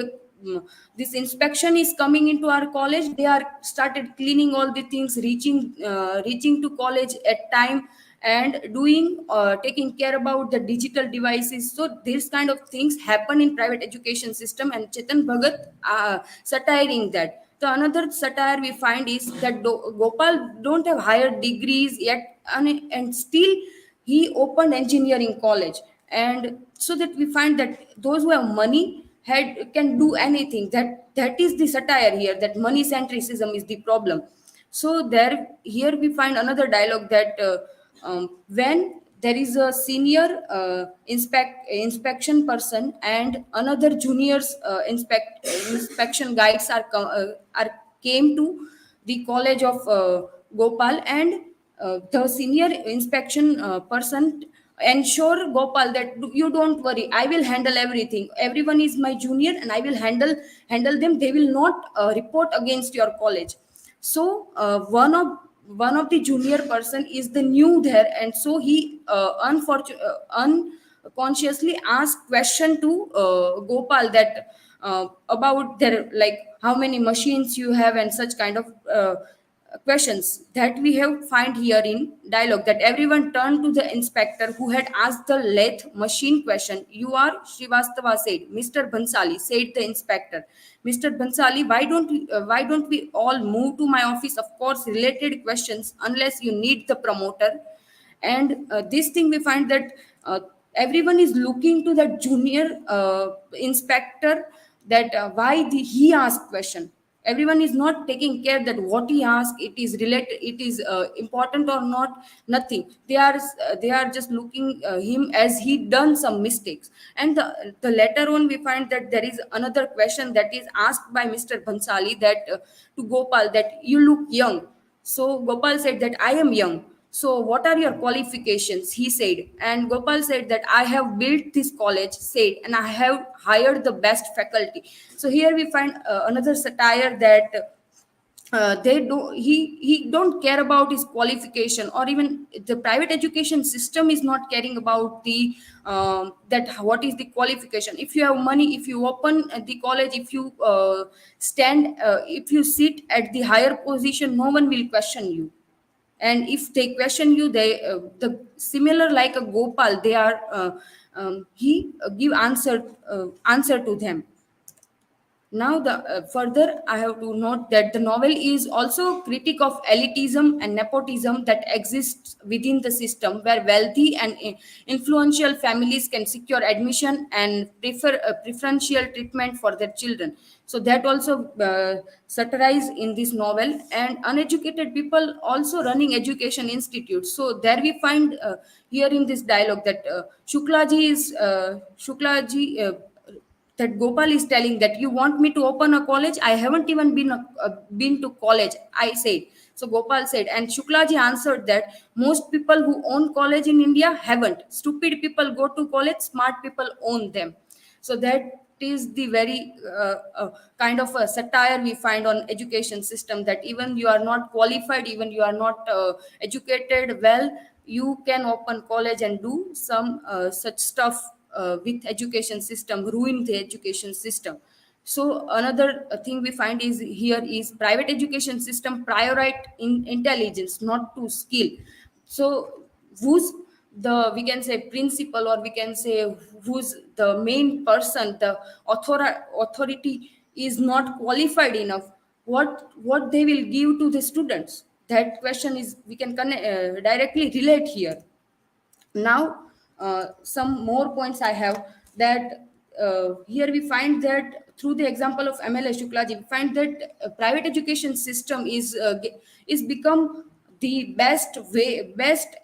this inspection is coming into our college, they are started cleaning all the things, reaching to college at time, and doing taking care about the digital devices. So these kind of things happen in private education system, and Chetan Bhagat satiring that. The another satire we find is that Gopal don't have higher degrees yet, and still he opened engineering college. And so that we find that those who have money can do anything. That is the satire here, that money centricism is the problem. So here we find another dialogue that when there is a senior inspection person and another juniors inspection guides are came to the college of Gopal, and the senior inspection person ensure Gopal that you don't worry, I will handle everything. Everyone is my junior, and I will handle them. They will not report against your college. So one of the junior person is the new there, and so he unconsciously asked question to Gopal that about their, like, how many machines you have and such kind of questions that we have find here in dialogue, that everyone turned to the inspector who had asked the lathe machine question. You are Srivastava, said Mr. Bansali, said the inspector. Mr. Bansali, why don't we all move to my office? Of course, related questions, unless you need the promoter. And this thing we find that everyone is looking to the junior inspector, that he asked question. Everyone is not taking care that what he asked, it is related, it is important or not, nothing. They are just looking him as he done some mistakes. And the later on we find that there is another question that is asked by Mr. Bansali, that to Gopal, that you look young. So Gopal said that I am young. So what are your qualifications? He said. And Gopal said that I have built this college, said, and I have hired the best faculty. So here we find another satire, that he don't care about his qualification, or even the private education system is not caring about the that what is the qualification. If you have money, if you open the college, if you if you sit at the higher position, no one will question you. And if they question you, they the similar like a Gopal, they are he give answer to them. Now, the further I have to note that the novel is also critic of elitism and nepotism that exists within the system, where wealthy and influential families can secure admission and prefer preferential treatment for their children. So that also satirized in this novel. And uneducated people also running education institutes. So there we find here in this dialogue that Shuklaji. That Gopal is telling that you want me to open a college. I haven't even been to college, I said. So Gopal said, and Shuklaji answered that most people who own college in India haven't. Stupid people go to college, smart people own them. So that is the very kind of a satire we find on education system, that even you are not qualified, even you are not educated well, you can open college and do some such stuff with education system, ruin the education system. So another thing we find is here is private education system prioritize in intelligence, not to skill. So who's the, we can say, principal, or we can say who's the main person, the authority is not qualified enough, what they will give to the students? That question is, we can directly relate here. Now some more points I have, that here we find that through the example of MLA Shuklaji, we find that private education system is become the best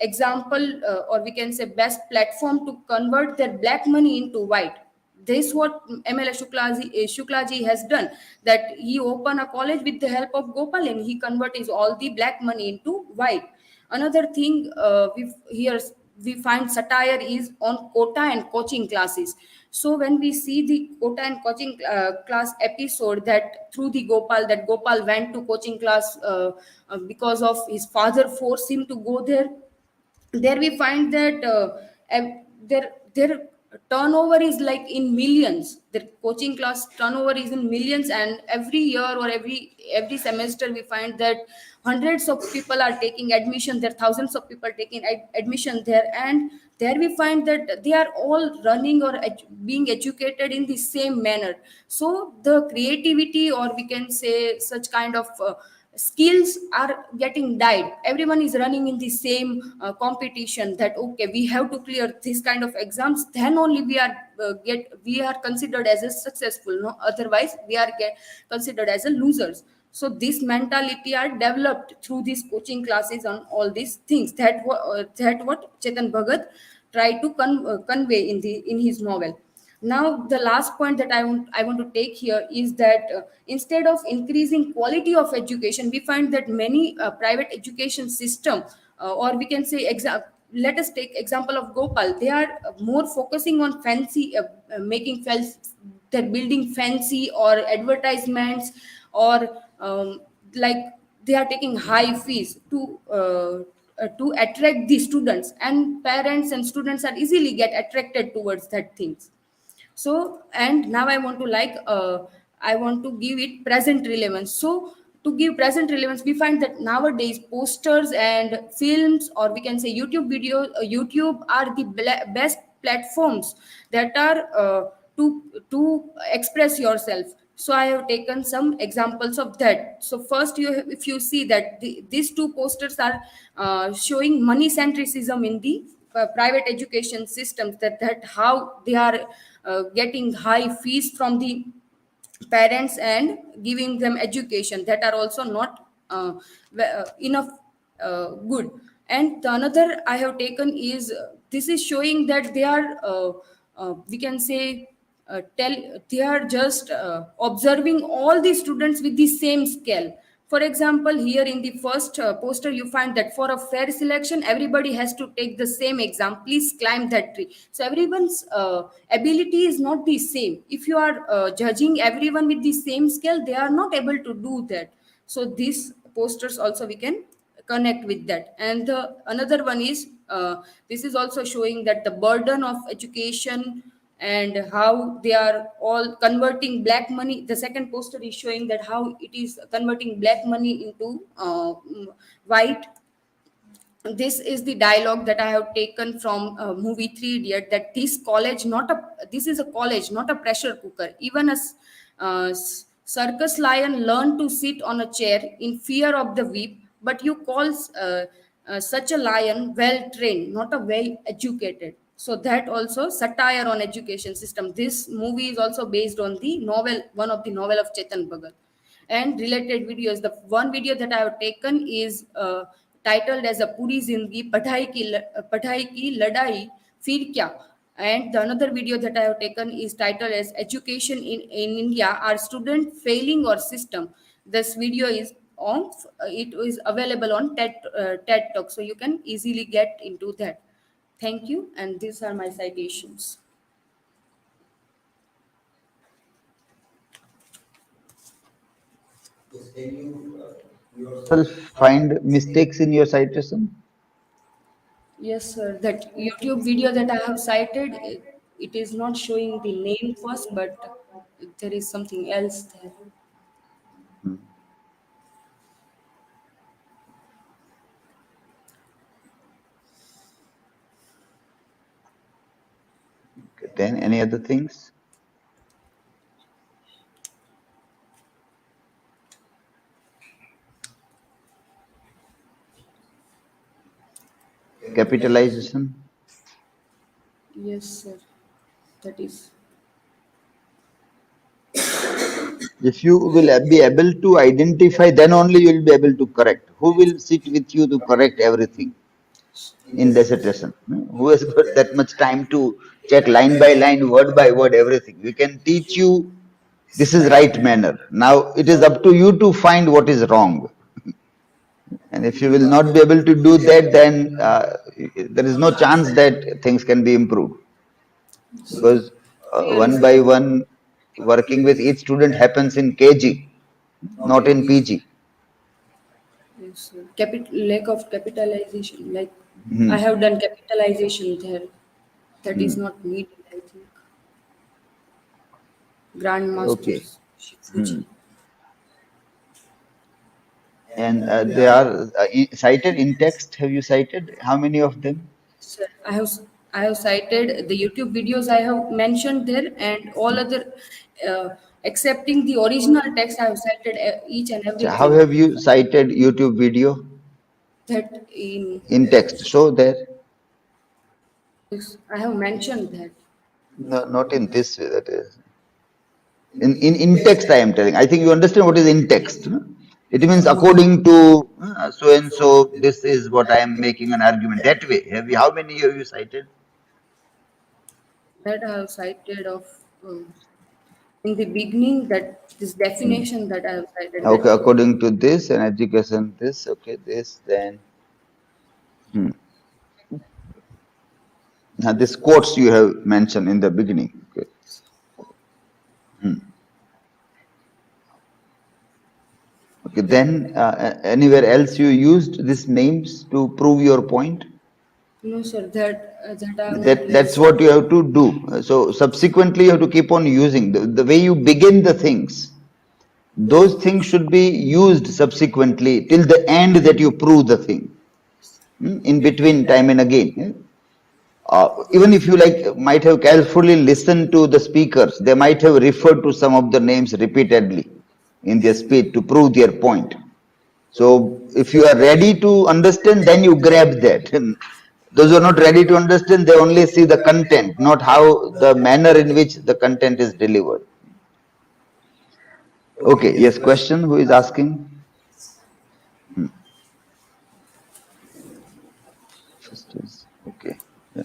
example, or we can say best platform to convert their black money into white. This what MLA Shuklaji has done, that he opened a college with the help of Gopal, and he converted all the black money into white. Another thing we find satire is on quota and coaching classes. So when we see the quota and coaching class episode, that through the Gopal, that Gopal went to coaching class because of his father forced him to go there. There we find that their turnover is like in millions. Their coaching class turnover is in millions, and every year or every semester we find that hundreds of people are taking admission there, thousands of people taking admission there. And there we find that they are all running or being educated in the same manner. So the creativity, or we can say such kind of skills are getting died. Everyone is running in the same competition, that okay, we have to clear this kind of exams, then only we are considered as a successful, no, otherwise we are considered as a losers. So this mentality are developed through these coaching classes on all these things, that what Chetan Bhagat tried to convey in his novel. Now, the last point that I want to take here is that instead of increasing quality of education, we find that many private education system, or we can say, let us take example of Gopal. They are more focusing on fancy, making they're building fancy or advertisements, or like they are taking high fees to attract the students, and parents and students are easily get attracted towards that things. So, and now I want to give it present relevance. So to give present relevance, we find that nowadays posters and films, or we can say YouTube videos, YouTube are the best platforms that are to express yourself. So I have taken some examples of that. So first, if you see that these two posters are showing money centricism in the private education systems, that how they are getting high fees from the parents and giving them education that are also not enough good. And the another I have taken is this is showing that they are we can say tell they are just observing all the students with the same scale. For example, here in the first poster, you find that for a fair selection, everybody has to take the same exam. Please climb that tree. So everyone's ability is not the same. If you are judging everyone with the same scale, they are not able to do that. So these posters also we can connect with that. And the another one is this is also showing that the burden of education and how they are all converting black money. The second poster is showing that how it is converting black money into white. This is the dialogue that I have taken from movie Three Idiot, that this is a college, not a pressure cooker. Even a circus lion learned to sit on a chair in fear of the whip, but you call such a lion well trained, not a well educated. So that also satire on education system. This movie is also based on the novel, one of the novel of Chetan Bhagat. And related videos, the one video that I have taken is titled as a Puri Zindagi Padhai ki Ladai Fir Kya. And the another video that I have taken is titled as Education in India, Are Student Failing or System? This video is it is available on TED Talk, so you can easily get into that. Thank you, and these are my citations. Yourself find mistakes in your citation? Yes, sir. That YouTube video that I have cited, it is not showing the name first, but there is something else there. Okay, then any other things? Capitalization? Yes, sir. That is. If you will be able to identify, then only you will be able to correct. Who will sit with you to correct everything in dissertation? Who has got that much time to check line by line, word by word, everything? We can teach you this is right manner. Now it is up to you to find what is wrong. And if you will not be able to do that, then there is no chance that things can be improved. Because one by one, working with each student happens in KG, not in PG. Yes, sir. Lack of capitalization. Like I have done capitalization there. That is not needed, I think. Okay. Grandmasters. And they are cited in text. Have you cited? How many of them? Sir, I have cited the YouTube videos I have mentioned there, and all other excepting the original text, I have cited each and So how everything have you cited YouTube video that in text? Show there. I have mentioned that. No, not in this way. That is in text. I am telling. I think you understand what is in text. No? It means according to so and so. This is what I am making an argument. That way. How many have you cited? that I have cited of in the beginning, that this definition that I have cited, Okay, that according to this and education, this, okay, this, then now this quotes you have mentioned in the beginning. Okay. Okay, then anywhere else you used these names to prove your point? no, sir, that I have not That's used. what you have to do. So subsequently you have to keep on using the way you begin the things. Those things should be used subsequently till the end that you prove the thing. In between, time and again. Even if you might have carefully listened to the speakers, they might have referred to some of the names repeatedly in their speech to prove their point. So if you are ready to understand, then you grab that. And those who are not ready to understand, they only see the content, not how the manner in which the content is delivered. Okay, yes, question, who is asking? First is, okay. Yeah.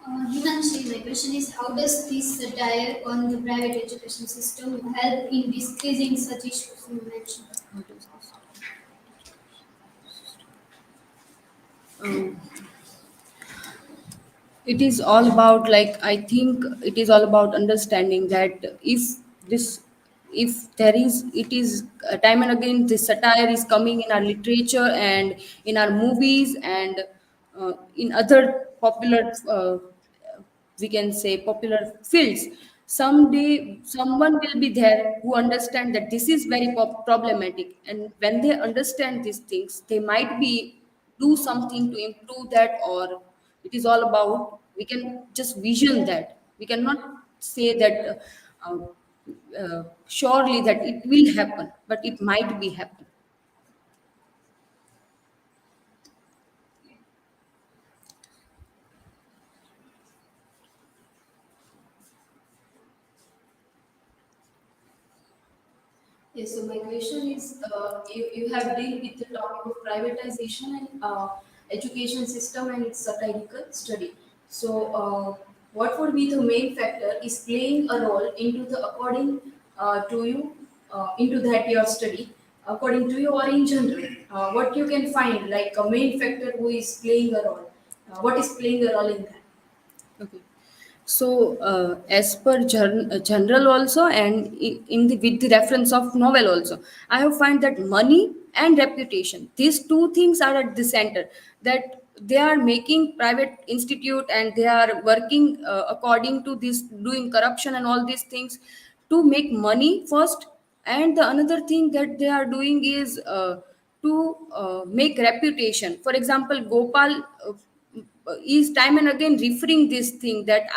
Himanshi, my question is, how does this satire on the private education system help in decreasing such issues you mentioned? Um, it is all about, like, I think it is all about understanding that this if there is, it is time and again this satire is coming in our literature and in our movies and in other popular we can say popular fields. Someday someone will be there who understand that this is very problematic, and when they understand these things, they might be do something to improve that. Or it is all about, we can just vision that, we cannot say that surely that it will happen, but it might be happen. Yes, so my question is, you have dealt with the topic of privatization and education system and its satirical study. So, what would be the main factor is playing a role into the according to you into that your study, according to you or in general, what you can find like a main factor who is playing a role, what is playing a role in that? Okay. So, as per general also, and in the with the reference of novel also, I have find that money and reputation, these two things are at the center. That they are making private institute and they are working according to this, doing corruption and all these things to make money first. And the another thing that they are doing is to make reputation. For example, Gopal. Is time and again referring this thing that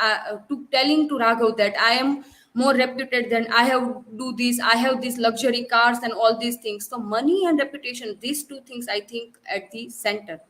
to telling to Raghav that I am more reputed than I have do this, I have these luxury cars and all these things. So money and reputation, these two things I think at the center.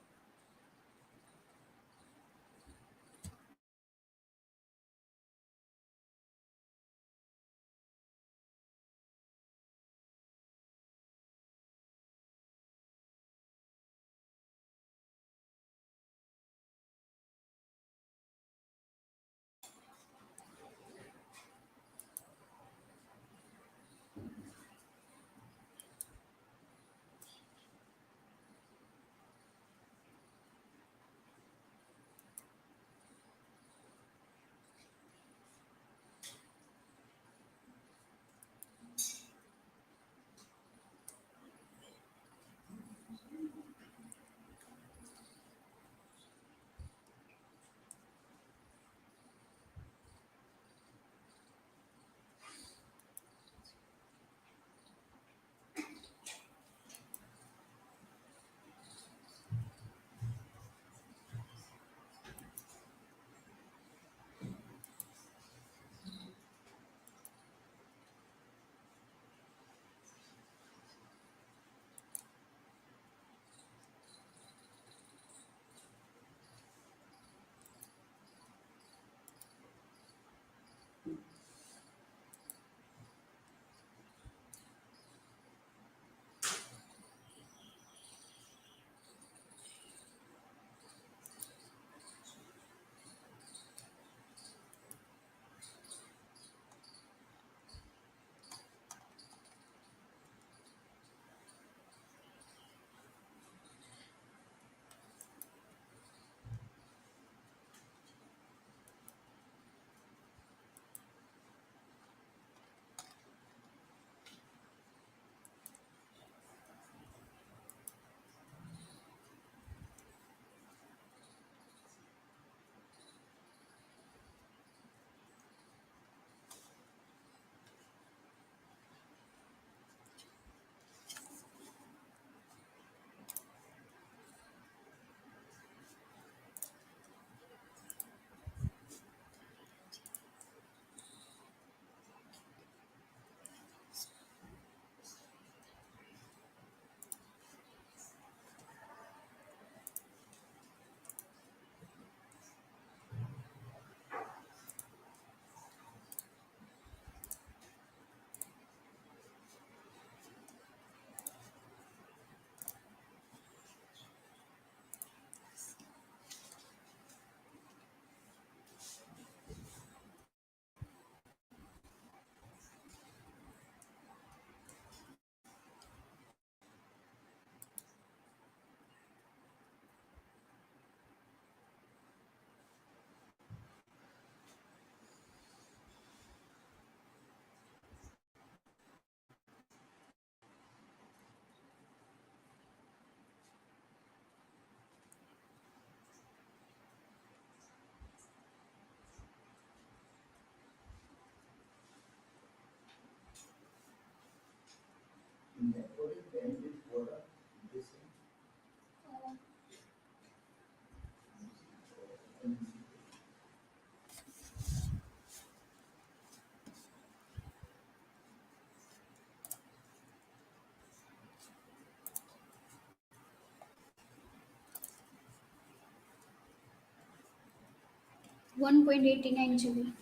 1.89 GB.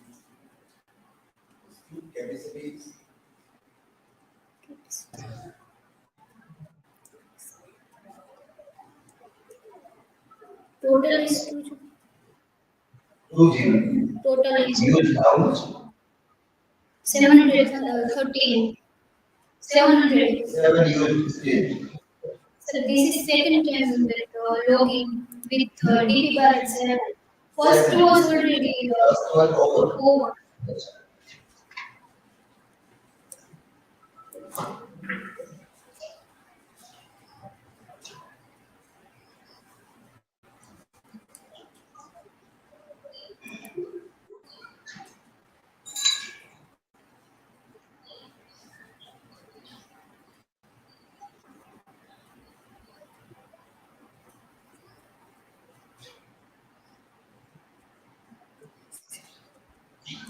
Total is 2 GB. 2 GB. Total is Used how much? 713. 700. 7 used still. So this is second time that login with DP bar 7. First was already First one over. over.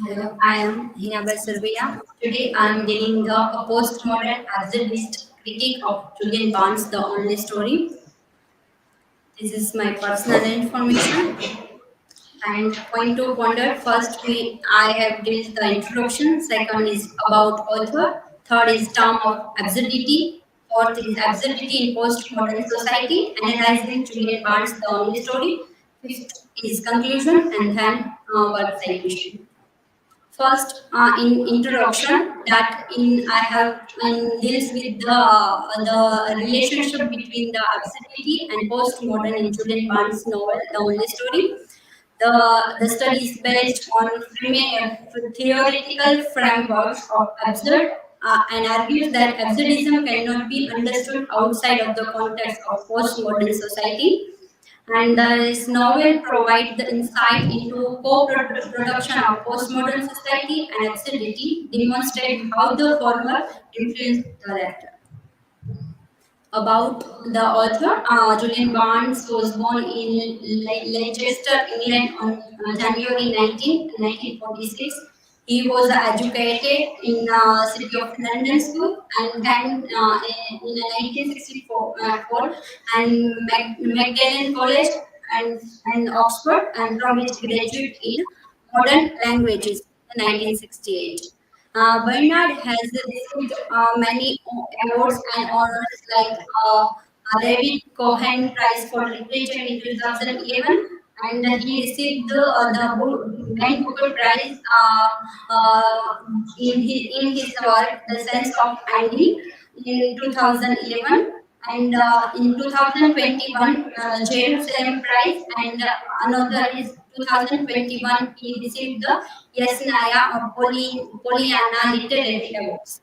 Hello, I am Hinaba Sarvaiya. Today I am giving a postmodern absurdist critique of Julian Barnes' The Only Story. This is my personal information. And point to ponder. First, I have given the introduction. Second is about author. Third is term of absurdity. Fourth is absurdity in postmodern society, analyzing Julian Barnes' The Only Story. Fifth is conclusion, and then word citation. First, in introduction, that in I have deals with the relationship between the absurdity and postmodern in Julian Barnes' novel The Only Story. The study is based on theoretical frameworks of absurd and argues that absurdism cannot be understood outside of the context of postmodern society. And this novel provides the insight into co-production of postmodern society and absurdity, demonstrate how the former influenced the latter. About the author, Julian Barnes was born in Leicester, England on January 1946. He was educated in City of London School and then in 1964 and Magdalen College and Oxford, and from which graduate in modern languages in 1968. Bernard has received many awards and honors like David Cohen Prize for Literature in 2011, and he received the Ben Booker Prize in his work The Sense of Ending in 2011. And in 2021, Jerusalem Prize, and another is 2021, he received the Yesnaya Pollyanna Literary Awards.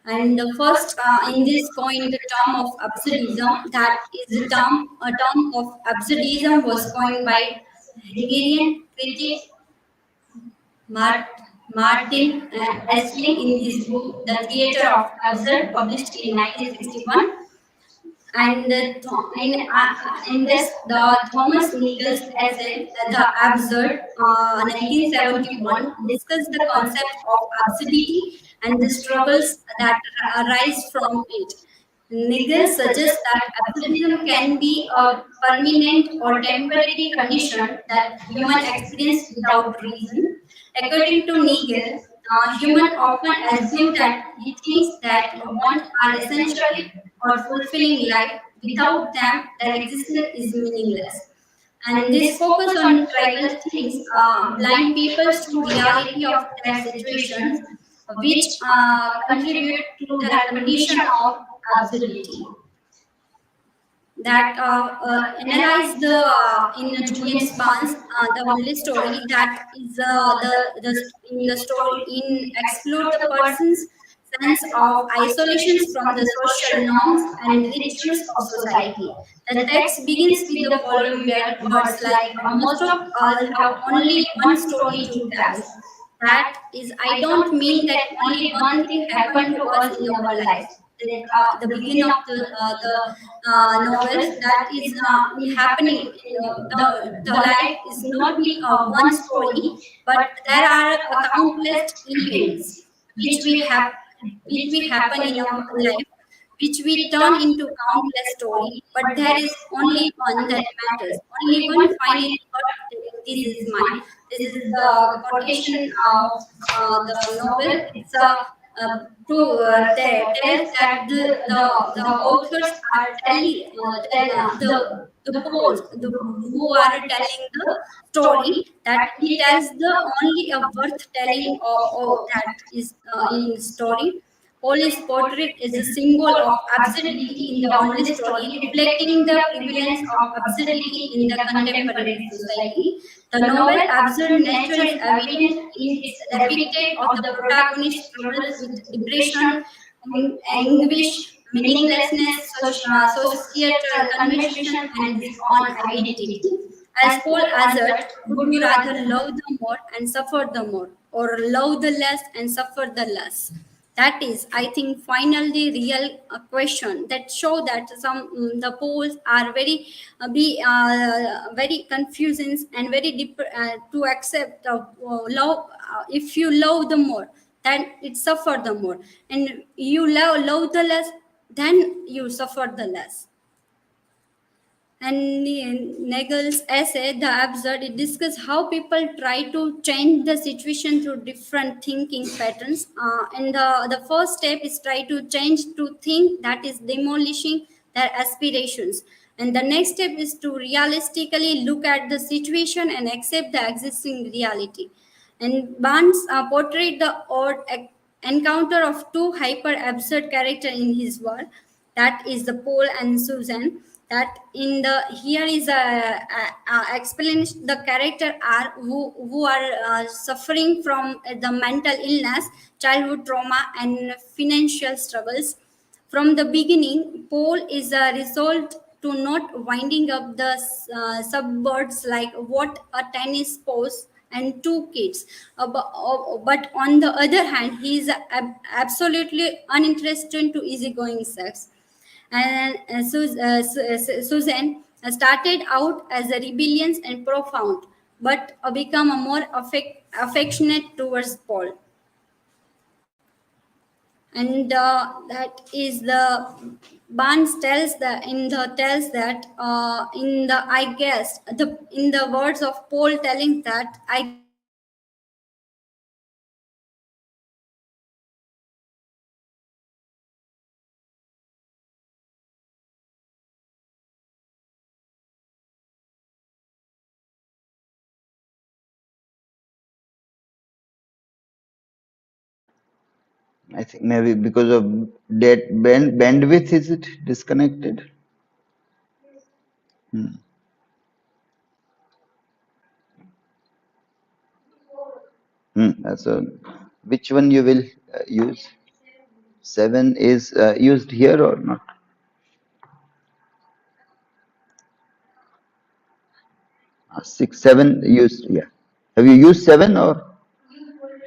And the first, in this coined the term of absurdism, that is a term of absurdism was coined by Hungarian critic Martin Esling in his book The Theatre of Absurd, published in 1961. And in this, the Thomas Nichols essay, The Absurd, 1971, discussed the concept of absurdity and the struggles that arise from it. Nichols suggests that absurdism can be a permanent or temporary condition that human experience without reason. According to Nichols, humans often assume that he thinks that wants are essential or fulfilling life. Without them, their existence is meaningless. And this focus on trivial things blind people to reality of their situations, which contribute to their condition of absurdity. That analyze the in Julian Barnes the only story that is in the story in explore the person's sense of isolations from the social norms and rituals of society. The text begins with the following words like most of us have only one story to tell. That is, I don't mean that only one thing happened to us in our lives. like the beginning of the novels, that is in happening in the life is not be one story, but there are countless events which we have which we happen in our life, which we turn into countless story, but there is only one that matters, only one finally got telling, this is mine. This is the quotation of the novel. It's a tells that the authors are the poles who are telling the story, that he tells the only a worth telling that is in story. Paul is portrayed as a symbol of absurdity in the only story, reflecting the prevalence of absurdity in the contemporary society. The novel absurd nature is evident in its depicted of the protagonist struggles with depression, anguish, meaninglessness, societal convention, and his own identity. As Paul asserts, would you rather love the more and suffer the more, or love the less and suffer the less? That is, I think, finally real question that show that some the polls are very confusing and very deep to accept love. If you love the more, then it suffer the more, and you love the less, then you suffer the less. And Nagel's essay, The Absurd, it discusses how people try to change the situation through different thinking patterns. And the first step is try to change to think, that is demolishing their aspirations. And the next step is to realistically look at the situation and accept the existing reality. And Barnes portrayed the odd encounter of two hyper absurd characters in his work, that is the Paul and Susan. That in the here is a explanation. The character are who are suffering from the mental illness, childhood trauma, and financial struggles. From the beginning, Paul is a result to not winding up the suburbs like what a tennis post and two kids. But on the other hand, he is absolutely uninterested to easygoing sex. And Susan started out as a rebellious and profound, but become a more affectionate towards Paul. And that is the Barnes tells that in the I guess the in the words of Paul telling that I guess the only thing that matters is that I think maybe because of that bandwidth, is it disconnected? Hmm. So which one you will use? 7 is used here or not? 6, 7 used, yeah. Have you used 7 or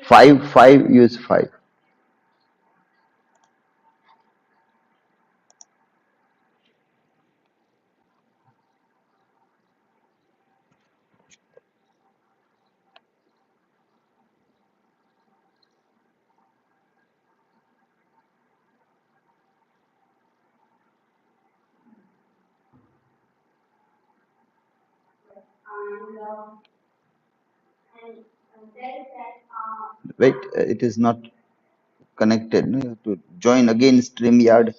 5? 5 use 5. Wait, it is not connected. No? You have to join again StreamYard.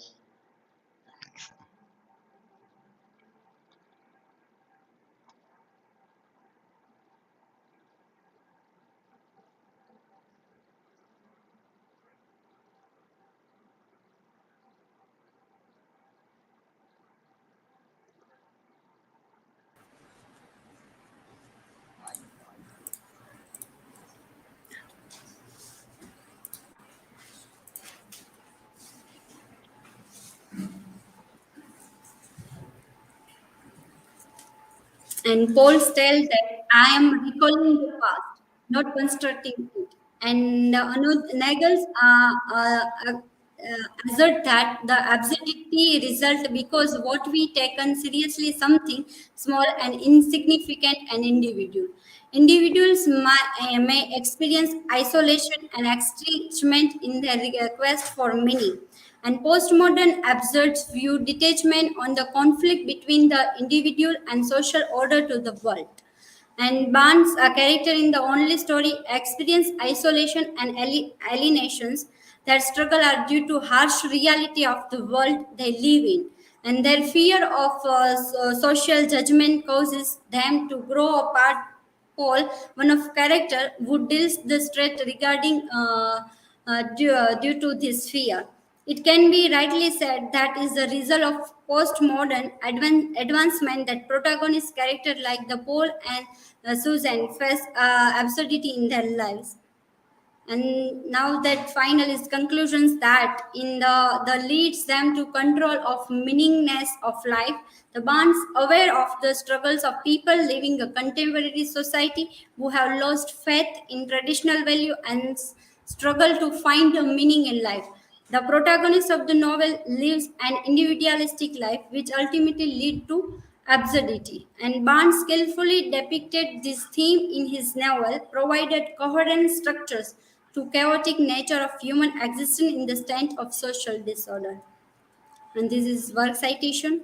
And Paul tells that I am recalling the past, not constructing it. And Nagels assert that the absurdity result because what we taken seriously something small and insignificant and individual. Individuals may experience isolation and estrangement in their request for meaning. And postmodern absurds view detachment on the conflict between the individual and social order to the world. And Barnes, a character in the only story, experience isolation and alienations. Their struggle are due to harsh reality of the world they live in. And their fear of social judgment causes them to grow apart. Paul, one of character, who deals the threat regarding due to this fear. It can be rightly said that is the result of postmodern advancement that protagonist character like the Paul and Susan face absurdity in their lives. And now that final is conclusions that in the leads them to control of meaningness of life. The Barnes aware of the struggles of people living a contemporary society who have lost faith in traditional value and struggle to find a meaning in life. The protagonist of the novel lives an individualistic life which ultimately lead to absurdity, and Barnes skillfully depicted this theme in his novel, provided coherent structures to chaotic nature of human existence in the state of social disorder. And this is work citation,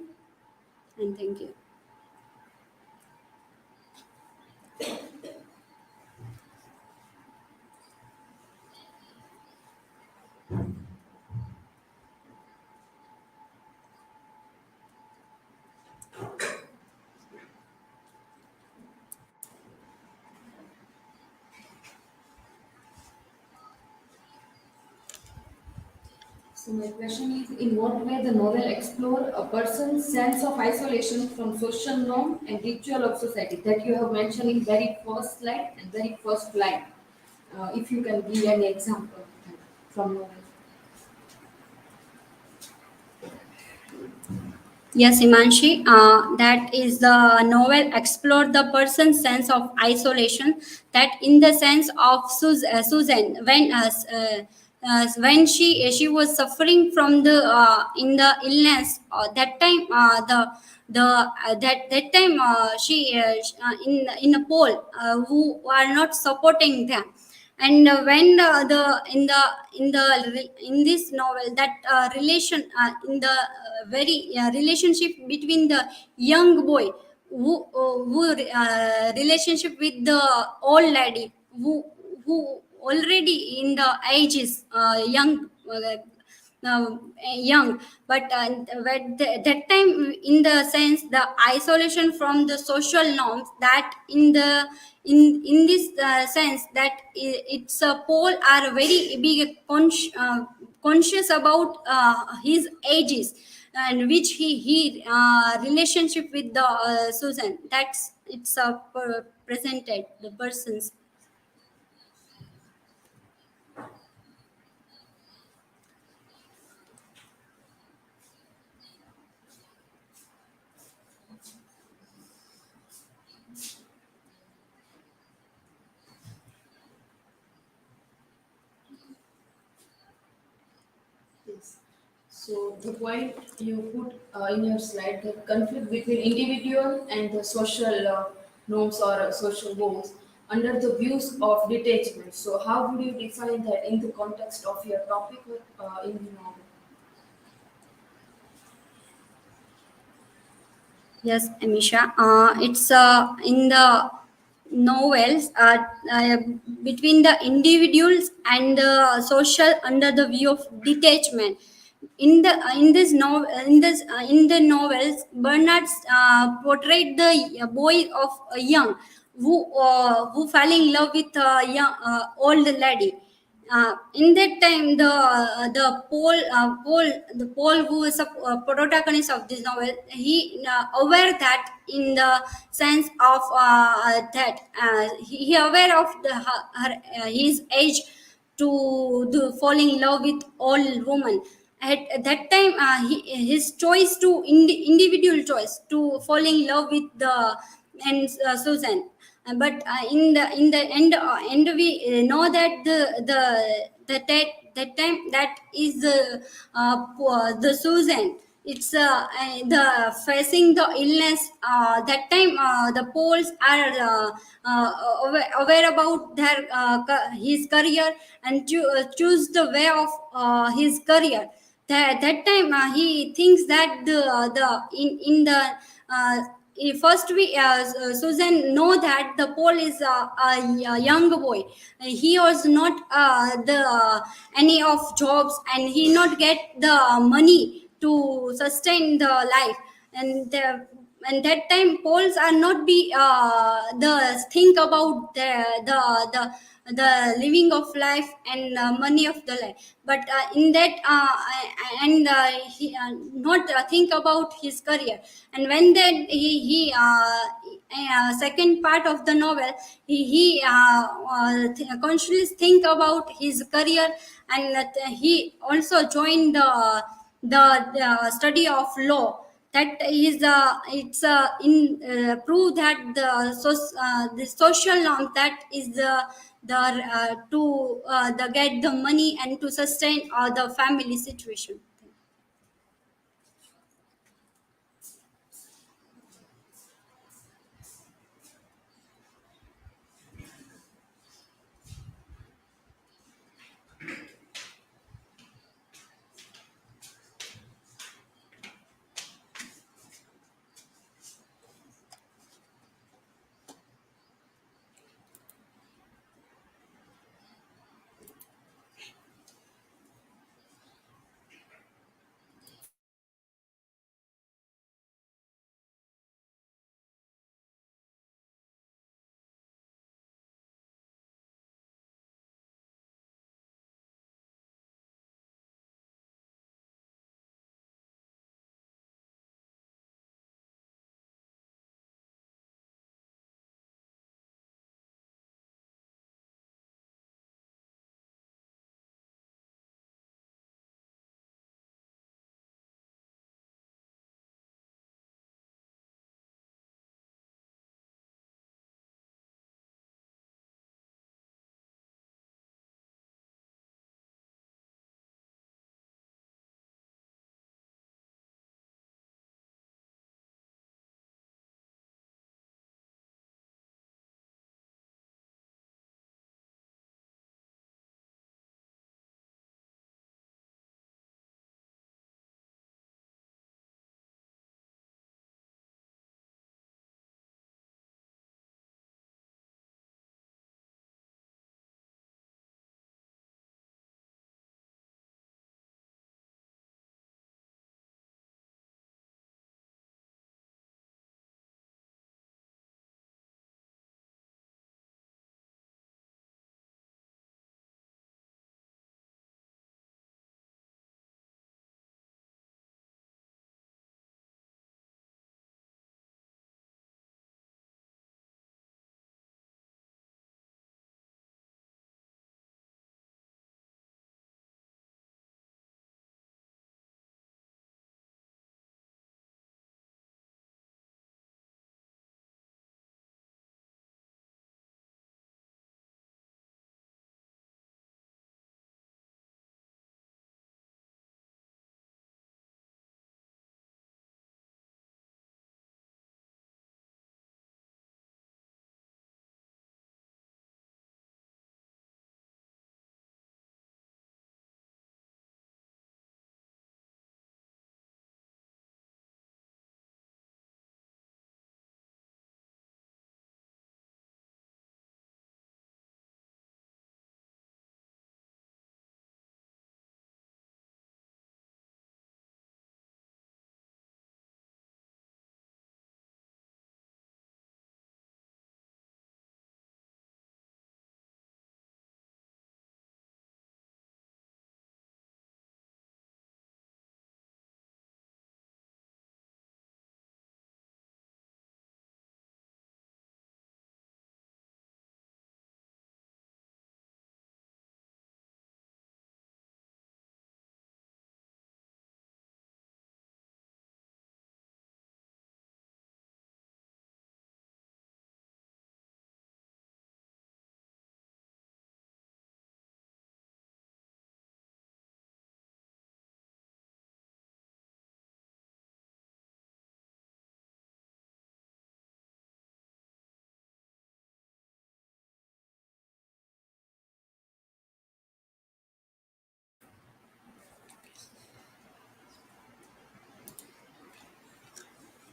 and thank you. So my question is, in what way the novel explore a person's sense of isolation from social norm and ritual of society that you have mentioned in very first slide and very first line. If you can give an example from novel. Yes, Himanshi, that is the novel explored the person's sense of isolation. That in the sense of Susan, when she was suffering from the in the illness, that time that time in a poll who are not supporting them. And when in this novel that relation in the very relationship between the young boy who relationship with the old lady who already in the ages young, but that time in the sense the isolation from the social norms, that in this sense that it's a Paul are very big conscious about his ages, and which he relationship with the Susan, that's it's presented the persons. Yes. So the point you put in your slide, the conflict between individual and the social norms or social goals under the views of detachment. So how would you define that in the context of your topic in the novel? Yes, Emisha. It's in the novels between the individuals and the social under the view of detachment. In the novels, Bernard portrayed the boy of a young who fell in love with a young old lady. In that time, the Paul who is a protagonist of this novel, he aware that in the sense of that he aware of his age to fall in love with all women. At that time, his choice to individual choice to fall in love with the and Susan. But in the end we know that that time that is the Susan. It's the facing the illness. That time the Poles are aware about their his career and choose the way of his career. That time he thinks that the in the first we Susan know that the Paul is a young boy. He was not the any of jobs, and he not get the money to sustain the life. And that time Poles are not be the think about the living of life and money of the life, but in that and he not think about his career. And when then he second part of the novel, consciously think about his career, and that he also joined the study of law. That is it's in prove that the social norm, that is the to the get the money and to sustain the family situation.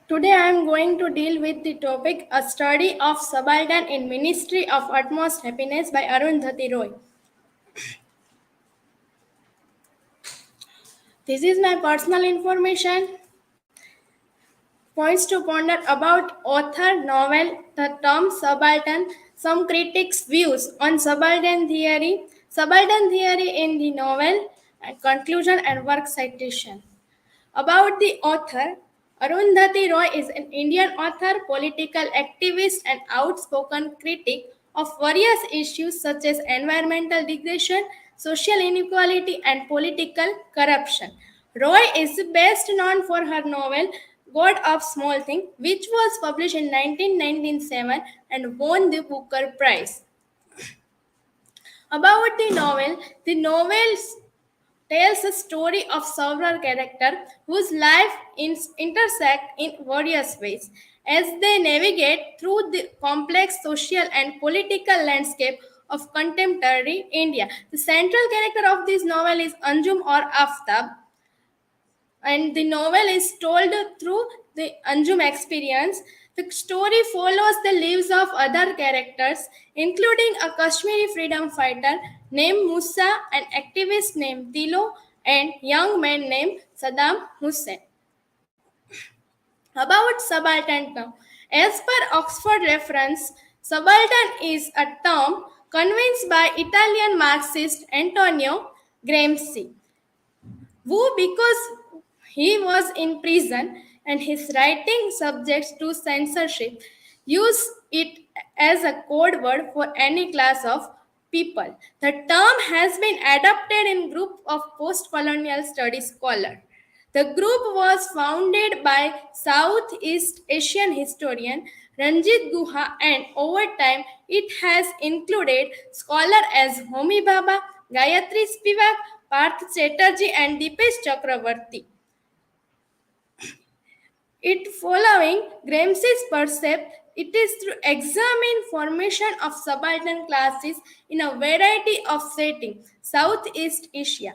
Today I am going to deal with the topic A Study of Subaltern in Ministry of Utmost Happiness by Arundhati Roy. This is my personal information. Points to ponder about author, novel, the term subaltern, some critics' views on subaltern theory in the novel, and conclusion and work citation. About the author, Arundhati Roy is an Indian author, political activist, and outspoken critic of various issues such as environmental degradation, social inequality, and political corruption. Roy is best known for her novel God of Small Things, which was published in 1997 and won the Booker Prize. About the novel tells a story of several characters whose life intersect in various ways as they navigate through the complex social and political landscape of contemporary India. The central character of this novel is Anjum or Aftab, and the novel is told through the Anjum experience. The story follows the lives of other characters, including a Kashmiri freedom fighter named Musa, an activist named Tilo, and young man named Saddam Hussein. About subaltern term. As per Oxford reference, subaltern is a term convinced by Italian Marxist Antonio Gramsci, who, because he was in prison and his writing subject to censorship, used it as a code word for any class of people. The term has been adopted in group of post-colonial studies scholars. The group was founded by Southeast Asian historian Ranjit Guha, and over time it has included scholars as Homi Bhabha, Gayatri Spivak, Parth Chatterjee, and Dipesh Chakravarti. It following Gramsci's percept, it is through examine formation of subaltern classes in a variety of settings, Southeast Asia,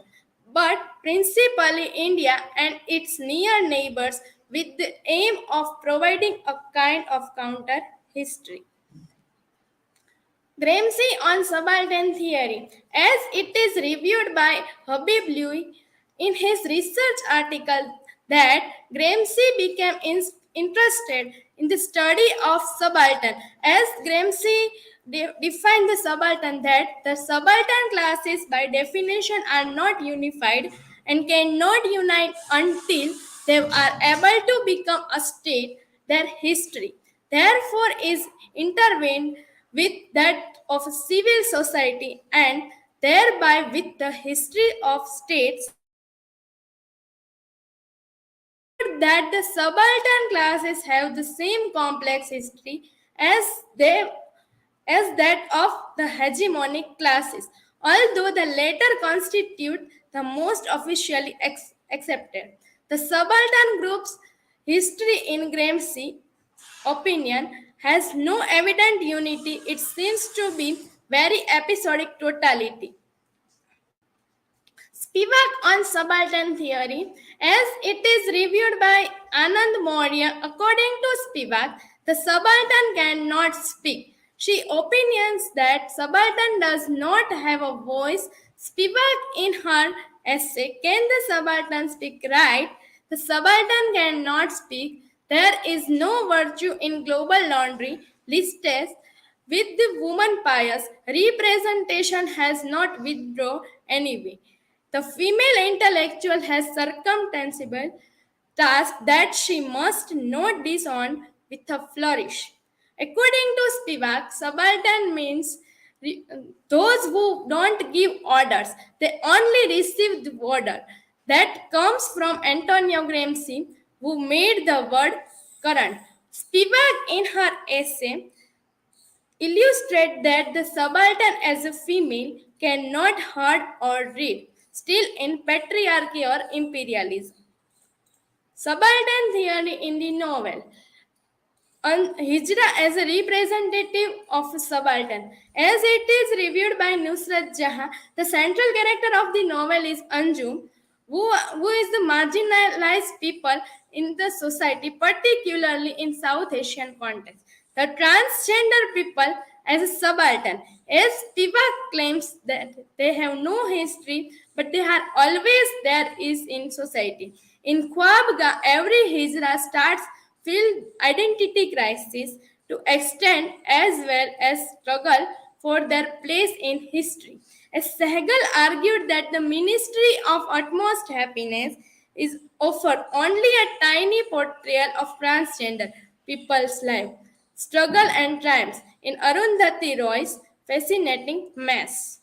but principally India and its near neighbors, with the aim of providing a kind of counter history. Gramsci on subaltern theory, as it is reviewed by Habib Louis in his research article, that Gramsci became interested in the study of subaltern, as Gramsci defined the subaltern that the subaltern classes by definition are not unified and cannot unite until they are able to become a state. Their history therefore is intertwined with that of civil society and thereby with the history of states, that the subaltern classes have the same complex history as they as that of the hegemonic classes, although the latter constitute the most officially accepted. The subaltern group's history in Gramsci opinion has no evident unity. It seems to be very episodic totality. Spivak on subaltern theory, as it is reviewed by Anand Maurya. According to Spivak, the subaltern cannot speak. She opines that subaltern does not have a voice. Spivak in her essay, Can the Subaltern Speak Right? The subaltern cannot speak. There is no virtue in global laundry, listed with the woman pious. Representation has not withdrawn anyway. The female intellectual has circumstantial task that she must not disown with a flourish. According to Spivak, subaltern means those who don't give orders, they only receive the order. That comes from Antonio Gramsci, who made the word current. Spivak, in her essay, illustrate that the subaltern as a female cannot heard or read, still in patriarchy or imperialism. Subaltern theory in the novel. Hijra as a representative of a subaltern. As it is reviewed by Nusrat Jahan, the central character of the novel is Anjum, who is the marginalized people in the society, particularly in South Asian context. The transgender people as a subaltern. As Tiva claims that they have no history, but they are always there is in society. In Kwabga, every hijra starts filled identity crisis to extend as well as struggle for their place in history. As Sehgal argued that the Ministry of Utmost Happiness is offered only a tiny portrayal of transgender people's life, struggle and triumphs in Arundhati Roy's fascinating mess.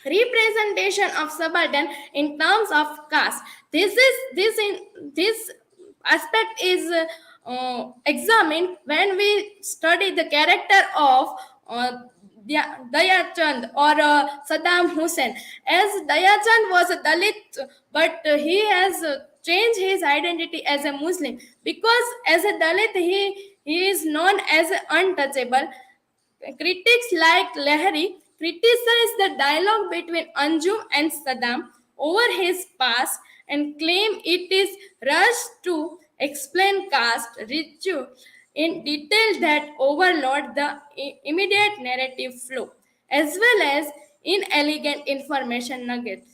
Representation of subaltern in terms of caste. This aspect is examined when we study the character of Dayachand or Saddam Hussein. As Dayachand was a Dalit, but he has changed his identity as a Muslim because as a Dalit he is known as untouchable. Critics like Lahiri criticize the dialogue between Anjum and Saddam over his past and claim it is rushed to explain caste ritual in detail that overload the immediate narrative flow, as well as inelegant information nuggets.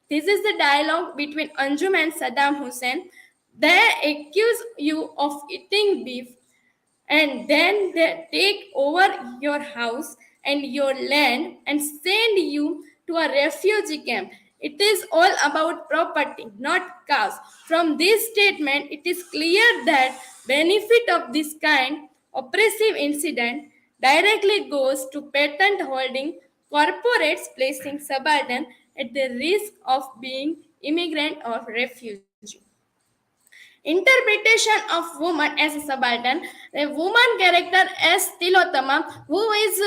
This is the dialogue between Anjum and Saddam Hussein. They accuse you of eating beef and then they take over your house and your land and send you to a refugee camp. It is all about property, not cows. From this statement, it is clear that benefit of this kind oppressive incident directly goes to patent holding corporates placing subaltern at the risk of being immigrant or refugee. Interpretation of woman as a subaltern. The woman character as Tilotama, who is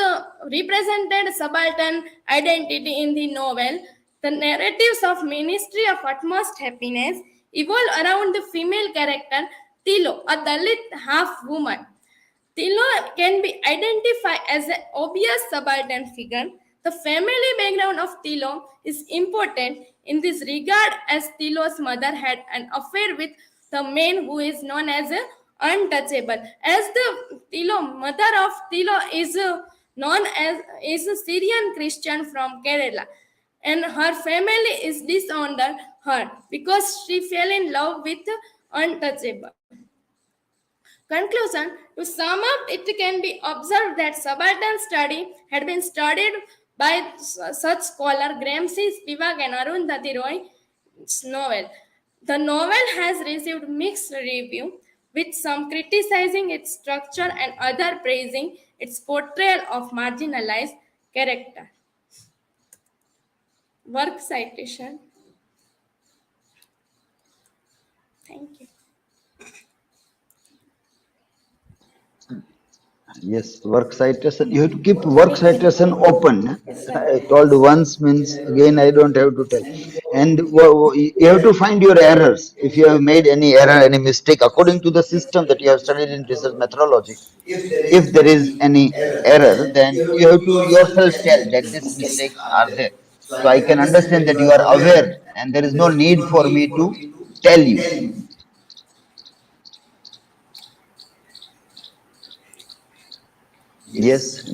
represented subaltern identity in the novel. The narratives of Ministry of Utmost Happiness evolve around the female character Tilo, a Dalit half woman. Tilo can be identified as an obvious subaltern figure. The family background of Tilo is important in this regard as Tilo's mother had an affair with the man who is known as untouchable. As the Tilo, mother of Tilo is known as is a Syrian Christian from Kerala, and her family is disowned her because she fell in love with untouchable. Conclusion. To sum up, it can be observed that subaltern study had been studied by such scholar Gramsci, Spivak and Arundhati Roy's novel. The novel has received mixed review, with some criticizing its structure and other praising its portrayal of marginalized character. Work citation. Thank you. Yes, work citation. You have to keep work citation open. I told once means again I don't have to tell. And you have to find your errors. If you have made any error, any mistake, according to the system that you have studied in research methodology, if there is any error, then you have to yourself tell that these mistakes are there. So I can understand that you are aware and there is no need for me to tell you. Yes.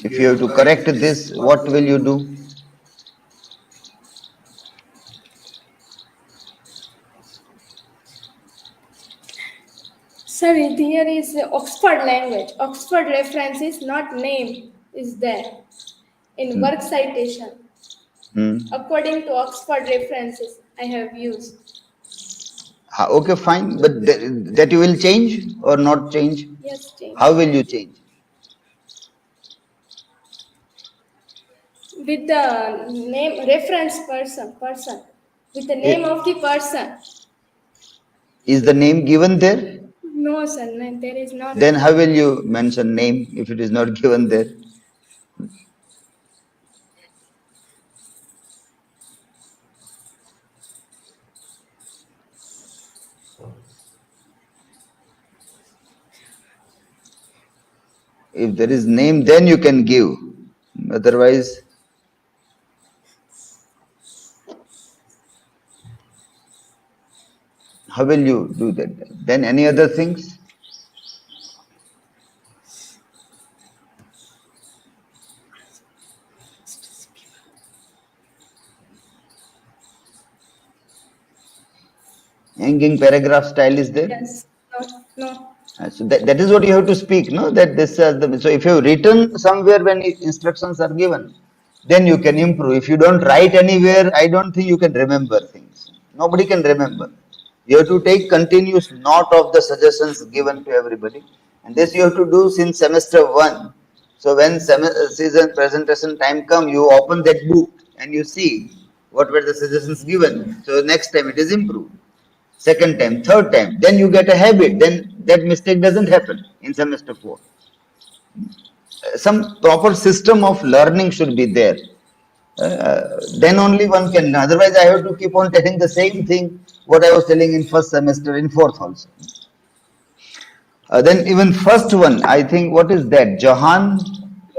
If you have to correct this, what will you do? Sorry, there is Oxford language. Oxford reference is not name is there in work citation. According to Oxford references, I have used. Okay, fine. But that you will change or not change? Yes, change. How will you change? With the name, reference person. With the name of the person. Is the name given there? No, sir, no, there is not. Then how will you mention name if it is not given there? If there is name, then you can give. Otherwise, How will you do that? Then any other things? Hanging paragraph style is there? Yes. No. So that is what you have to speak, no? That this so if you have written somewhere when instructions are given, then you can improve. If you don't write anywhere, I don't think you can remember things. Nobody can remember. You have to take continuous note of the suggestions given to everybody, and this you have to do since semester 1. So when season presentation time come, you open that book and you see what were the suggestions given. So next time it is improved. Second time, third time, then you get a habit, then that mistake doesn't happen in semester 4. Some proper system of learning should be there. Then only one can learn. Otherwise, I have to keep on telling the same thing what I was telling in first semester, in fourth also. Then even first one, I think, what is that? Johan?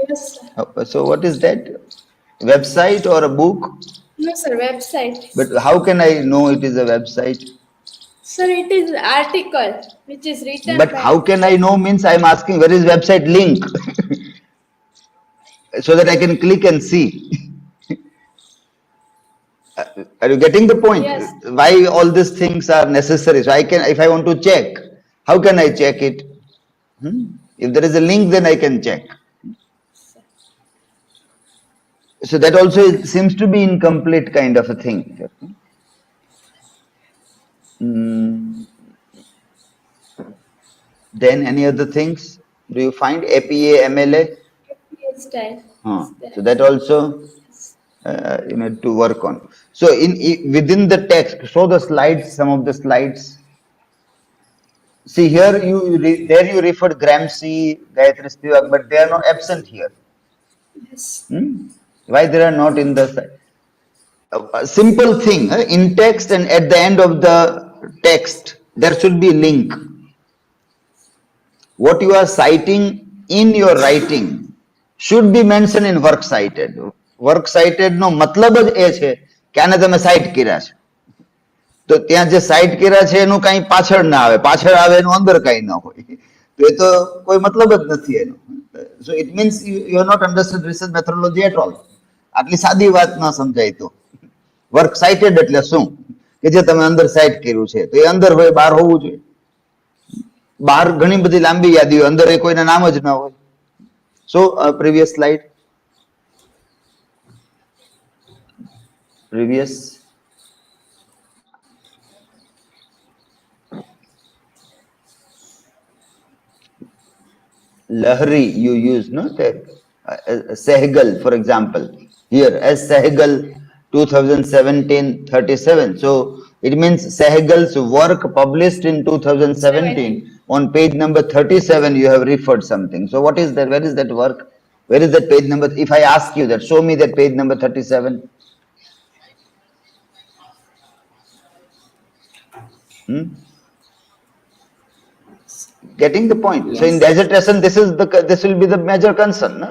Yes, sir. So what is that? Website or a book? No, sir, website. But how can I know it is a website? Sir, it is article which is written But by... how can I know means I am asking where is website link so that I can click and see. Are you getting the point? Yes. Why all these things are necessary? So I can, if I want to check, how can I check it? If there is a link, then I can check. So that also seems to be incomplete kind of a thing. Then any other things? Do you find APA, MLA? style. So that also you need to work on. So within the text, show the slides, some of the slides. See here, there you referred Gramsci, Gayatri Spivak, but they are not absent here. Yes. Why they are not in the side? A simple thing, in text and at the end of the text, there should be a link. What you are citing in your writing should be mentioned in work cited. Work cited no મતલબ જ એ છે કે આને તમે site કર્યા છે. તો ત્યાં જે સાઇટ કર્યા છે એનું કાંઈ પાછળ ના આવે, પાછળ આવે એનું અંદર કાંઈ ના હોય. તો એ તો કોઈ મતલબ જ નથી એનો. So it means you have not understood research methodology at all. આટલી સાદી વાત ન સમજાય તો. વર્ક સાઇટેડ એટલે શું? કે જે તમે અંદર સાઇટ કર્યું છે તો એ અંદર હોય, બહાર હોવું જોઈએ. બહાર ઘણી બધી લાંબી યાદી હોય, અંદર એ કોઈના નામ જ ના હોય. So previous slide. Previous. Lahari you use, no? Sehgal, for example. Here, as Sehgal 2017-37. So it means Sehgal's work published in 2017. On page number 37, you have referred something. So what is that? Where is that work? Where is that page number? If I ask you that, show me that page number 37. Getting the point? Yes. So in dissertation, this will be the major concern. No?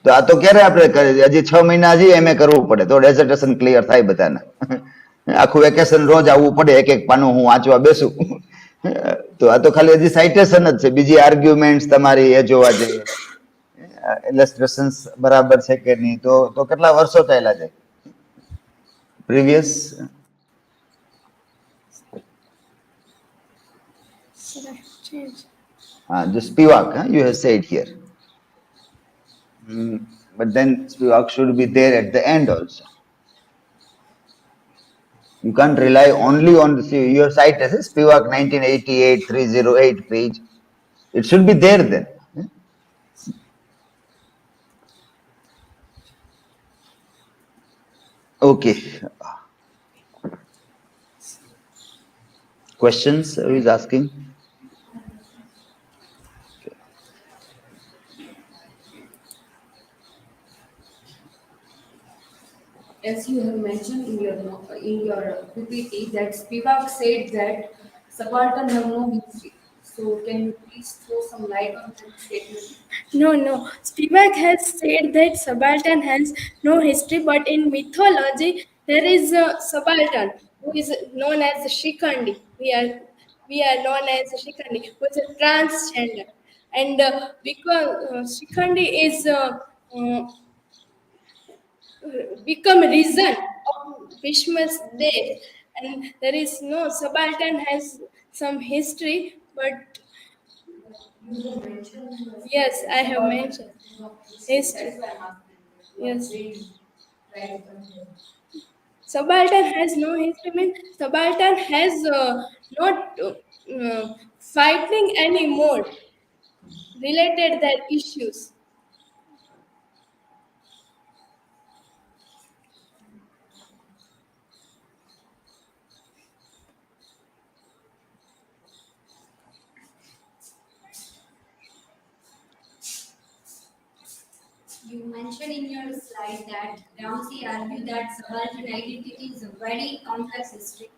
તો આ તો ક્યારે આપણે કરીએ? હજી 6 મહિના હજી MA કરવું પડે તો ડેઝર્ટેશન ક્લિયર થાય બધાને. આખું વેકેશન રોજ આવવું પડે, એક એક પાનું હું વાંચવા બેસું. તો આ તો ખાલી હજી સાઇટેશન જ છે, બીજી આર્ગ્યુમેન્ટ્સ તમારી એ જોવા જઈએ, ઇલસ્ટ્રેશન્સ બરાબર છે કે નહીં, તો કેટલા વર્ષો ચાલ્યા જાય. Previous. The Spivak, you have said here. But then Spivak should be there at the end also. You can't rely only on your site as a Spivak 1988 308 page. It should be there then. Okay. Questions? Who is asking? As you have mentioned in your PPT that Spivak said that subaltern have no history. So can you please throw some light on that statement? No. Spivak has said that subaltern has no history, but in mythology there is a subaltern who is known as Shikhandi. We are known as Shikhandi, who is a transgender, and because Shikhandi is become reason of Bhishma's death, and there is no subaltern has some history, but yes, I have mentioned history. Yes. Subaltern has no history. Means subaltern has not fighting anymore related their issues. You mentioned in your slide that Ramsey argued that subaltern identity is a very complex history.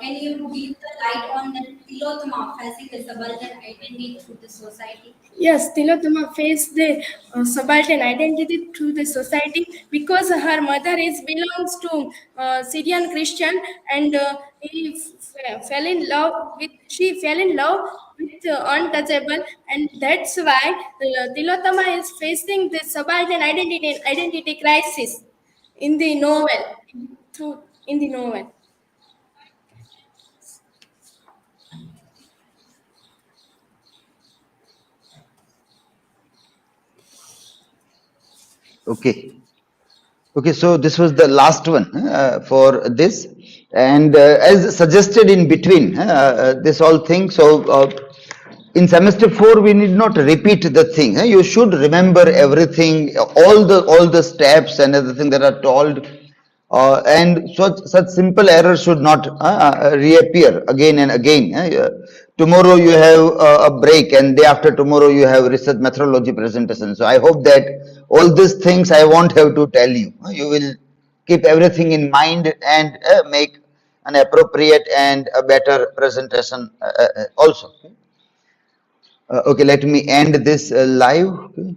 Can you give the light on the Tilottama facing the subaltern identity through the society? Yes, Tilottama faced the subaltern identity through the society because her mother is belongs to Syrian Christian, and she fell in love with untouchable, and that's why Tilottama is facing the subaltern identity crisis in the novel. Through in the novel. Okay. Okay, so this was the last one for this, and as suggested in between this all thing. So in semester 4, we need not repeat the thing. You should remember everything, all the steps and everything that are told, and such simple errors should not reappear again and again. Tomorrow you have a break, and day after tomorrow you have research methodology presentation. So I hope that all these things I won't have to tell you. You will keep everything in mind and make an appropriate and a better presentation also. Okay, let me end this live. Okay.